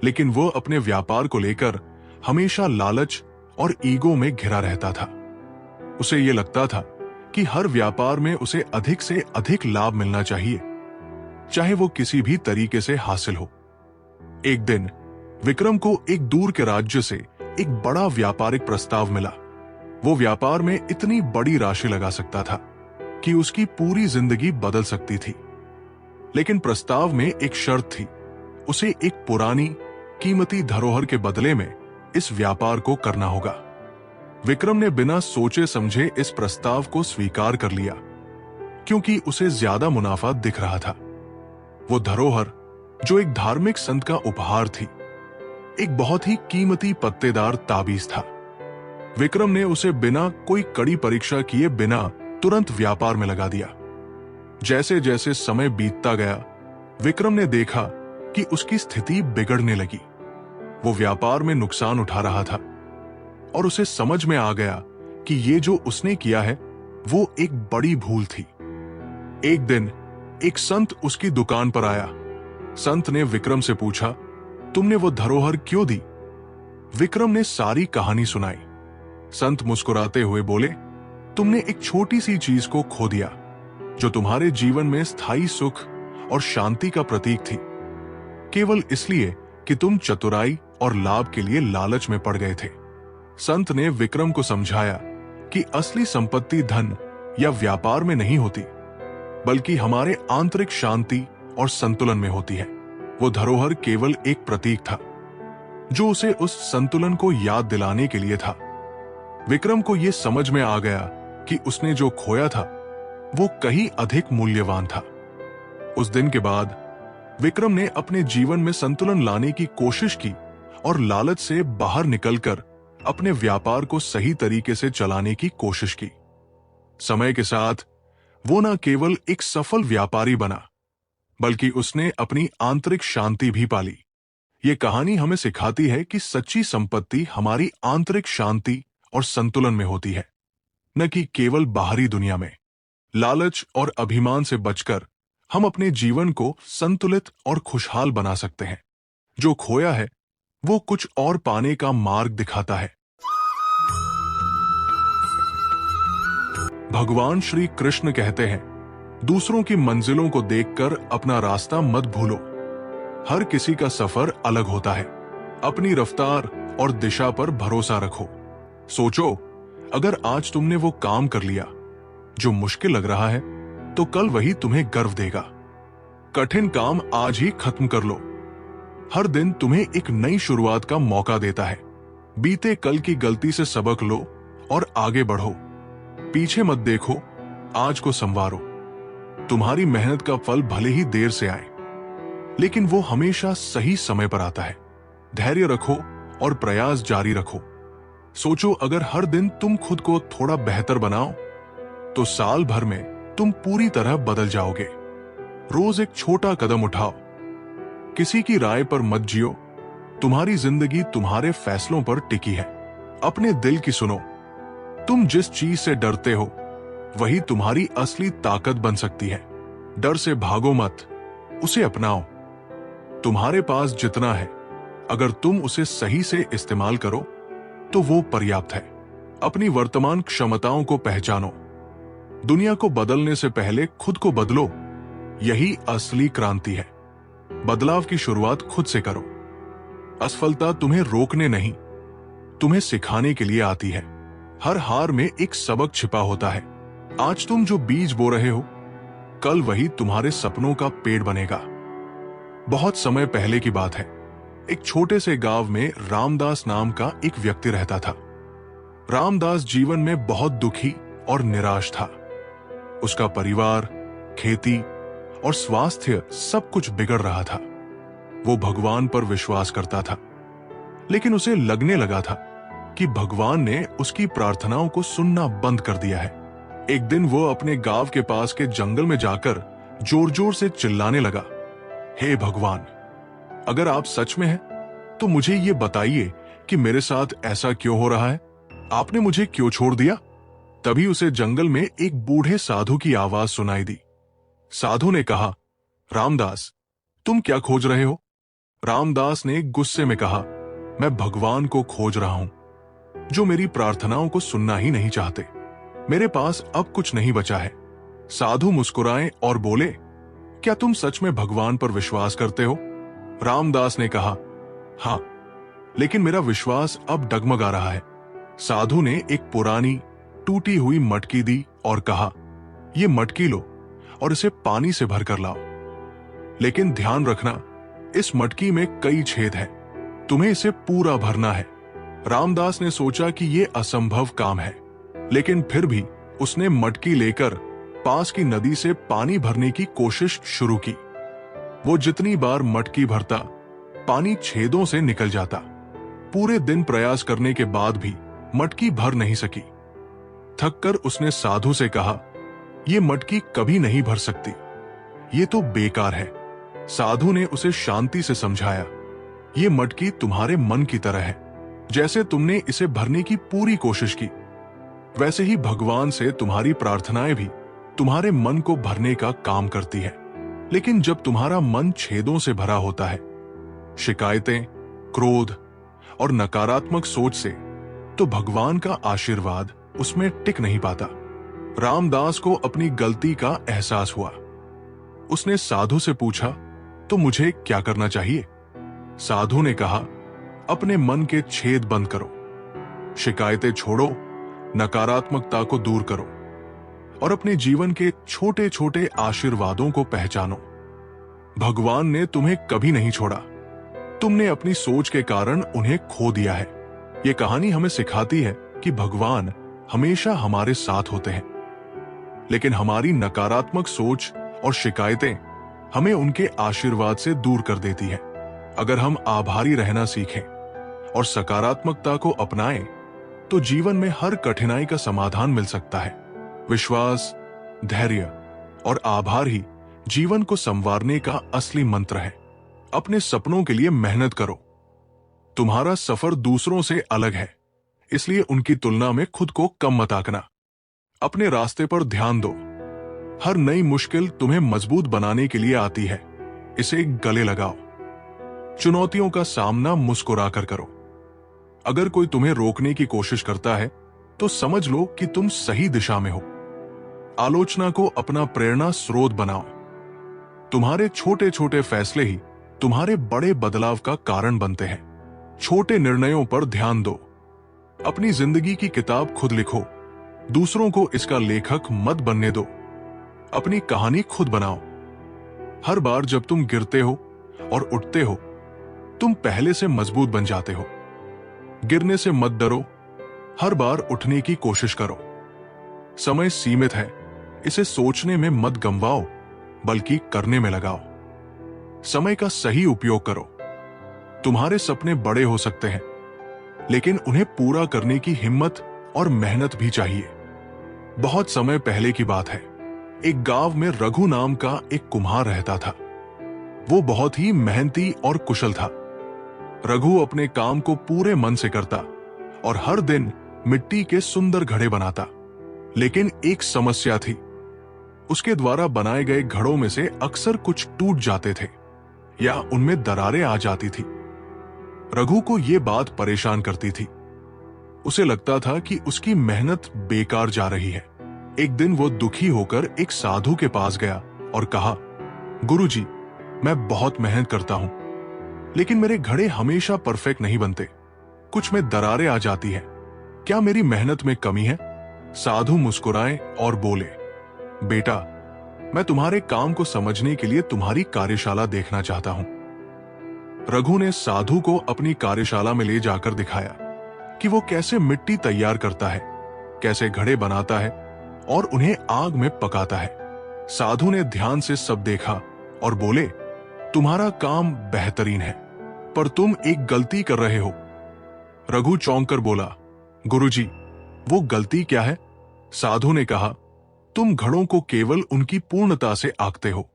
लेकिन वह अपने व्यापार को लेकर हमेशा लालच और ईगो में घिरा रहता था। उसे यह लगता था कि हर व्यापार में उसे अधिक से अधिक लाभ मिलना चाहिए, चाहे वो किसी भी तरीके से हासिल हो। एक दिन विक्रम को एक दूर के राज्य से एक बड़ा व्यापारिक प्रस्ताव मिला। वो व्यापार में इतनी बड़ी राशि लगा सकता था कि उसकी पूरी जिंदगी बदल सकती थी। लेकिन प्रस्ताव में एक शर्त थी। उसे एक पुरानी कीमती धरोहर के बदले में इस व्यापार को करना होगा। विक्रम ने बिना सोचे समझे इस प्रस्ताव को स्वीकार कर लिया, क्योंकि उसे ज्यादा मुनाफा दिख रहा था। वो धरोहर, जो एक धार्मिक संत का उपहार थी, एक बहुत ही कीमती पत्तेदार ताबीज था। विक्रम ने उसे बिना कोई कड़ी परीक्षा किए बिना तुरंत व्यापार में लगा दिया। जैसे जैसे समय बीतता गया, विक्रम ने देखा कि उसकी स्थिति बिगड़ने लगी। वो व्यापार में नुकसान उठा रहा था और उसे समझ में आ गया कि ये जो उसने किया है वो एक बड़ी भूल थी। एक दिन एक संत उसकी दुकान पर आया। संत ने विक्रम से पूछा, तुमने वो धरोहर क्यों दी? विक्रम ने सारी कहानी सुनाई। संत मुस्कुराते हुए बोले, तुमने एक छोटी सी चीज को खो दिया जो तुम्हारे जीवन में स्थायी सुख और शांति का प्रतीक थी, केवल इसलिए कि तुम चतुराई और लाभ के लिए लालच में पड़ गए थे। संत ने विक्रम को समझाया कि असली संपत्ति धन या व्यापार में नहीं होती, बल्कि हमारे आंतरिक शांति और संतुलन में होती है। वो धरोहर केवल एक प्रतीक था, जो उसे उस संतुलन को याद दिलाने के लिए था। विक्रम को यह समझ में आ गया कि उसने जो खोया था वो कहीं अधिक मूल्यवान था। उस दिन के बाद विक्रम ने अपने जीवन में संतुलन लाने की कोशिश की और लालच से बाहर निकलकर अपने व्यापार को सही तरीके से चलाने की कोशिश की। समय के साथ वो न केवल एक सफल व्यापारी बना, बल्कि उसने अपनी आंतरिक शांति भी पाली। ये कहानी हमें सिखाती है कि सच्ची संपत्ति हमारी आंतरिक शांति और संतुलन में होती है, न कि केवल बाहरी दुनिया में। लालच और अभिमान से बचकर हम अपने जीवन को संतुलित और खुशहाल बना सकते हैं। जो खोया है वो कुछ और पाने का मार्ग दिखाता है। भगवान श्री कृष्ण कहते हैं, दूसरों की मंजिलों को देखकर अपना रास्ता मत भूलो। हर किसी का सफर अलग होता है। अपनी रफ्तार और दिशा पर भरोसा रखो। सोचो, अगर आज तुमने वो काम कर लिया जो मुश्किल लग रहा है, तो कल वही तुम्हें गर्व देगा। कठिन काम आज ही खत्म कर लो। हर दिन तुम्हें एक नई शुरुआत का मौका देता है। बीते कल की गलती से सबक लो और आगे बढ़ो। पीछे मत देखो, आज को संवारो। तुम्हारी मेहनत का फल भले ही देर से आए, लेकिन वो हमेशा सही समय पर आता है। धैर्य रखो और प्रयास जारी रखो। सोचो, अगर हर दिन तुम खुद को थोड़ा बेहतर बनाओ, तो साल भर में तुम पूरी तरह बदल जाओगे। रोज एक छोटा कदम उठाओ। किसी की राय पर मत जियो। तुम्हारी जिंदगी तुम्हारे फैसलों पर टिकी है। अपने दिल की सुनो। तुम जिस चीज से डरते हो वही तुम्हारी असली ताकत बन सकती है। डर से भागो मत, उसे अपनाओ। तुम्हारे पास जितना है, अगर तुम उसे सही से इस्तेमाल करो तो वो पर्याप्त है। अपनी वर्तमान क्षमताओं को पहचानो। दुनिया को बदलने से पहले खुद को बदलो। यही असली क्रांति है। बदलाव की शुरुआत खुद से करो। असफलता तुम्हें रोकने नहीं, तुम्हें सिखाने के लिए आती है। हर हार में एक सबक छिपा होता है। आज तुम जो बीज बो रहे हो, कल वही तुम्हारे सपनों का पेड़ बनेगा। बहुत समय पहले की बात है। एक छोटे से गांव में रामदास नाम का एक व्यक्ति रहता था। रामदास जीवन में बहुत दुखी और निराश था। उसका परिवार, खेती और स्वास्थ्य सब कुछ बिगड़ रहा था। वो भगवान पर विश्वास करता था, लेकिन उसे लगने लगा था कि भगवान ने उसकी प्रार्थनाओं को सुनना बंद कर दिया है। एक दिन वो अपने गांव के पास के जंगल में जाकर जोर जोर से चिल्लाने लगा, हे भगवान, अगर आप सच में हैं तो मुझे ये बताइए कि मेरे साथ ऐसा क्यों हो रहा है? आपने मुझे क्यों छोड़ दिया? तभी उसे जंगल में एक बूढ़े साधु की आवाज सुनाई दी। साधु ने कहा, रामदास, तुम क्या खोज रहे हो? रामदास ने गुस्से में कहा, मैं भगवान को खोज रहा हूं, जो मेरी प्रार्थनाओं को सुनना ही नहीं चाहते। मेरे पास अब कुछ नहीं बचा है। साधु मुस्कुराए और बोले, क्या तुम सच में भगवान पर विश्वास करते हो? रामदास ने कहा, हां, लेकिन मेरा विश्वास अब डगमगा रहा है। साधु ने एक पुरानी टूटी हुई मटकी दी और कहा, ये मटकी लो और इसे पानी से भरकर लाओ। लेकिन ध्यान रखना, इस मटकी में कई छेद हैं, तुम्हें इसे पूरा भरना है। रामदास ने सोचा कि यह असंभव काम है, लेकिन फिर भी उसने मटकी लेकर पास की नदी से पानी भरने की कोशिश शुरू की। वो जितनी बार मटकी भरता, पानी छेदों से निकल जाता। पूरे दिन प्रयास करने के बाद भी मटकी भर नहीं सकी। थककर उसने साधु से कहा, यह मटकी कभी नहीं भर सकती, ये तो बेकार है। साधु ने उसे शांति से समझाया, ये मटकी तुम्हारे मन की तरह है। जैसे तुमने इसे भरने की पूरी कोशिश की, वैसे ही भगवान से तुम्हारी प्रार्थनाएं भी तुम्हारे मन को भरने का काम करती है। लेकिन जब तुम्हारा मन छेदों से भरा होता है, शिकायतें, क्रोध और नकारात्मक सोच से, तो भगवान का आशीर्वाद उसमें टिक नहीं पाता। रामदास को अपनी गलती का एहसास हुआ। उसने साधु से पूछा, तो मुझे क्या करना चाहिए? साधु ने कहा, अपने मन के छेद बंद करो, शिकायतें छोड़ो, नकारात्मकता को दूर करो और अपने जीवन के छोटे छोटे आशीर्वादों को पहचानो। भगवान ने तुम्हें कभी नहीं छोड़ा, तुमने अपनी सोच के कारण उन्हें खो दिया है। ये कहानी हमें सिखाती है कि भगवान हमेशा हमारे साथ होते हैं, लेकिन हमारी नकारात्मक सोच और शिकायतें हमें उनके आशीर्वाद से दूर कर देती है। अगर हम आभारी रहना सीखें और सकारात्मकता को अपनाएं, तो जीवन में हर कठिनाई का समाधान मिल सकता है। विश्वास, धैर्य और आभार ही जीवन को संवारने का असली मंत्र है। अपने सपनों के लिए मेहनत करो। तुम्हारा सफर दूसरों से अलग है, इसलिए उनकी तुलना में खुद को कम मत आंकना। अपने रास्ते पर ध्यान दो। हर नई मुश्किल तुम्हें मजबूत बनाने के लिए आती है, इसे गले लगाओ। चुनौतियों का सामना मुस्कुराकर करो। अगर कोई तुम्हें रोकने की कोशिश करता है, तो समझ लो कि तुम सही दिशा में हो। आलोचना को अपना प्रेरणा स्रोत बनाओ। तुम्हारे छोटे छोटे फैसले ही तुम्हारे बड़े बदलाव का कारण बनते हैं। छोटे निर्णयों पर ध्यान दो। अपनी जिंदगी की किताब खुद लिखो, दूसरों को इसका लेखक मत बनने दो। अपनी कहानी खुद बनाओ। हर बार जब तुम गिरते हो और उठते हो, तुम पहले से मजबूत बन जाते हो। गिरने से मत डरो, हर बार उठने की कोशिश करो। समय सीमित है, इसे सोचने में मत गंवाओ, बल्कि करने में लगाओ। समय का सही उपयोग करो। तुम्हारे सपने बड़े हो सकते हैं, लेकिन उन्हें पूरा करने की हिम्मत और मेहनत भी चाहिए। बहुत समय पहले की बात है। एक गांव में रघु नाम का एक कुम्हार रहता था। वो बहुत ही मेहनती और कुशल था। रघु अपने काम को पूरे मन से करता और हर दिन मिट्टी के सुंदर घड़े बनाता। लेकिन एक समस्या थी। उसके द्वारा बनाए गए घड़ों में से अक्सर कुछ टूट जाते थे या उनमें दरारें आ जाती थी। रघु को यह बात परेशान करती थी। उसे लगता था कि उसकी मेहनत बेकार जा रही है। एक दिन वो दुखी होकर एक साधु के पास गया और कहा, गुरुजी, मैं बहुत मेहनत करता हूं, लेकिन मेरे घड़े हमेशा परफेक्ट नहीं बनते। कुछ में दरारें आ जाती है। क्या मेरी मेहनत में कमी है? साधु मुस्कुराए और बोले, बेटा, मैं तुम्हारे काम को समझने के लिए तुम्हारी कार्यशाला देखना चाहता हूं। रघु ने साधु को अपनी कार्यशाला में ले जाकर दिखाया कि वो कैसे मिट्टी तैयार करता है, कैसे घड़े बनाता है और उन्हें आग में पकाता है। साधु ने ध्यान से सब देखा और बोले, तुम्हारा काम बेहतरीन है, पर तुम एक गलती कर रहे हो। रघु चौंक कर बोला, गुरुजी, वो गलती क्या है? साधु ने कहा, तुम घड़ों को केवल उनकी पूर्णता से आंकते हो,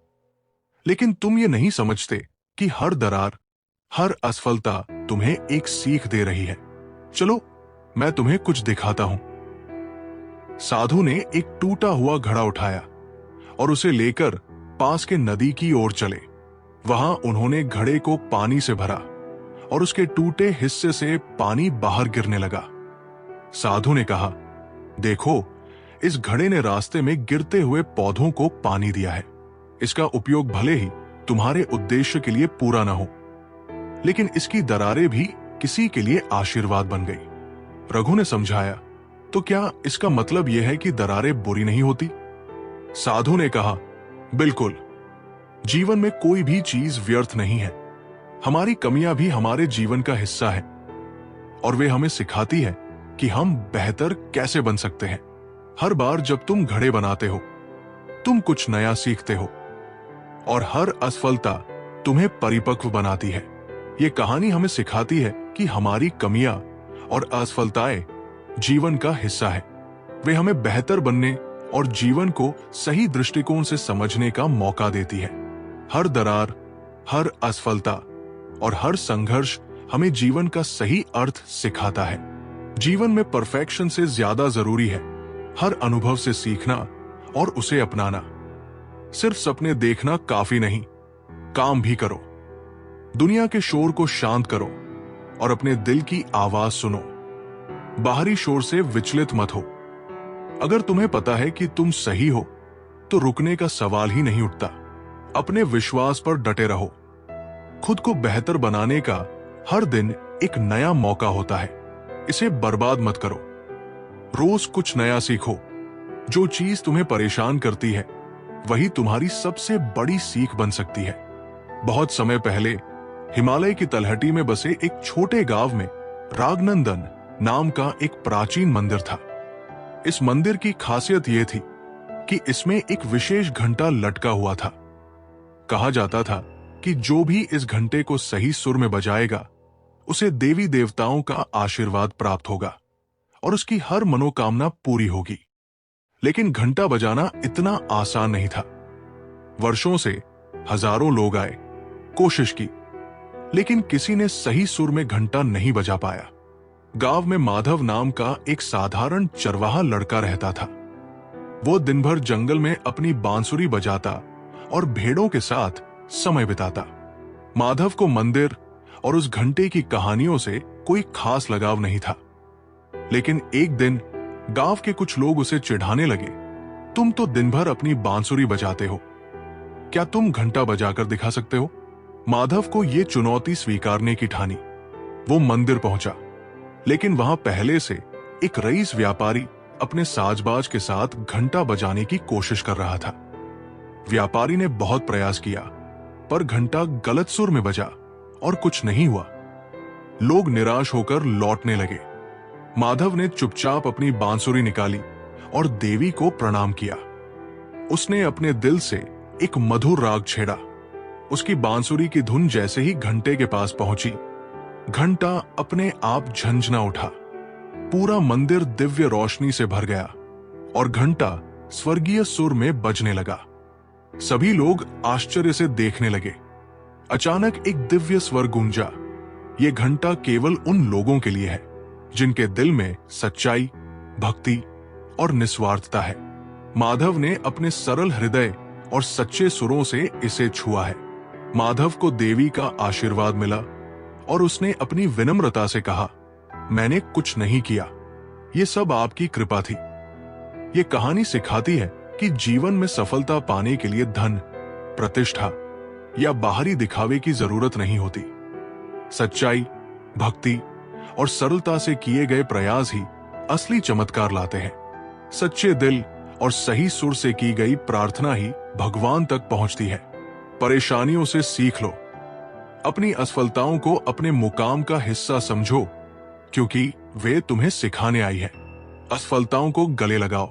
लेकिन तुम ये नहीं समझते कि हर दरार, हर असफलता तुम्हें एक सीख दे रही है। चलो, मैं तुम्हें कुछ दिखाता हूं। साधु ने एक टूटा हुआ घड़ा उठाया और उसे लेकर पास के नदी की ओर चले। वहां उन्होंने घड़े को पानी से भरा और उसके टूटे हिस्से से पानी बाहर गिरने लगा। साधु ने कहा, देखो, इस घड़े ने रास्ते में गिरते हुए पौधों को पानी दिया है। इसका उपयोग भले ही तुम्हारे उद्देश्य के लिए पूरा न हो, लेकिन इसकी दरारें भी किसी के लिए आशीर्वाद बन गई। रघु ने समझाया, तो क्या इसका मतलब यह है कि दरारें बुरी नहीं होती? साधु ने कहा, बिल्कुल। जीवन में कोई भी चीज व्यर्थ नहीं है। हमारी कमियां भी हमारे जीवन का हिस्सा है और वे हमें सिखाती है कि हम बेहतर कैसे बन सकते हैं। हर बार जब तुम घड़े बनाते हो, तुम कुछ नया सीखते हो और हर असफलता तुम्हें परिपक्व बनाती है। ये कहानी हमें सिखाती है कि हमारी कमियां और असफलताएं जीवन का हिस्सा है। वे हमें बेहतर बनने और जीवन को सही दृष्टिकोण से समझने का मौका देती है। हर दरार, हर असफलता और हर संघर्ष हमें जीवन का सही अर्थ सिखाता है। जीवन में परफेक्शन से ज्यादा जरूरी है हर अनुभव से सीखना और उसे अपनाना। सिर्फ सपने देखना काफी नहीं, काम भी करो। दुनिया के शोर को शांत करो और अपने दिल की आवाज सुनो। बाहरी शोर से विचलित मत हो। अगर तुम्हें पता है कि तुम सही हो, तो रुकने का सवाल ही नहीं उठता। अपने विश्वास पर डटे रहो। खुद को बेहतर बनाने का हर दिन एक नया मौका होता है। इसे बर्बाद मत करो। रोज कुछ नया सीखो। जो चीज तुम्हें परेशान करती है, वही तुम्हारी सबसे बड़ी सीख बन सकती है। बहुत समय पहले हिमालय की तलहटी में बसे एक छोटे गांव में रागनंदन नाम का एक प्राचीन मंदिर था। इस मंदिर की खासियत यह थी कि इसमें एक विशेष घंटा लटका हुआ था। कहा जाता था कि जो भी इस घंटे को सही सुर में बजाएगा, उसे देवी देवताओं का आशीर्वाद प्राप्त होगा और उसकी हर मनोकामना पूरी होगी। लेकिन घंटा बजाना इतना आसान नहीं था। वर्षों से हजारों लोग आए, कोशिश की, लेकिन किसी ने सही सुर में घंटा नहीं बजा पाया। गांव में माधव नाम का एक साधारण चरवाहा लड़का रहता था। वो दिन भर जंगल में अपनी बांसुरी बजाता और भेड़ों के साथ समय बिताता। माधव को मंदिर और उस घंटे की कहानियों से कोई खास लगाव नहीं था। लेकिन एक दिन गांव के कुछ लोग उसे चिढ़ाने लगे, तुम तो दिन भर अपनी बांसुरी बजाते हो, क्या तुम घंटा बजाकर दिखा सकते हो? माधव को यह चुनौती स्वीकारने की ठानी। वो मंदिर पहुंचा, लेकिन वहां पहले से एक रईस व्यापारी अपने साजबाज के साथ घंटा बजाने की कोशिश कर रहा था। व्यापारी ने बहुत प्रयास किया, पर घंटा गलत सुर में बजा और कुछ नहीं हुआ। लोग निराश होकर लौटने लगे। माधव ने चुपचाप अपनी बांसुरी निकाली और देवी को प्रणाम किया। उसने अपने दिल से एक मधुर राग छेड़ा। उसकी बांसुरी की धुन जैसे ही घंटे के पास पहुंची, घंटा अपने आप झंझना उठा। पूरा मंदिर दिव्य रोशनी से भर गया और घंटा स्वर्गीय सुर में बजने लगा। सभी लोग आश्चर्य से देखने लगे। अचानक एक दिव्य स्वर गूंजा। ये घंटा केवल उन लोगों के लिए है जिनके दिल में सच्चाई, भक्ति और निस्वार्थता है। माधव ने अपने सरल हृदय और सच्चे सुरों से इसे छुआ है। माधव को देवी का आशीर्वाद मिला और उसने अपनी विनम्रता से कहा, मैंने कुछ नहीं किया, ये सब आपकी कृपा थी। ये कहानी सिखाती है कि जीवन में सफलता पाने के लिए धन, प्रतिष्ठा या बाहरी दिखावे की जरूरत नहीं होती। सच्चाई, भक्ति और सरलता से किए गए प्रयास ही असली चमत्कार लाते हैं। सच्चे दिल और सही सुर से की गई प्रार्थना ही भगवान तक पहुंचती है। परेशानियों से सीख लो। अपनी असफलताओं को अपने मुकाम का हिस्सा समझो, क्योंकि वे तुम्हें सिखाने आई है। असफलताओं को गले लगाओ।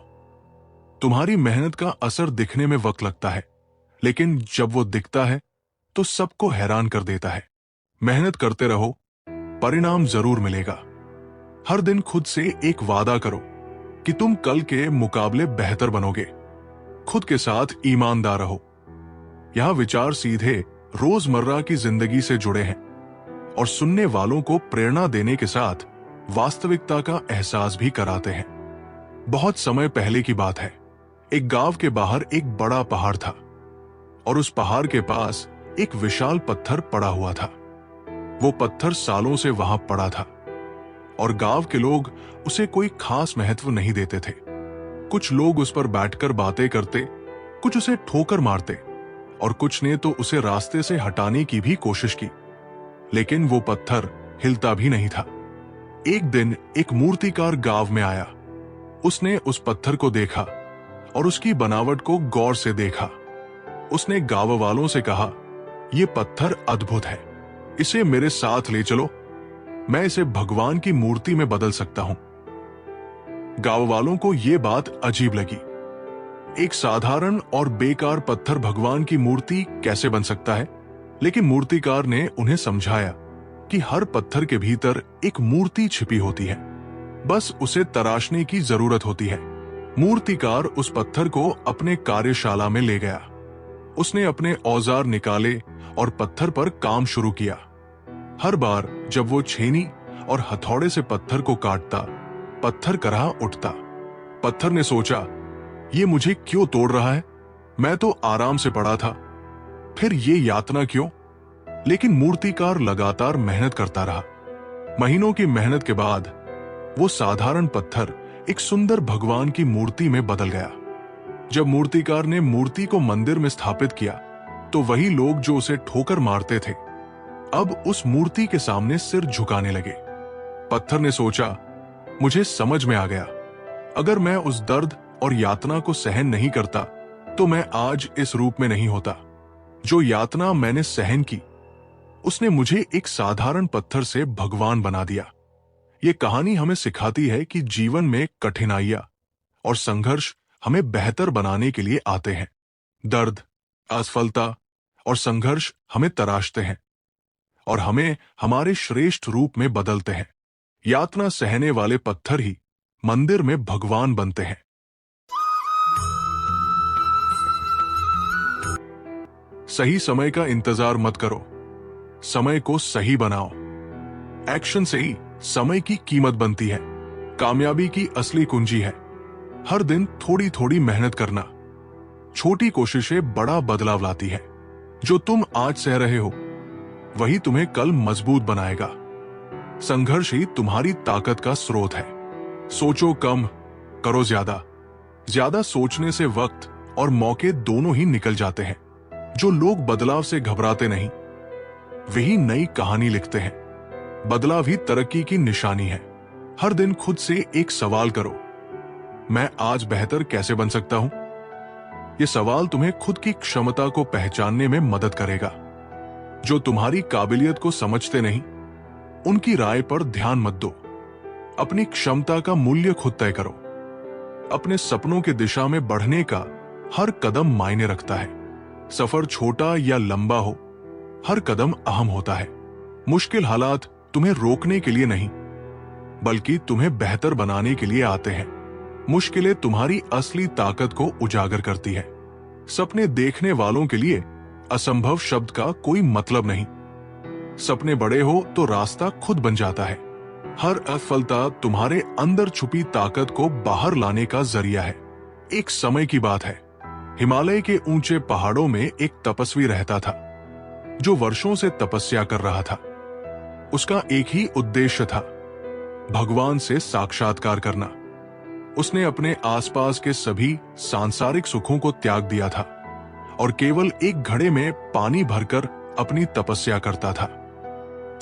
तुम्हारी मेहनत का असर दिखने में वक्त लगता है, लेकिन जब वो दिखता है तो सबको हैरान कर देता है। मेहनत करते रहो, परिणाम जरूर मिलेगा। हर दिन खुद से एक वादा करो कि तुम कल के मुकाबले बेहतर बनोगे। खुद के साथ ईमानदार रहो। यह विचार सीधे रोजमर्रा की जिंदगी से जुड़े हैं और सुनने वालों को प्रेरणा देने के साथ वास्तविकता का एहसास भी कराते हैं। बहुत समय पहले की बात है। एक गांव के बाहर एक बड़ा पहाड़ था और उस पहाड़ के पास एक विशाल पत्थर पड़ा हुआ था। वो पत्थर सालों से वहां पड़ा था और गांव के लोग उसे कोई खास महत्व नहीं देते थे। कुछ लोग उस पर बैठकर बातें करते, कुछ उसे ठोकर मारते और कुछ ने तो उसे रास्ते से हटाने की भी कोशिश की, लेकिन वो पत्थर हिलता भी नहीं था। एक दिन एक मूर्तिकार गांव में आया। उसने उस पत्थर को देखा और उसकी बनावट को गौर से देखा। उसने गांव वालों से कहा, यह पत्थर अद्भुत है, इसे मेरे साथ ले चलो, मैं इसे भगवान की मूर्ति में बदल सकता हूं। गांव वालों को यह बात अजीब लगी। एक साधारण और बेकार पत्थर भगवान की मूर्ति कैसे बन सकता है? लेकिन मूर्तिकार ने उन्हें समझाया कि हर पत्थर के भीतर एक मूर्ति छिपी होती है, बस उसे तराशने की जरूरत होती है। मूर्तिकार उस पत्थर को अपने कार्यशाला में ले गया। उसने अपने औजार निकाले और पत्थर पर काम शुरू किया। हर बार जब वो छेनी और हथौड़े से पत्थर को काटता, पत्थर करहा उठता। पत्थर ने सोचा, ये मुझे क्यों तोड़ रहा है? मैं तो आराम से पड़ा था, फिर ये यातना क्यों? लेकिन मूर्तिकार लगातार मेहनत करता रहा। महीनों की मेहनत के बाद वो साधारण पत्थर एक सुंदर भगवान की मूर्ति में बदल गया। जब मूर्तिकार ने मूर्ति को मंदिर में स्थापित किया, तो वही लोग जो उसे ठोकर मारते थे, अब उस मूर्ति के सामने सिर झुकाने लगे। पत्थर ने सोचा, मुझे समझ में आ गया, अगर मैं उस दर्द और यातना को सहन नहीं करता तो मैं आज इस रूप में नहीं होता। जो यातना मैंने सहन की, उसने मुझे एक साधारण पत्थर से भगवान बना दिया। ये कहानी हमें सिखाती है कि जीवन में कठिनाइयां और संघर्ष हमें बेहतर बनाने के लिए आते हैं। दर्द, असफलता और संघर्ष हमें तराशते हैं और हमें हमारे श्रेष्ठ रूप में बदलते हैं। यातना सहने वाले पत्थर ही मंदिर में भगवान बनते हैं। सही समय का इंतजार मत करो, समय को सही बनाओ। एक्शन से ही समय की कीमत बनती है। कामयाबी की असली कुंजी है हर दिन थोड़ी थोड़ी मेहनत करना। छोटी कोशिशें बड़ा बदलाव लाती है। जो तुम आज सह रहे हो, वही तुम्हें कल मजबूत बनाएगा। संघर्ष ही तुम्हारी ताकत का स्रोत है। सोचो कम, करो ज्यादा। ज्यादा सोचने से वक्त और मौके दोनों ही निकल जाते हैं। जो लोग बदलाव से घबराते नहीं, वही नई कहानी लिखते हैं। बदलाव ही तरक्की की निशानी है। हर दिन खुद से एक सवाल करो, मैं आज बेहतर कैसे बन सकता हूं? यह सवाल तुम्हें खुद की क्षमता को पहचानने में मदद करेगा। जो तुम्हारी काबिलियत को समझते नहीं, उनकी राय पर ध्यान मत दो। अपनी क्षमता का मूल्य खुद तय करो। अपने सपनों की दिशा में बढ़ने का हर कदम मायने रखता है। सफर छोटा या लंबा हो, हर कदम अहम होता है। मुश्किल हालात तुम्हें रोकने के लिए नहीं, बल्कि तुम्हें बेहतर बनाने के लिए आते हैं। मुश्किलें तुम्हारी असली ताकत को उजागर करती है। सपने देखने वालों के लिए असंभव शब्द का कोई मतलब नहीं। सपने बड़े हो तो रास्ता खुद बन जाता है। हर असफलता तुम्हारे अंदर छुपी ताकत को बाहर लाने का जरिया है। एक समय की बात है, हिमालय के ऊंचे पहाड़ों में एक तपस्वी रहता था, जो वर्षों से तपस्या कर रहा था। उसका एक ही उद्देश्य था, भगवान से साक्षात्कार करना। उसने अपने आसपास के सभी सांसारिक सुखों को त्याग दिया था और केवल एक घड़े में पानी भरकर अपनी तपस्या करता था।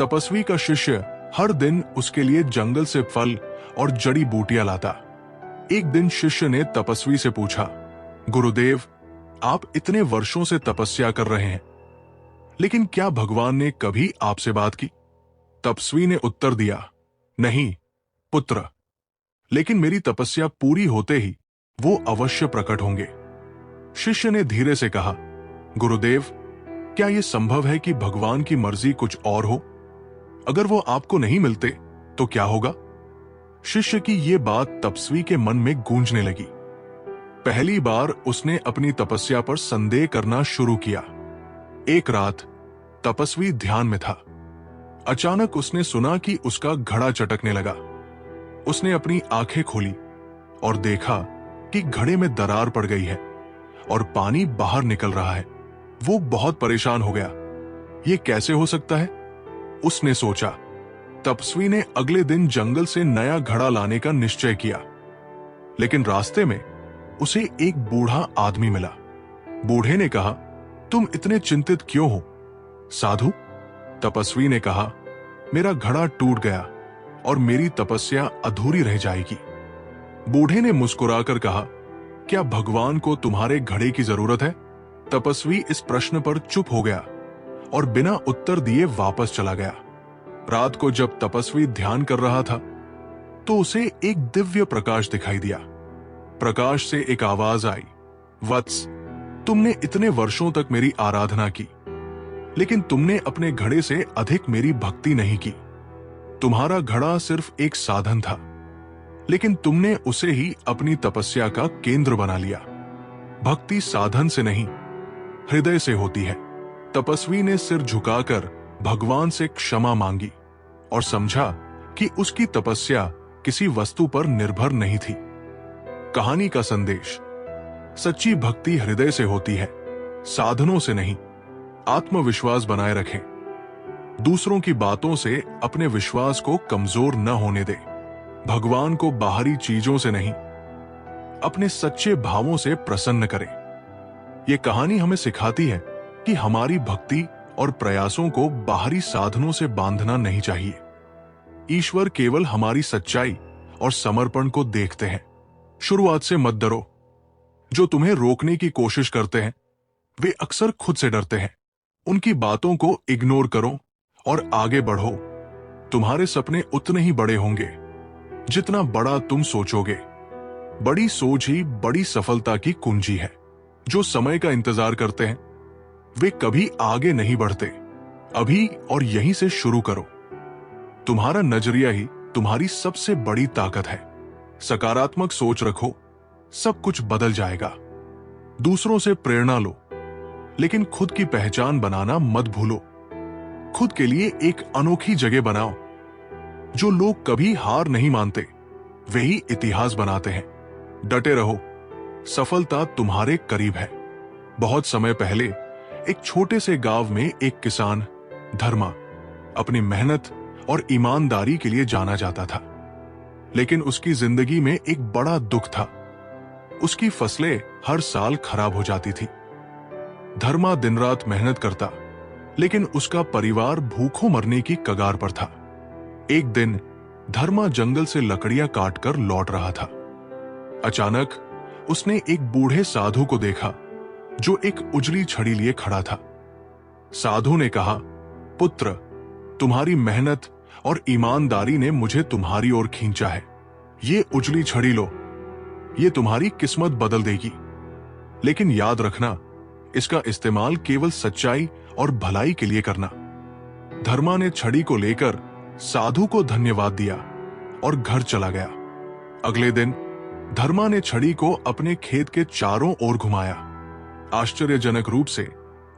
तपस्वी का शिष्य हर दिन उसके लिए जंगल से फल और जड़ी बूटियां लाता। एक दिन शिष्य ने तपस्वी से पूछा, गुरुदेव, आप इतने वर्षों से तपस्या कर रहे हैं, लेकिन क्या भगवान ने कभी आपसे बात की? तपस्वी ने उत्तर दिया, नहीं पुत्र, लेकिन मेरी तपस्या पूरी होते ही वो अवश्य प्रकट होंगे। शिष्य ने धीरे से कहा, गुरुदेव, क्या यह संभव है कि भगवान की मर्जी कुछ और हो? अगर वो आपको नहीं मिलते तो क्या होगा? शिष्य की यह बात तपस्वी के मन में गूंजने लगी। पहली बार उसने अपनी तपस्या पर संदेह करना शुरू किया। एक रात तपस्वी ध्यान में था। अचानक उसने सुना कि उसका घड़ा चटकने लगा। उसने अपनी आंखें खोली और देखा कि घड़े में दरार पड़ गई है और पानी बाहर निकल रहा है। वो बहुत परेशान हो गया। ये कैसे हो सकता है? उसने सोचा। तपस्वी ने अगले दिन जंगल से नया घड़ा लाने का निश्चय किया, लेकिन रास्ते में उसे एक बूढ़ा आदमी मिला। बूढ़े ने कहा, तुम इतने चिंतित क्यों हो? साधु, तपस्वी ने कहा, मेरा घड़ा टूट गया और मेरी तपस्या अधूरी रह जाएगी। बूढ़े ने मुस्कुराकर कहा, क्या भगवान को तुम्हारे घड़े की जरूरत है? तपस्वी इस प्रश्न पर चुप हो गया और बिना उत्तर दिए वापस चला गया। रात को जब तपस्वी ध्यान कर रहा था तो उसे एक दिव्य प्रकाश दिखाई दिया। प्रकाश से एक आवाज आई, वत्स, तुमने इतने वर्षों तक मेरी आराधना की, लेकिन तुमने अपने घड़े से अधिक मेरी भक्ति नहीं की। तुम्हारा घड़ा सिर्फ एक साधन था, लेकिन तुमने उसे ही अपनी तपस्या का केंद्र बना लिया। भक्ति साधन से नहीं, हृदय से होती है। तपस्वी ने सिर झुकाकर भगवान से क्षमा मांगी और समझा कि उसकी तपस्या किसी वस्तु पर निर्भर नहीं थी। कहानी का संदेश, सच्ची भक्ति हृदय से होती है, साधनों से नहीं। आत्मविश्वास बनाए रखें। दूसरों की बातों से अपने विश्वास को कमजोर न होने दें। भगवान को बाहरी चीजों से नहीं, अपने सच्चे भावों से प्रसन्न करें। यह कहानी हमें सिखाती है कि हमारी भक्ति और प्रयासों को बाहरी साधनों से बांधना नहीं चाहिए। ईश्वर केवल हमारी सच्चाई और समर्पण को देखते हैं। शुरुआत से मत डरो। जो तुम्हें रोकने की कोशिश करते हैं वे अक्सर खुद से डरते हैं। उनकी बातों को इग्नोर करो और आगे बढ़ो। तुम्हारे सपने उतने ही बड़े होंगे जितना बड़ा तुम सोचोगे। बड़ी सोच ही बड़ी सफलता की कुंजी है। जो समय का इंतजार करते हैं वे कभी आगे नहीं बढ़ते। अभी और यहीं से शुरू करो। तुम्हारा नजरिया ही तुम्हारी सबसे बड़ी ताकत है। सकारात्मक सोच रखो, सब कुछ बदल जाएगा। दूसरों से प्रेरणा लो, लेकिन खुद की पहचान बनाना मत भूलो। खुद के लिए एक अनोखी जगह बनाओ। जो लोग कभी हार नहीं मानते वही इतिहास बनाते हैं। डटे रहो, सफलता तुम्हारे करीब है। बहुत समय पहले एक छोटे से गांव में एक किसान धर्मा अपनी मेहनत और ईमानदारी के लिए जाना जाता था, लेकिन उसकी जिंदगी में एक बड़ा दुख था। उसकी फसलें हर साल खराब हो जाती थी। धर्मा दिन रात मेहनत करता, लेकिन उसका परिवार भूखों मरने की कगार पर था। एक दिन धर्मा जंगल से लकड़ियां काटकर लौट रहा था। अचानक उसने एक बूढ़े साधु को देखा जो एक उजली छड़ी लिए खड़ा था। साधु ने कहा, पुत्र, तुम्हारी मेहनत और ईमानदारी ने मुझे तुम्हारी ओर खींचा है। ये उजली छड़ी लो, ये तुम्हारी किस्मत बदल देगी। लेकिन याद रखना, इसका इस्तेमाल केवल सच्चाई और भलाई के लिए करना। धर्मा ने छड़ी को लेकर साधु को धन्यवाद दिया और घर चला गया। अगले दिन धर्मा ने छड़ी को अपने खेत के चारों ओर घुमाया। आश्चर्यजनक रूप से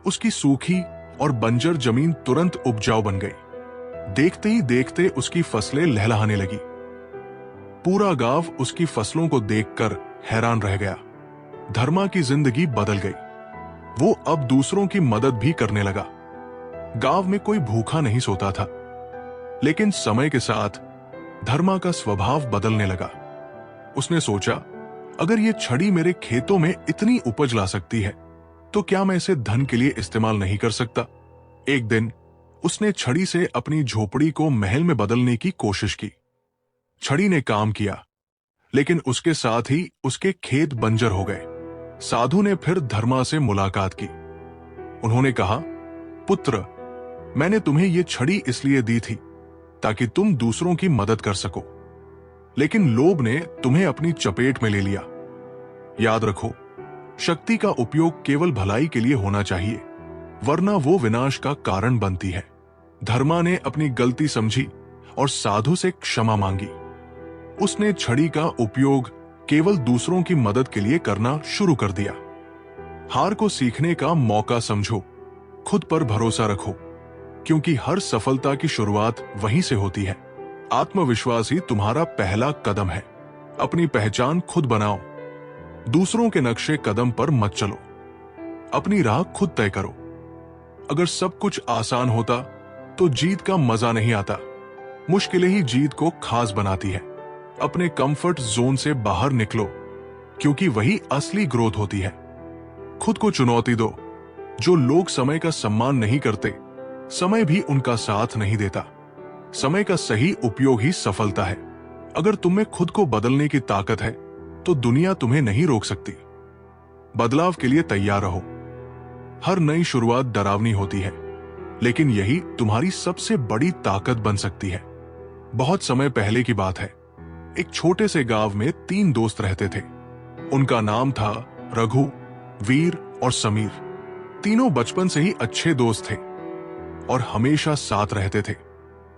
उसकी सूखी और बंजर जमीन तुरंत उपजाऊ बन गई। देखते ही देखते उसकी फसलें लहलहाने लगी। पूरा गांव उसकी फसलों को देखकर हैरान रह गया। धर्मा की जिंदगी बदल गई। वो अब दूसरों की मदद भी करने लगा। गांव में कोई भूखा नहीं सोता था। लेकिन समय के साथ धर्मा का स्वभाव बदलने लगा। उसने सोचा, अगर ये छड़ी मेरे खेतों में इतनी उपज ला सकती है तो क्या मैं इसे धन के लिए इस्तेमाल नहीं कर सकता? एक दिन उसने छड़ी से अपनी झोपड़ी को महल में बदलने की कोशिश की। छड़ी ने काम किया। लेकिन उसके साथ ही उसके खेत बंजर हो गए। साधु ने फिर धर्मा से मुलाकात की। उन्होंने कहा, पुत्र, मैंने तुम्हें ये छड़ी इसलिए दी थी ताकि तुम दूसरों की मदद कर सको, लेकिन लोभ ने तुम्हें अपनी चपेट में ले लिया। याद रखो, शक्ति का उपयोग केवल भलाई के लिए होना चाहिए, वरना वो विनाश का कारण बनती है। धर्मा ने अपनी गलती समझी और साधु से क्षमा मांगी। उसने छड़ी का उपयोग केवल दूसरों की मदद के लिए करना शुरू कर दिया। हार को सीखने का मौका समझो, खुद पर भरोसा रखो, क्योंकि हर सफलता की शुरुआत वहीं से होती है। आत्मविश्वास ही तुम्हारा पहला कदम है। अपनी पहचान खुद बनाओ, दूसरों के नक्शे कदम पर मत चलो। अपनी राह खुद तय करो। अगर सब कुछ आसान होता तो जीत का मजा नहीं आता। मुश्किलें ही जीत को खास बनाती है। अपने कंफर्ट जोन से बाहर निकलो, क्योंकि वही असली ग्रोथ होती है। खुद को चुनौती दो। जो लोग समय का सम्मान नहीं करते, समय भी उनका साथ नहीं देता। समय का सही उपयोग ही सफलता है। अगर तुम में खुद को बदलने की ताकत है तो दुनिया तुम्हें नहीं रोक सकती। बदलाव के लिए तैयार रहो। हर नई शुरुआत डरावनी होती है, लेकिन यही तुम्हारी सबसे बड़ी ताकत बन सकती है। बहुत समय पहले की बात है। एक छोटे से गांव में 3 दोस्त रहते थे। उनका नाम था रघु, वीर और समीर। तीनों बचपन से ही अच्छे दोस्त थे और हमेशा साथ रहते थे।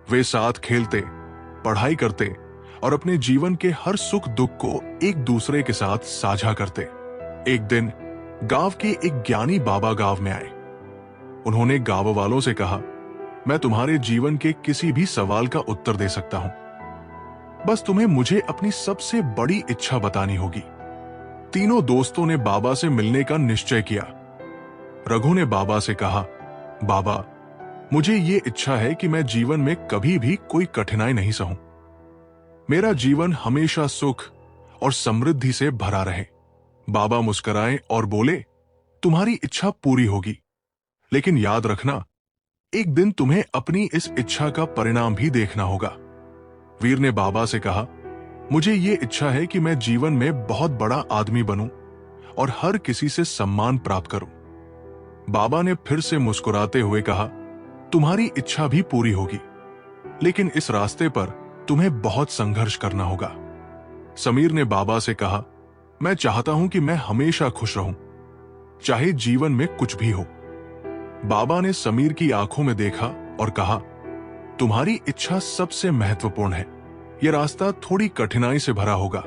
वे साथ खेलते, पढ़ाई करते और अपने जीवन के हर सुख दुख को एक दूसरे के साथ साझा करते। एक दिन गांव के एक ज्ञानी बाबा गांव में आए। उन्होंने गांव वालों से कहा, मैं तुम्हारे जीवन के किसी भी सवाल का उत्तर दे सकता हूं, बस तुम्हें मुझे अपनी सबसे बड़ी इच्छा बतानी होगी। तीनों दोस्तों ने बाबा से मिलने का निश्चय किया। रघु ने बाबा से कहा, बाबा, मुझे ये इच्छा है कि मैं जीवन में कभी भी कोई कठिनाई नहीं सहूं। मेरा जीवन हमेशा सुख और समृद्धि से भरा रहे। बाबा मुस्कुराए और बोले, तुम्हारी इच्छा पूरी होगी, लेकिन याद रखना, एक दिन तुम्हें अपनी इस इच्छा का परिणाम भी देखना होगा। वीर ने बाबा से कहा, मुझे ये इच्छा है कि मैं जीवन में बहुत बड़ा आदमी बनूं और हर किसी से सम्मान प्राप्त करूं। बाबा ने फिर से मुस्कुराते हुए कहा, तुम्हारी इच्छा भी पूरी होगी, लेकिन इस रास्ते पर तुम्हें बहुत संघर्ष करना होगा। समीर ने बाबा से कहा, मैं चाहता हूं कि मैं हमेशा खुश रहूं, चाहे जीवन में कुछ भी हो। बाबा ने समीर की आंखों में देखा और कहा, तुम्हारी इच्छा सबसे महत्वपूर्ण है। यह रास्ता थोड़ी कठिनाई से भरा होगा,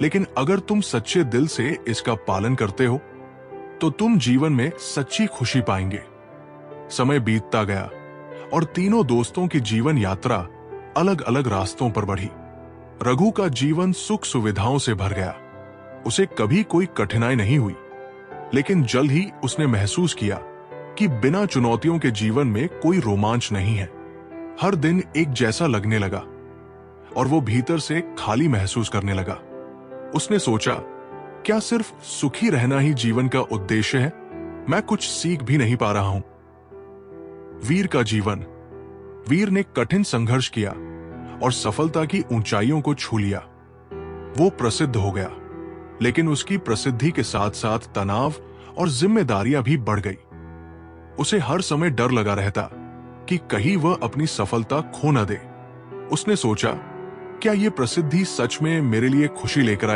लेकिन अगर तुम सच्चे दिल से इसका पालन करते हो तो तुम जीवन में सच्ची खुशी पाएंगे। समय बीतता गया और तीनों दोस्तों की जीवन यात्रा अलग अलग रास्तों पर बढ़ी। रघु का जीवन सुख सुविधाओं से भर गया। उसे कभी कोई कठिनाई नहीं हुई, लेकिन जल्द ही उसने महसूस किया कि बिना चुनौतियों के जीवन में कोई रोमांच नहीं है। हर दिन एक जैसा लगने लगा और वो भीतर से खाली महसूस करने लगा। उसने सोचा, क्या सिर्फ सुखी रहना ही जीवन का उद्देश्य है? मैं कुछ सीख भी नहीं पा रहा हूं। वीर का जीवन। वीर ने कठिन संघर्ष किया और सफलता की ऊंचाइयों को छू लिया। वो प्रसिद्ध हो गया, लेकिन उसकी प्रसिद्धि के साथ साथ तनाव और जिम्मेदारियां भी बढ़ गई। उसे हर समय डर लगा रहता कि कहीं वह अपनी सफलता खो न दे। उसने सोचा, क्या ये प्रसिद्धि सच में मेरे लिए खुशी लेकर आई?